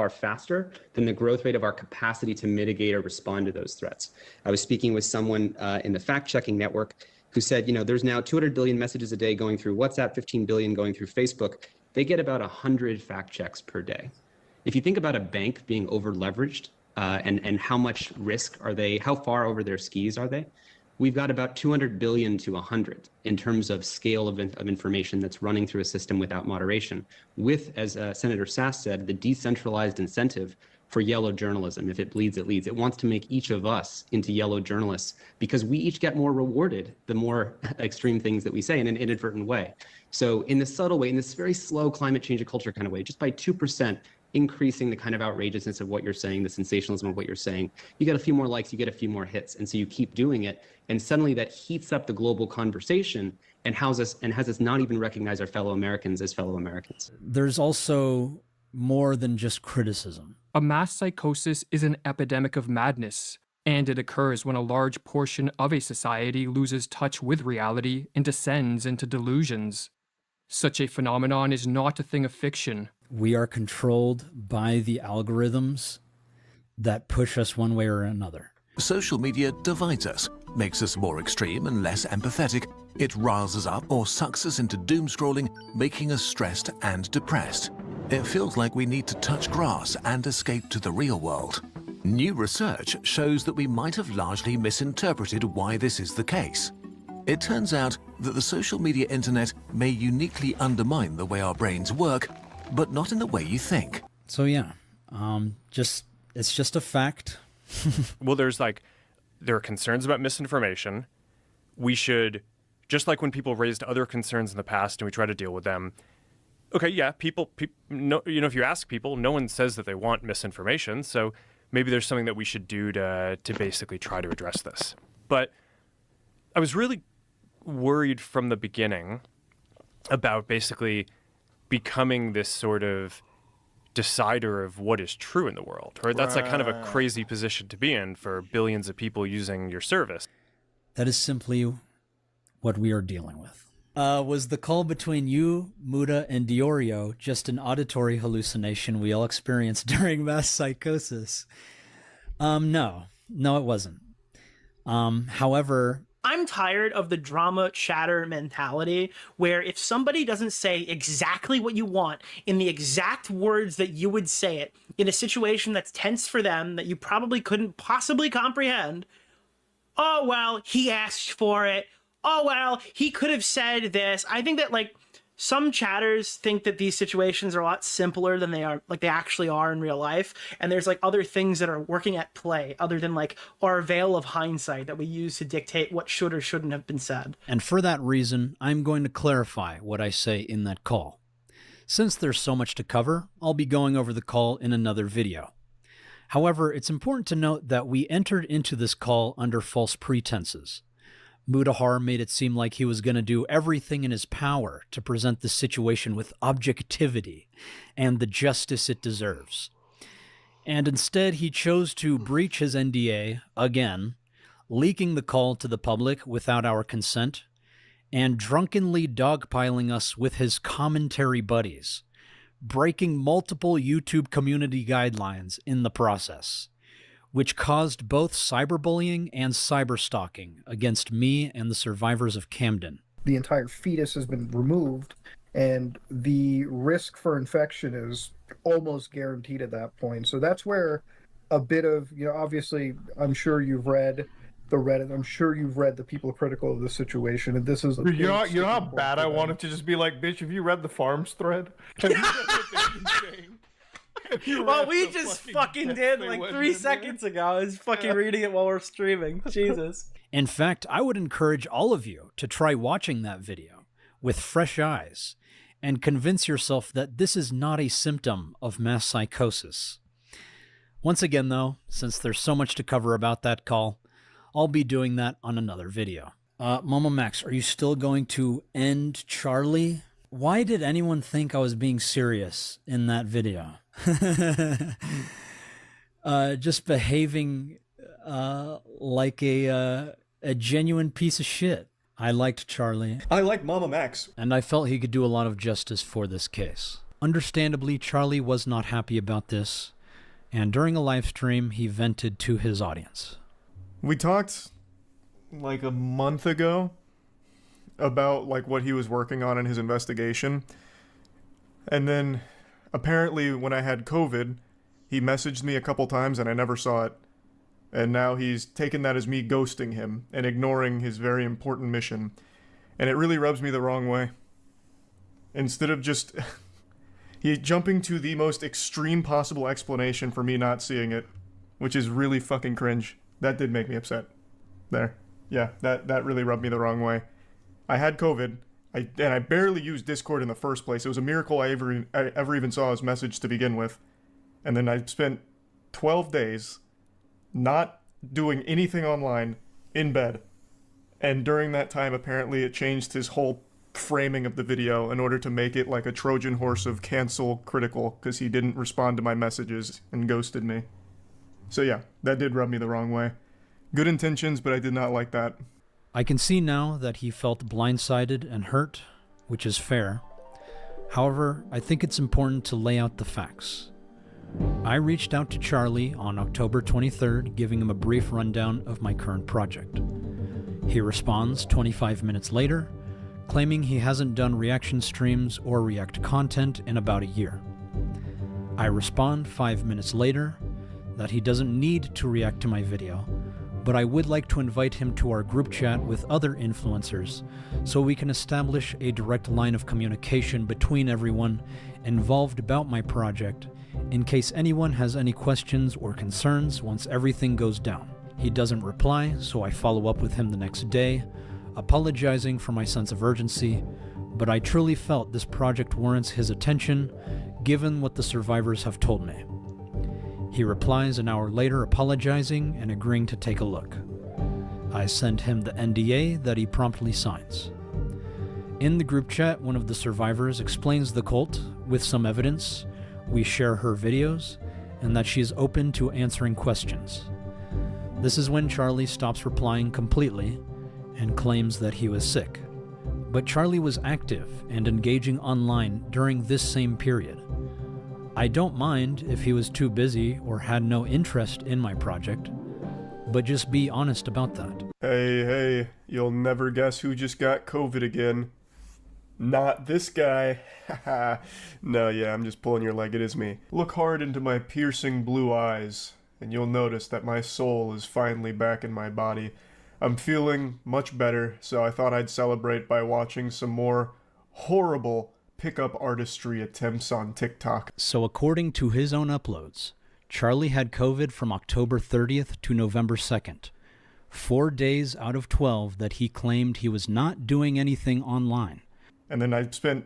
faster than the growth rate of our capacity to mitigate or respond to those threats. I was speaking with someone in the fact-checking network who said, there's now 200 billion messages a day going through WhatsApp, 15 billion going through Facebook. They get about 100 fact checks per day. If you think about a bank being over-leveraged and how much risk are they, how far over their skis are they? We've got about 200 billion to 100 in terms of scale of information that's running through a system without moderation, with, as Senator Sass said, the decentralized incentive for yellow journalism. If it bleeds, it leads. It wants to make each of us into yellow journalists because we each get more rewarded the more extreme things that we say in an inadvertent way. So in this subtle way, in this very slow climate change and culture kind of way, just by 2%, increasing the kind of outrageousness of what you're saying, the sensationalism of what you're saying, you get a few more likes, you get a few more hits. And so you keep doing it. And suddenly that heats up the global conversation and has us not even recognize our fellow Americans as fellow Americans. There's also more than just criticism. A mass psychosis is an epidemic of madness, and it occurs when a large portion of a society loses touch with reality and descends into delusions. Such a phenomenon is not a thing of fiction. We are controlled by the algorithms that push us one way or another. Social media divides us, makes us more extreme and less empathetic. It riles us up or sucks us into doom scrolling, making us stressed and depressed. It feels like we need to touch grass and escape to the real world. New research shows that we might have largely misinterpreted why this is the case. It turns out that the social media internet may uniquely undermine the way our brains work, but not in the way you think. So yeah, it's just a fact. Well, there are concerns about misinformation. We should, just like when people raised other concerns in the past and we try to deal with them. Okay, yeah, people no, if you ask people, no one says that they want misinformation. So maybe there's something that we should do to basically try to address this. But I was really worried from the beginning about basically becoming this sort of decider of what is true in the world, right? That's like kind of a crazy position to be in for billions of people using your service. That is simply what we are dealing with. Was the call between you, Muda, and Diorio just an auditory hallucination we all experienced during mass psychosis? No, it wasn't. However, I'm tired of the drama chatter mentality where if somebody doesn't say exactly what you want in the exact words that you would say it in a situation that's tense for them that you probably couldn't possibly comprehend, oh, well, he asked for it. Oh, well, he could have said this. I think that, like, some chatters think that these situations are a lot simpler than they actually are in real life, and there's like other things that are working at play other than like our veil of hindsight that we use to dictate what should or shouldn't have been said. And for that reason, I'm going to clarify what I say in that call. Since there's so much to cover, I'll be going over the call in another video. However, it's important to note that we entered into this call under false pretenses. Mutahar made it seem like he was going to do everything in his power to present the situation with objectivity and the justice it deserves. And instead, he chose to breach his NDA again, leaking the call to the public without our consent, and drunkenly dogpiling us with his commentary buddies, breaking multiple YouTube community guidelines in the process, which caused both cyberbullying and cyberstalking against me and the survivors of Camden. The entire fetus has been removed, and the risk for infection is almost guaranteed at that point. So that's where a bit of, obviously, I'm sure you've read the Reddit. I'm sure you've read the people critical of the situation, and this is. You know how bad I wanted to just be like, bitch. Have you read the Farms thread? Have you read what they've been saying? Well, we just fucking did like 3 seconds ago. I was fucking reading it while we're streaming. Jesus. In fact, I would encourage all of you to try watching that video with fresh eyes and convince yourself that this is not a symptom of mass psychosis. Once again, though, since there's so much to cover about that call, I'll be doing that on another video. Mamamax, are you still going to end Charlie? Why did anyone think I was being serious in that video? Just behaving like a genuine piece of shit. I liked Charlie. I like Mamamax. And I felt he could do a lot of justice for this case. Understandably, Charlie was not happy about this, and during a live stream, he vented to his audience. We talked like a month ago about like what he was working on in his investigation. And then apparently when I had COVID, he messaged me a couple times and I never saw it. And now he's taken that as me ghosting him and ignoring his very important mission. And it really rubs me the wrong way. Instead of just he jumping to the most extreme possible explanation for me not seeing it, which is really fucking cringe. That did make me upset. There. Yeah, that really rubbed me the wrong way. I had COVID, and I barely used Discord in the first place. It was a miracle I ever even saw his message to begin with. And then I spent 12 days not doing anything online, in bed. And during that time, apparently it changed his whole framing of the video in order to make it like a Trojan horse of cancel critical, because he didn't respond to my messages and ghosted me. So yeah, that did rub me the wrong way. Good intentions, but I did not like that. I can see now that he felt blindsided and hurt, which is fair. However, I think it's important to lay out the facts. I reached out to Charlie on October 23rd, giving him a brief rundown of my current project. He responds 25 minutes later, claiming he hasn't done reaction streams or react content in about a year. I respond 5 minutes later that he doesn't need to react to my video, but I would like to invite him to our group chat with other influencers so we can establish a direct line of communication between everyone involved about my project in case anyone has any questions or concerns once everything goes down. He doesn't reply, so I follow up with him the next day, apologizing for my sense of urgency, but I truly felt this project warrants his attention given what the survivors have told me. He replies an hour later apologizing and agreeing to take a look. I send him the NDA that he promptly signs. In the group chat, one of the survivors explains the cult with some evidence. We share her videos, and that she is open to answering questions. This is when Charlie stops replying completely and claims that he was sick. But Charlie was active and engaging online during this same period. I don't mind if he was too busy or had no interest in my project, but just be honest about that. Hey, you'll never guess who just got COVID again. Not this guy. No, yeah, I'm just pulling your leg. It is me. Look hard into my piercing blue eyes, and you'll notice that my soul is finally back in my body. I'm feeling much better, so I thought I'd celebrate by watching some more horrible pickup artistry attempts on TikTok. So according to his own uploads, Charlie had COVID from October 30th to November 2nd. 4 days out of 12 that he claimed he was not doing anything online. And then I spent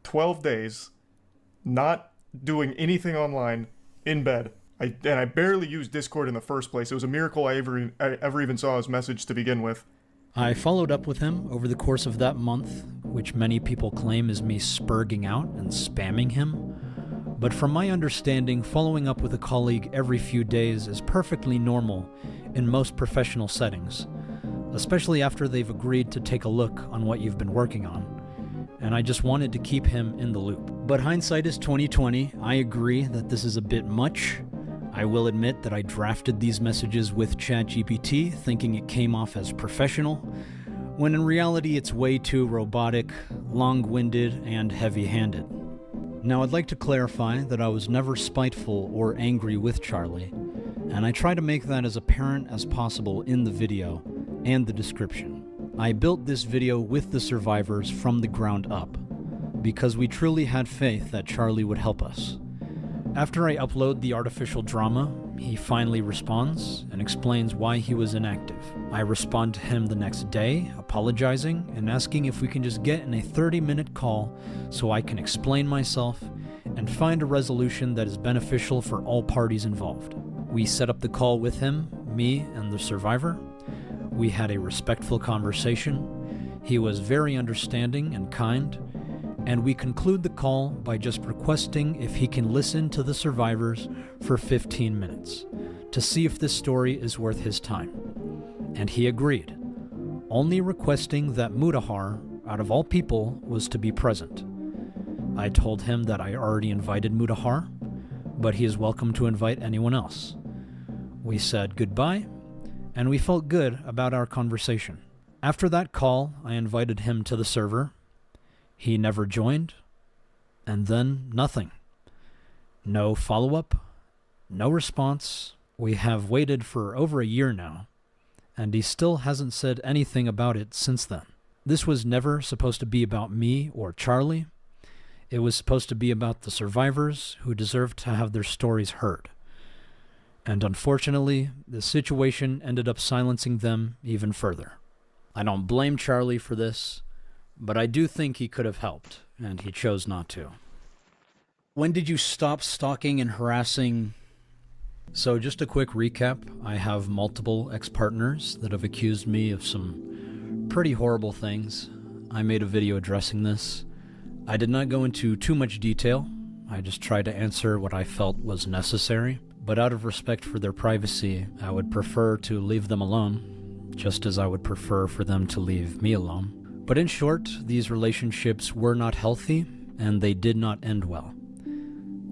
12 days not doing anything online in bed. I barely used Discord in the first place. It was a miracle I ever even saw his message to begin with. I followed up with him over the course of that month, which many people claim is me spurging out and spamming him. But from my understanding, following up with a colleague every few days is perfectly normal in most professional settings, especially after they've agreed to take a look on what you've been working on. And I just wanted to keep him in the loop. But hindsight is 20/20. I agree that this is a bit much. I will admit that I drafted these messages with ChatGPT thinking it came off as professional, when in reality it's way too robotic, long-winded, and heavy-handed. Now I'd like to clarify that I was never spiteful or angry with Charlie, and I try to make that as apparent as possible in the video and the description. I built this video with the survivors from the ground up, because we truly had faith that Charlie would help us. After I upload the artificial drama, he finally responds and explains why he was inactive. I respond to him the next day, apologizing and asking if we can just get in a 30-minute call so I can explain myself and find a resolution that is beneficial for all parties involved. We set up the call with him, me, and the survivor. We had a respectful conversation. He was very understanding and kind, and we conclude the call by just requesting if he can listen to the survivors for 15 minutes to see if this story is worth his time. And he agreed, only requesting that Mutahar, out of all people, was to be present. I told him that I already invited Mutahar, but he is welcome to invite anyone else. We said goodbye, and we felt good about our conversation. After that call, I invited him to the server. He never joined, and then nothing. No follow-up, no response. We have waited for over a year now, and he still hasn't said anything about it since then. This was never supposed to be about me or Charlie. It was supposed to be about the survivors who deserved to have their stories heard. And unfortunately, the situation ended up silencing them even further. I don't blame Charlie for this, but I do think he could have helped, and he chose not to. When did you stop stalking and harassing? So just a quick recap, I have multiple ex-partners that have accused me of some pretty horrible things. I made a video addressing this. I did not go into too much detail. I just tried to answer what I felt was necessary. But out of respect for their privacy, I would prefer to leave them alone, just as I would prefer for them to leave me alone. But in short, these relationships were not healthy, and they did not end well.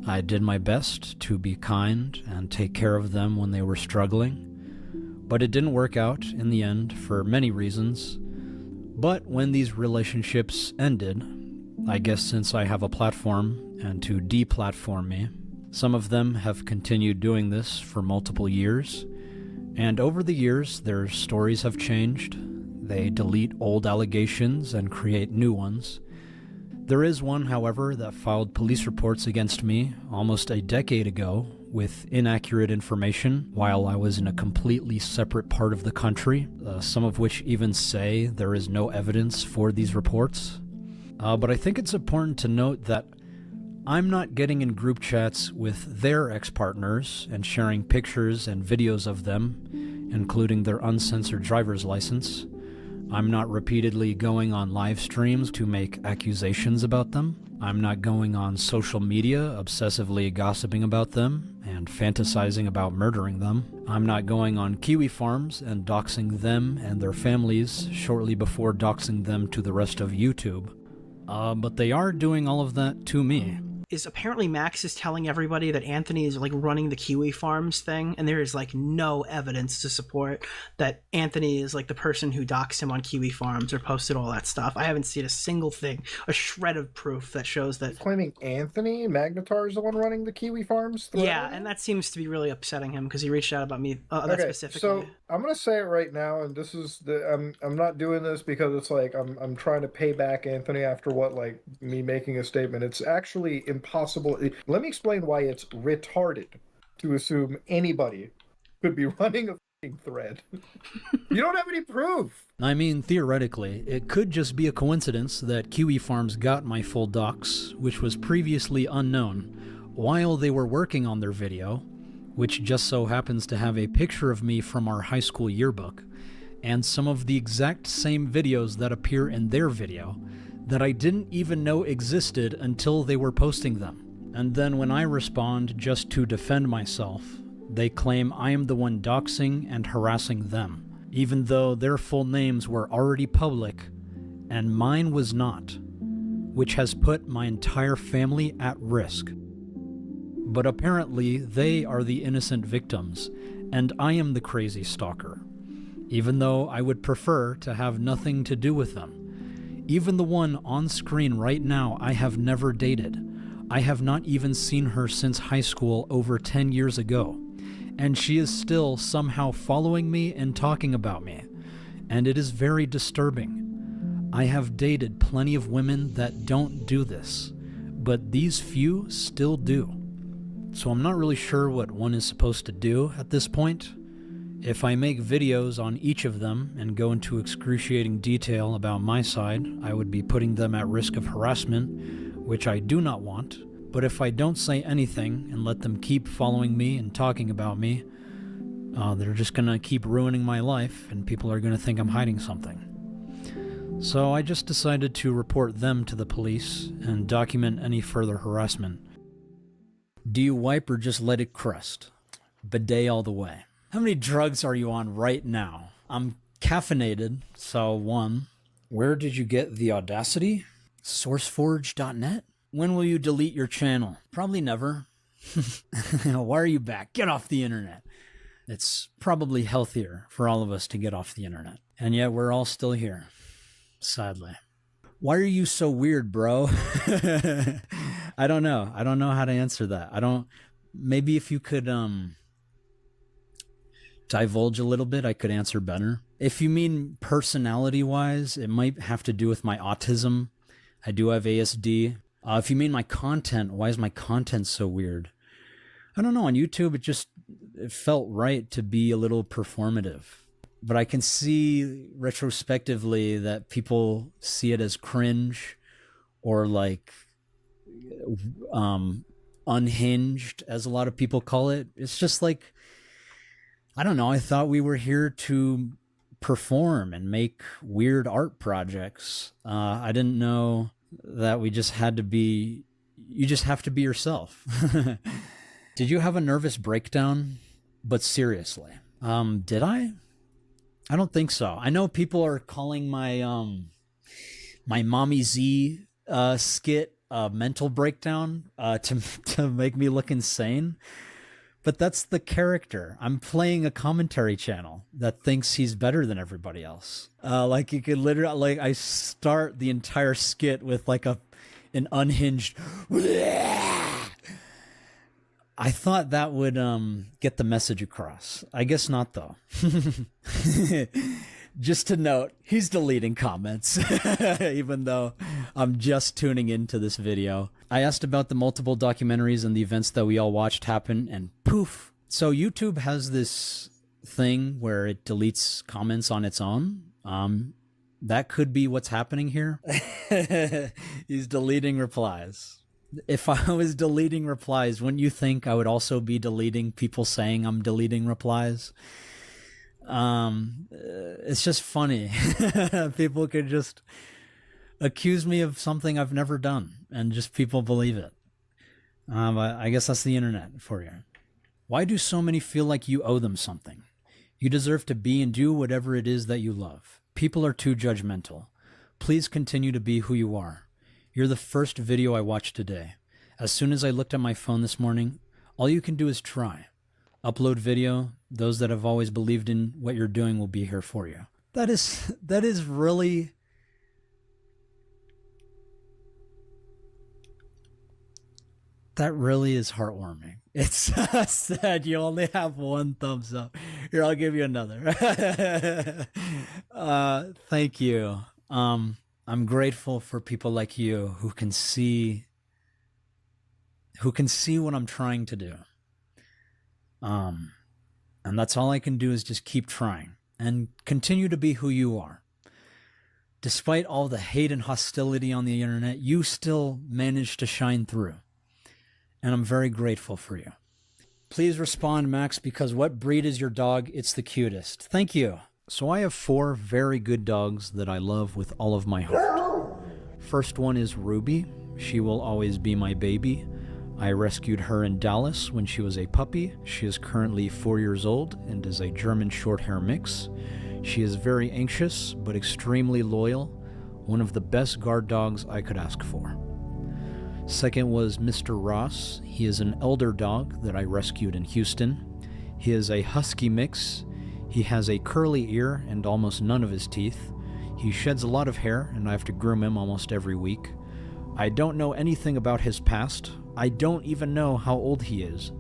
I did my best to be kind and take care of them when they were struggling, but it didn't work out in the end for many reasons. But when these relationships ended, I guess since I have a platform and to deplatform me, some of them have continued doing this for multiple years, and over the years their stories have changed. They delete old allegations and create new ones. There is one, however, that filed police reports against me almost a decade ago with inaccurate information while I was in a completely separate part of the country, some of which even say there is no evidence for these reports. But I think it's important to note that I'm not getting in group chats with their ex-partners and sharing pictures and videos of them, including their uncensored driver's license. I'm not repeatedly going on live streams to make accusations about them. I'm not going on social media obsessively gossiping about them and fantasizing about murdering them. I'm not going on kiwi farms and doxing them and their families shortly before doxing them to the rest of YouTube. But they are doing all of that to me. is apparently Max is telling everybody that Anthony is like running the Kiwi Farms thing, and there is like no evidence to support that Anthony is like the person who doxed him on Kiwi Farms or posted all that stuff. I haven't seen a single thing, a shred of proof that shows that. Claiming Anthony Magnetar is the one running the Kiwi Farms. Yeah, and that seems to be really upsetting him because he reached out about me that specifically. So I'm gonna say it right now, and this is I'm not doing this because it's like I'm trying to pay back Anthony after what, like, me making a statement. It's actually impossible. Let me explain why it's retarded to assume anybody could be running a fucking thread. You don't have any proof. I mean, theoretically, it could just be a coincidence that Kiwi Farms got my full docs, which was previously unknown, while they were working on their video, which just so happens to have a picture of me from our high school yearbook, and some of the exact same videos that appear in their video that I didn't even know existed until they were posting them. And then when I respond just to defend myself, they claim I am the one doxing and harassing them, even though their full names were already public and mine was not, which has put my entire family at risk. But apparently they are the innocent victims, and I am the crazy stalker, even though I would prefer to have nothing to do with them. Even the one on screen right now I have never dated. I have not even seen her since high school over 10 years ago, and she is still somehow following me and talking about me, and it is very disturbing. I have dated plenty of women that don't do this, but these few still do. So I'm not really sure what one is supposed to do at this point. If I make videos on each of them and go into excruciating detail about my side, I would be putting them at risk of harassment, which I do not want. But if I don't say anything and let them keep following me and talking about me, they're just gonna keep ruining my life and people are gonna think I'm hiding something. So I just decided to report them to the police and document any further harassment. Do you wipe or just let it crust? Bidet all the way. How many drugs are you on right now? I'm caffeinated, so 1. Where did you get the audacity? Sourceforge.net? When will you delete your channel? Probably never. Why are you back? Get off the internet. It's probably healthier for all of us to get off the internet. And yet we're all still here, sadly. Why are you so weird, bro? I don't know. I don't know how to answer that. Maybe if you could divulge a little bit, I could answer better. If you mean personality-wise, it might have to do with my autism. I do have ASD. If you mean my content, why is my content so weird? I don't know. On YouTube, it felt right to be a little performative. But I can see retrospectively that people see it as cringe or like unhinged, as a lot of people call it. It's just like, I don't know. I thought we were here to perform and make weird art projects. I didn't know that we just had to be, you just have to be yourself. Did you have a nervous breakdown? But seriously, did I? I don't think so. I know people are calling my my Mommy Z skit mental breakdown to make me look insane. But that's the character. I'm playing a commentary channel that thinks he's better than everybody else. Like you could literally, like I start the entire skit with like an unhinged. I thought that would get the message across. I guess not though. Just to note, he's deleting comments, even though I'm just tuning into this video. I asked about the multiple documentaries and the events that we all watched happen, and poof. So YouTube has this thing where it deletes comments on its own. That could be what's happening here. He's deleting replies. If I was deleting replies, wouldn't you think I would also be deleting people saying I'm deleting replies? It's just funny. People could just accuse me of something I've never done and just people believe it. But I guess that's the internet for you. Why do so many feel like you owe them something? You deserve to be and do whatever it is that you love. People are too judgmental. Please continue to be who you are. You're the first video I watched today. As soon as I looked at my phone this morning, all you can do is try. Upload video. Those that have always believed in what you're doing will be here for you. That is really... That really is heartwarming. It's sad you only have one thumbs up. Here, I'll give you another. Thank you. I'm grateful for people like you who can see what I'm trying to do. And that's all I can do is just keep trying and continue to be who you are. Despite all the hate and hostility on the internet, you still manage to shine through. And I'm very grateful for you. Please respond, Max, because what breed is your dog? It's the cutest. Thank you. So I have 4 very good dogs that I love with all of my heart. First one is Ruby. She will always be my baby. I rescued her in Dallas when she was a puppy. She is currently 4 years old and is a German Shorthair mix. She is very anxious but extremely loyal. One of the best guard dogs I could ask for. Second was Mr. Ross. He is an elder dog that I rescued in Houston. He is a husky mix. He has a curly ear and almost none of his teeth. He sheds a lot of hair and I have to groom him almost every week. I don't know anything about his past. I don't even know how old he is.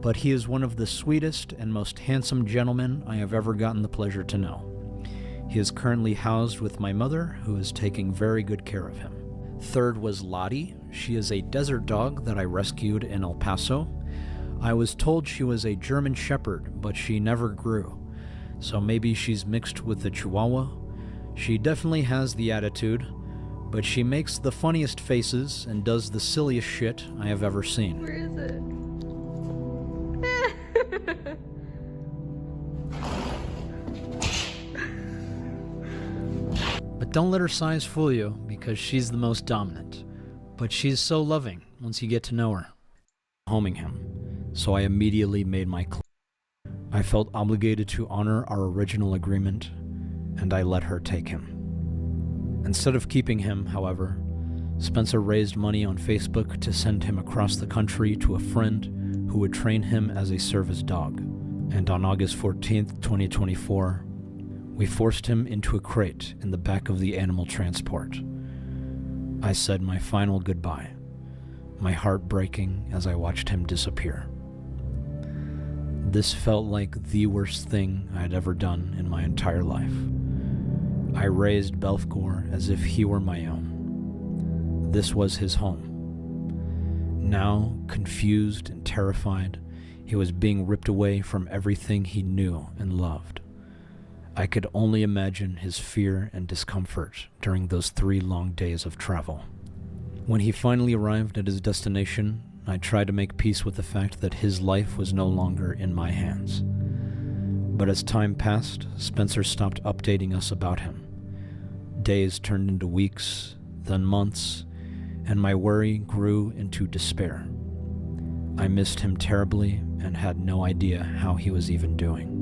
But he is one of the sweetest and most handsome gentlemen I have ever gotten the pleasure to know. He is currently housed with my mother, who is taking very good care of him. Third was Lottie. She is a desert dog that I rescued in El Paso. I was told she was a German Shepherd, but she never grew. So maybe she's mixed with the Chihuahua. She definitely has the attitude, but she makes the funniest faces and does the silliest shit I have ever seen. Where is it? But don't let her size fool you, because she's the most dominant. But she's so loving once you get to know her. Homing him, so I immediately made my claim. I felt obligated to honor our original agreement, and I let her take him. Instead of keeping him, however, Spencer raised money on Facebook to send him across the country to a friend who would train him as a service dog. And on August 14th, 2024, we forced him into a crate in the back of the animal transport. I said my final goodbye, my heart breaking as I watched him disappear. This felt like the worst thing I had ever done in my entire life. I raised Belfgor as if he were my own. This was his home. Now, confused and terrified, he was being ripped away from everything he knew and loved. I could only imagine his fear and discomfort during those 3 long days of travel. When he finally arrived at his destination, I tried to make peace with the fact that his life was no longer in my hands. But as time passed, Spencer stopped updating us about him. Days turned into weeks, then months, and my worry grew into despair. I missed him terribly and had no idea how he was even doing.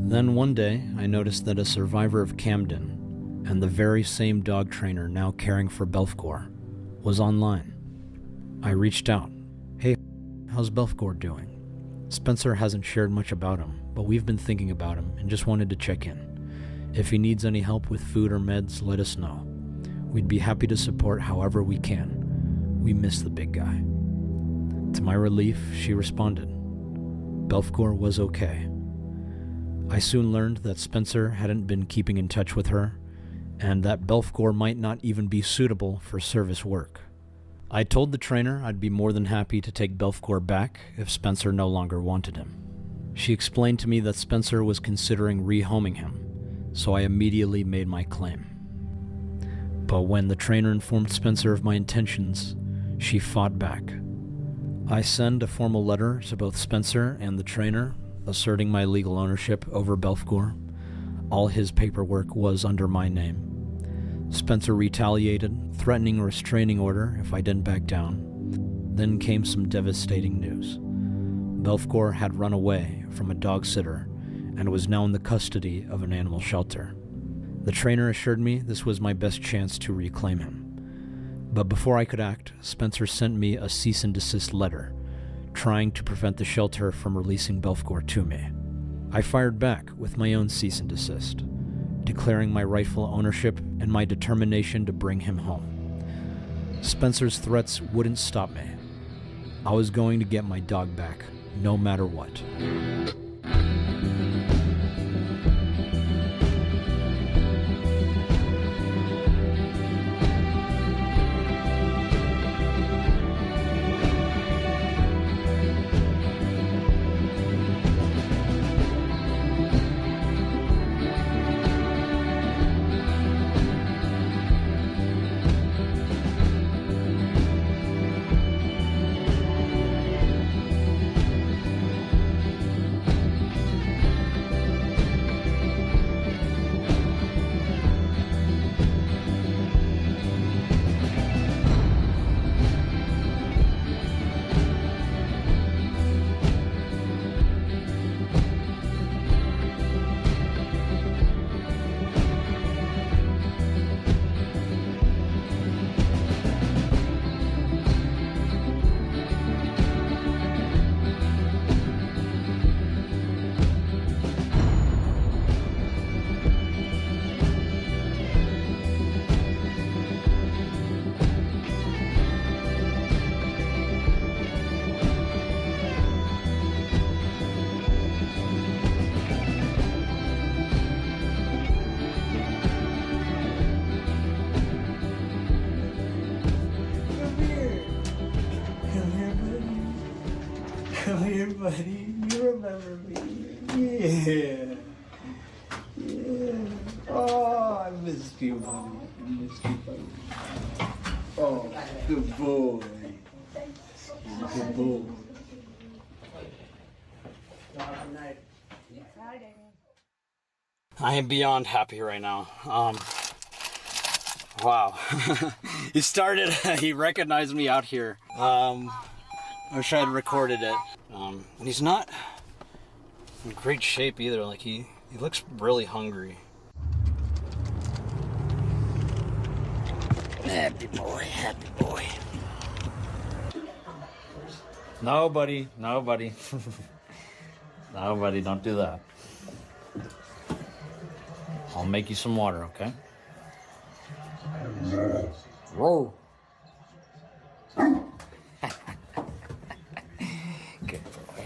Then one day, I noticed that a survivor of Camden, and the very same dog trainer now caring for Belfgor, was online. I reached out. Hey, how's Belfgor doing? Spencer hasn't shared much about him, but we've been thinking about him and just wanted to check in. If he needs any help with food or meds, let us know. We'd be happy to support however we can. We miss the big guy. To my relief, she responded. Belfgor was okay. I soon learned that Spencer hadn't been keeping in touch with her, and that Belfgor might not even be suitable for service work. I told the trainer I'd be more than happy to take Belfgor back if Spencer no longer wanted him. She explained to me that Spencer was considering rehoming him, so I immediately made my claim. But when the trainer informed Spencer of my intentions, she fought back. I sent a formal letter to both Spencer and the trainer, asserting my legal ownership over Belfgor. All his paperwork was under my name. Spencer retaliated, threatening a restraining order if I didn't back down. Then came some devastating news. Belfgor had run away from a dog sitter and was now in the custody of an animal shelter. The trainer assured me this was my best chance to reclaim him. But before I could act, Spencer sent me a cease and desist letter, trying to prevent the shelter from releasing Belfgor to me. I fired back with my own cease and desist, declaring my rightful ownership and my determination to bring him home. Spencer's threats wouldn't stop me. I was going to get my dog back, no matter what. Come here, buddy. You remember me. Yeah. Yeah. Oh, I missed you, buddy. I missed you, buddy. Oh, good boy. Good boy. I am beyond happy right now. Wow. He recognized me out here. I wish I had recorded it. And he's not in great shape either. Like he looks really hungry. Happy boy, happy boy. No, buddy, no, buddy. No, buddy, don't do that. I'll make you some water, okay? Whoa. Good boy.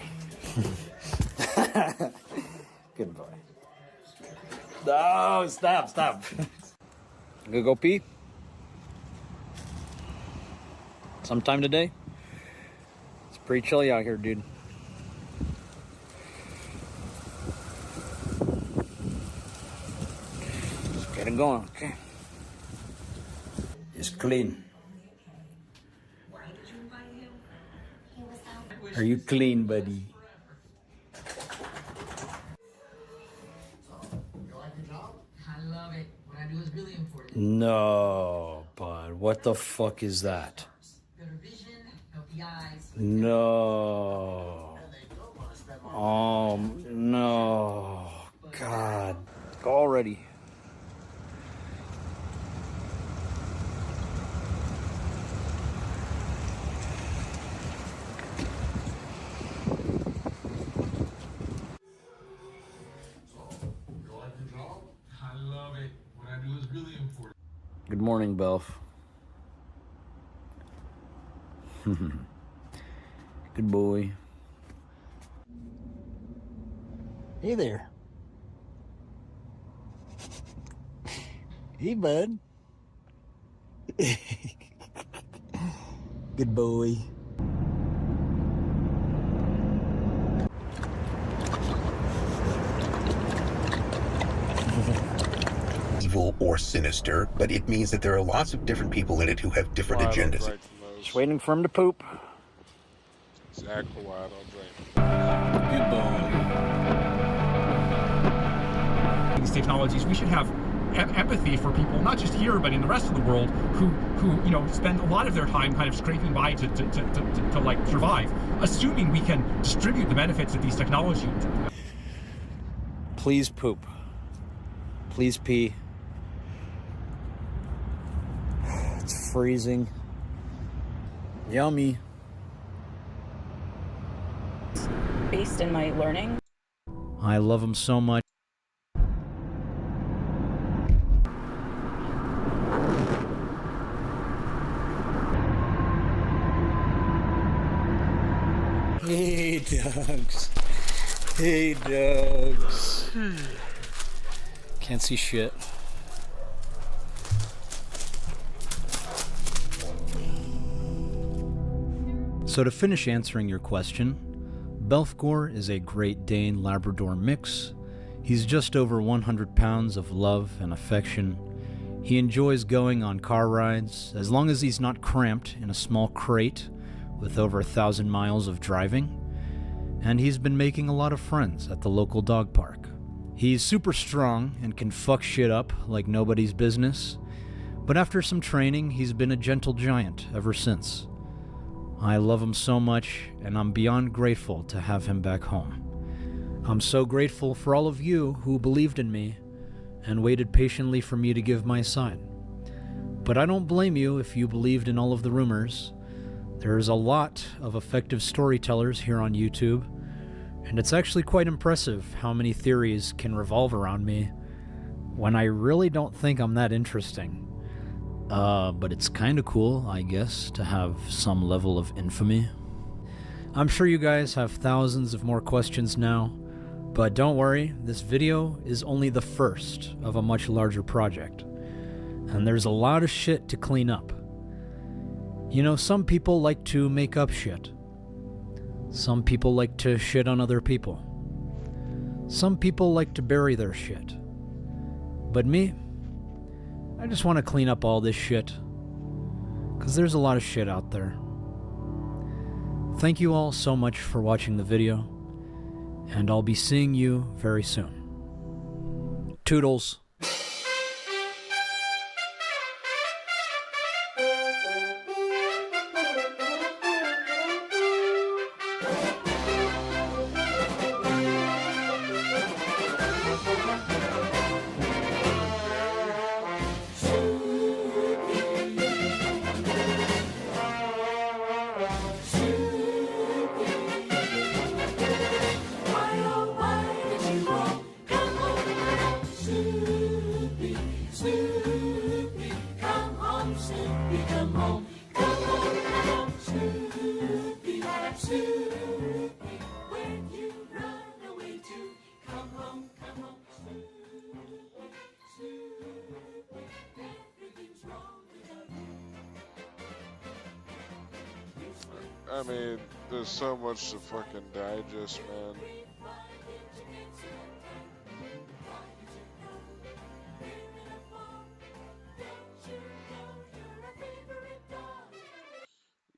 Good boy. No, stop. You gonna go pee? Sometime today? It's pretty chilly out here, dude. Let's get it going, okay? It's clean. Are you clean, buddy? No, bud. What the fuck is that? No. Oh, no. God. Go already. Good morning, Belf. Good boy. Hey there. Hey, bud. Good boy. Evil or sinister, but it means that there are lots of different people in it who have different agendas. Just waiting for him to poop. Exactly why I don't drink. Good boy. These technologies, we should have empathy for people, not just here, but in the rest of the world, who you know, spend a lot of their time kind of scraping by to like survive, assuming we can distribute the benefits of these technologies. Please poop. Please pee. It's freezing. Yummy. Based in my learning. I love them so much. Hey, dogs. Hey, dogs. Can't see shit. So to finish answering your question, Belfgor is a Great Dane Labrador mix. He's just over 100 pounds of love and affection. He enjoys going on car rides, as long as he's not cramped in a small crate with over 1,000 miles of driving. And he's been making a lot of friends at the local dog park. He's super strong and can fuck shit up like nobody's business, but after some training, he's been a gentle giant ever since. I love him so much, and I'm beyond grateful to have him back home. I'm so grateful for all of you who believed in me and waited patiently for me to give my side. But I don't blame you if you believed in all of the rumors. There's a lot of effective storytellers here on YouTube, and it's actually quite impressive how many theories can revolve around me when I really don't think I'm that interesting. But it's kind of cool, I guess, to have some level of infamy. I'm sure you guys have thousands of more questions now, but don't worry, this video is only the first of a much larger project. And there's a lot of shit to clean up. You know, some people like to make up shit. Some people like to shit on other people. Some people like to bury their shit. But me, I just want to clean up all this shit, because there's a lot of shit out there. Thank you all so much for watching the video, and I'll be seeing you very soon. Toodles. I mean, there's so much to fucking digest, man.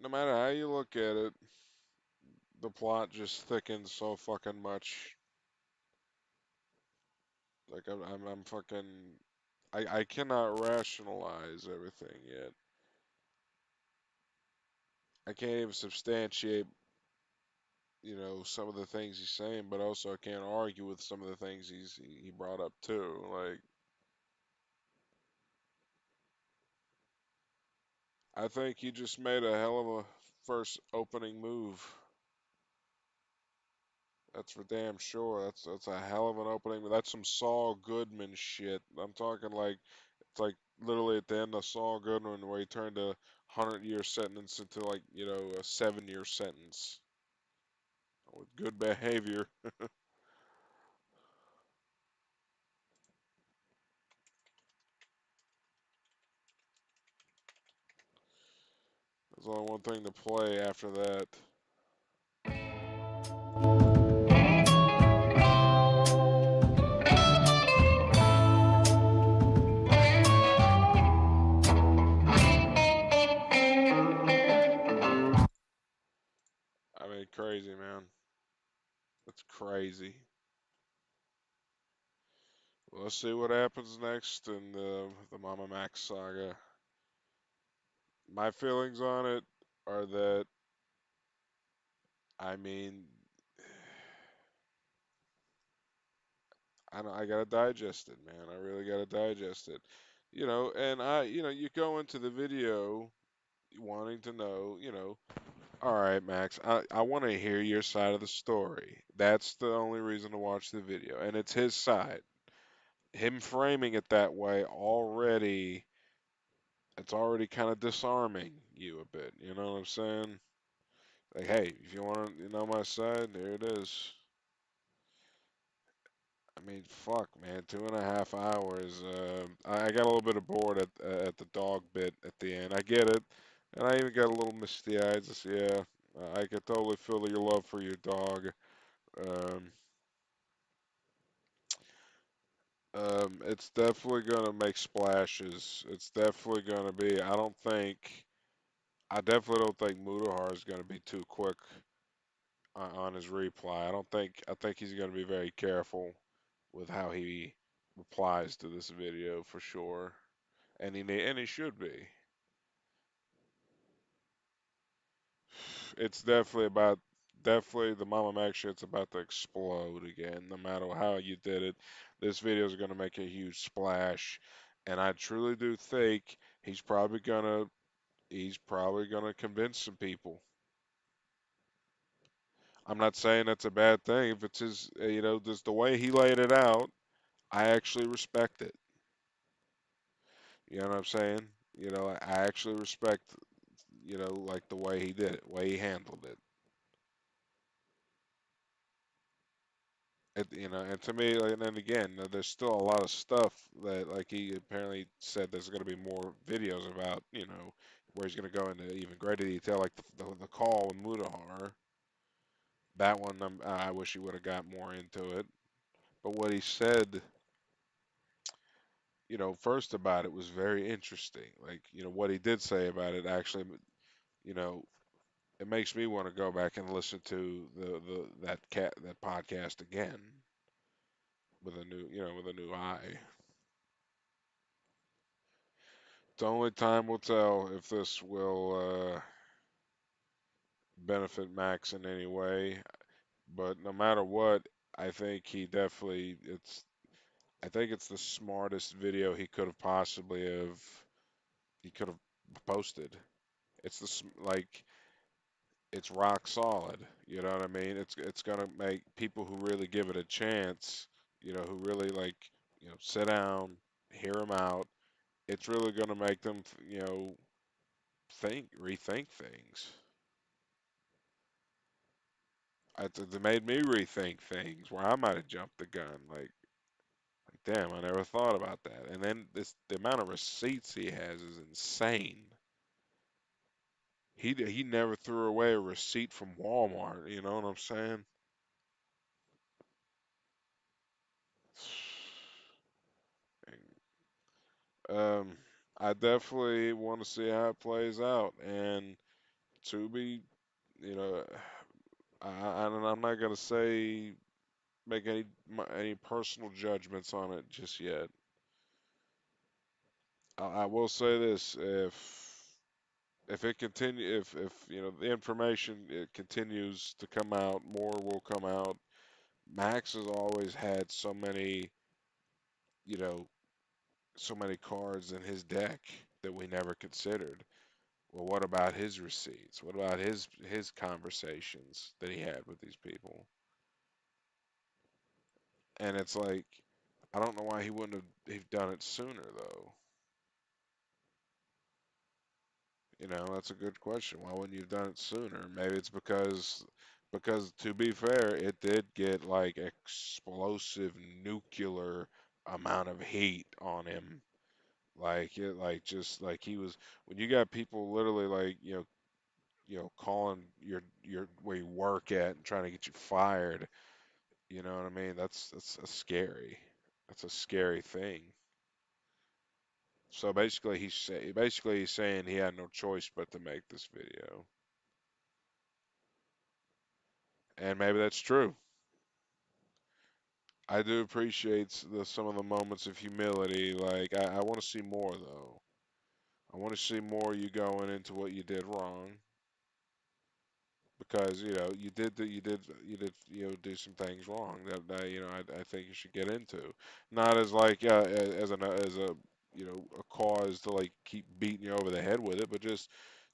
No matter how you look at it, the plot just thickens so fucking much. Like I'm fucking, I cannot rationalize everything yet. I can't even substantiate, some of the things he's saying, but also I can't argue with some of the things he brought up too. Like, I think he just made a hell of a first opening move. That's for damn sure. That's a hell of an opening. That's some Saul Goodman shit. I'm talking like it's like literally at the end of Saul Goodman where he turned a 100-year sentence into like a 7-year sentence with good behavior. There's only one thing to play after that. I mean, crazy, man. That's crazy. Well, let's see what happens next in the Mamamax saga. My feelings on it are that, I mean, I gotta digest it, man. I really gotta digest it. And you go into the video wanting to know, all right, Max, I want to hear your side of the story. That's the only reason to watch the video, and it's his side. Him framing it that way already, it's already kind of disarming you a bit. You know what I'm saying? Like, hey, if you want to know my side, there it is. I mean, fuck, man, 2.5 hours. I got a little bit of bored at the dog bit at the end. I get it, and I even got a little misty eyed. Just yeah, I could totally feel your love for your dog. Um, it's definitely gonna make splashes. It's definitely gonna be. I definitely don't think Mudahar is gonna be too quick on his reply. I think he's gonna be very careful with how he replies to this video for sure. And he should be. It's definitely the Mamamax shit's about to explode again. No matter how you did it, this video is gonna make a huge splash, and I truly do think he's probably gonna convince some people. I'm not saying that's a bad thing. If it's his, just the way he laid it out, I actually respect it. You know what I'm saying? I actually respect, like the way he did it, way he handled it. And to me, like, and then again, there's still a lot of stuff that, like, he apparently said there's going to be more videos about, where he's going to go into even greater detail, like the call with Mudahar. That one, I wish he would have got more into it. But what he said, first about it was very interesting. Like, what he did say about it actually, you know, it makes me want to go back and listen to that podcast again with a new eye. The only time will tell if this will benefit Max in any way. But no matter what, I think he definitely it's I think it's the smartest video he could have posted. It's like it's rock solid. You know what I mean? It's gonna make people who really give it a chance, who really like, sit down, hear him out. It's really gonna make them, rethink things. It made me rethink things where I might have jumped the gun. Like, damn, I never thought about that. And then the amount of receipts he has is insane. He never threw away a receipt from Walmart. You know what I'm saying? Um, I definitely want to see how it plays out. And to be, you know, I'm not gonna say make any personal judgments on it just yet. I will say this: if it continue, if the information it continues to come out, more will come out. Max has always had you know, so many cards in his deck that we never considered. Well, what about his receipts? What about his conversations that he had with these people? And it's like, I don't know why he wouldn't have done it sooner though. That's a good question. Why wouldn't you have done it sooner? Maybe it's because to be fair, it did get like explosive nuclear amount of heat on him. Just like he was when you got people literally like, calling your where you work at and trying to get you fired, you know what I mean? That's a scary. That's a scary thing. So basically he's saying he had no choice but to make this video. And maybe that's true. I do appreciate some of the moments of humility. Like I want to see more though. I want to see more you going into what you did wrong because you did do some things wrong that I think you should get into. Not as like as a a cause to like keep beating you over the head with it, but just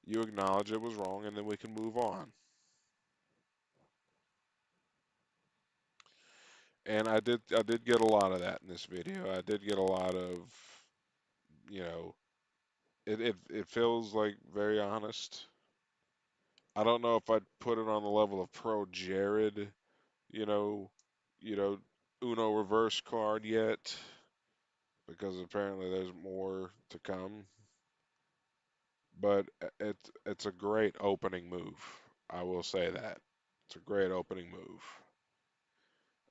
you acknowledge it was wrong, and then we can move on. And I did get a lot of that in this video. I did get a lot of, you know, it feels like very honest. I don't know if I'd put it on the level of pro Jared, you know, you know, Uno reverse card yet, because apparently there's more to come. But it's a great opening move. I will say that. It's a great opening move.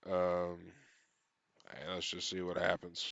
And let's just see what happens.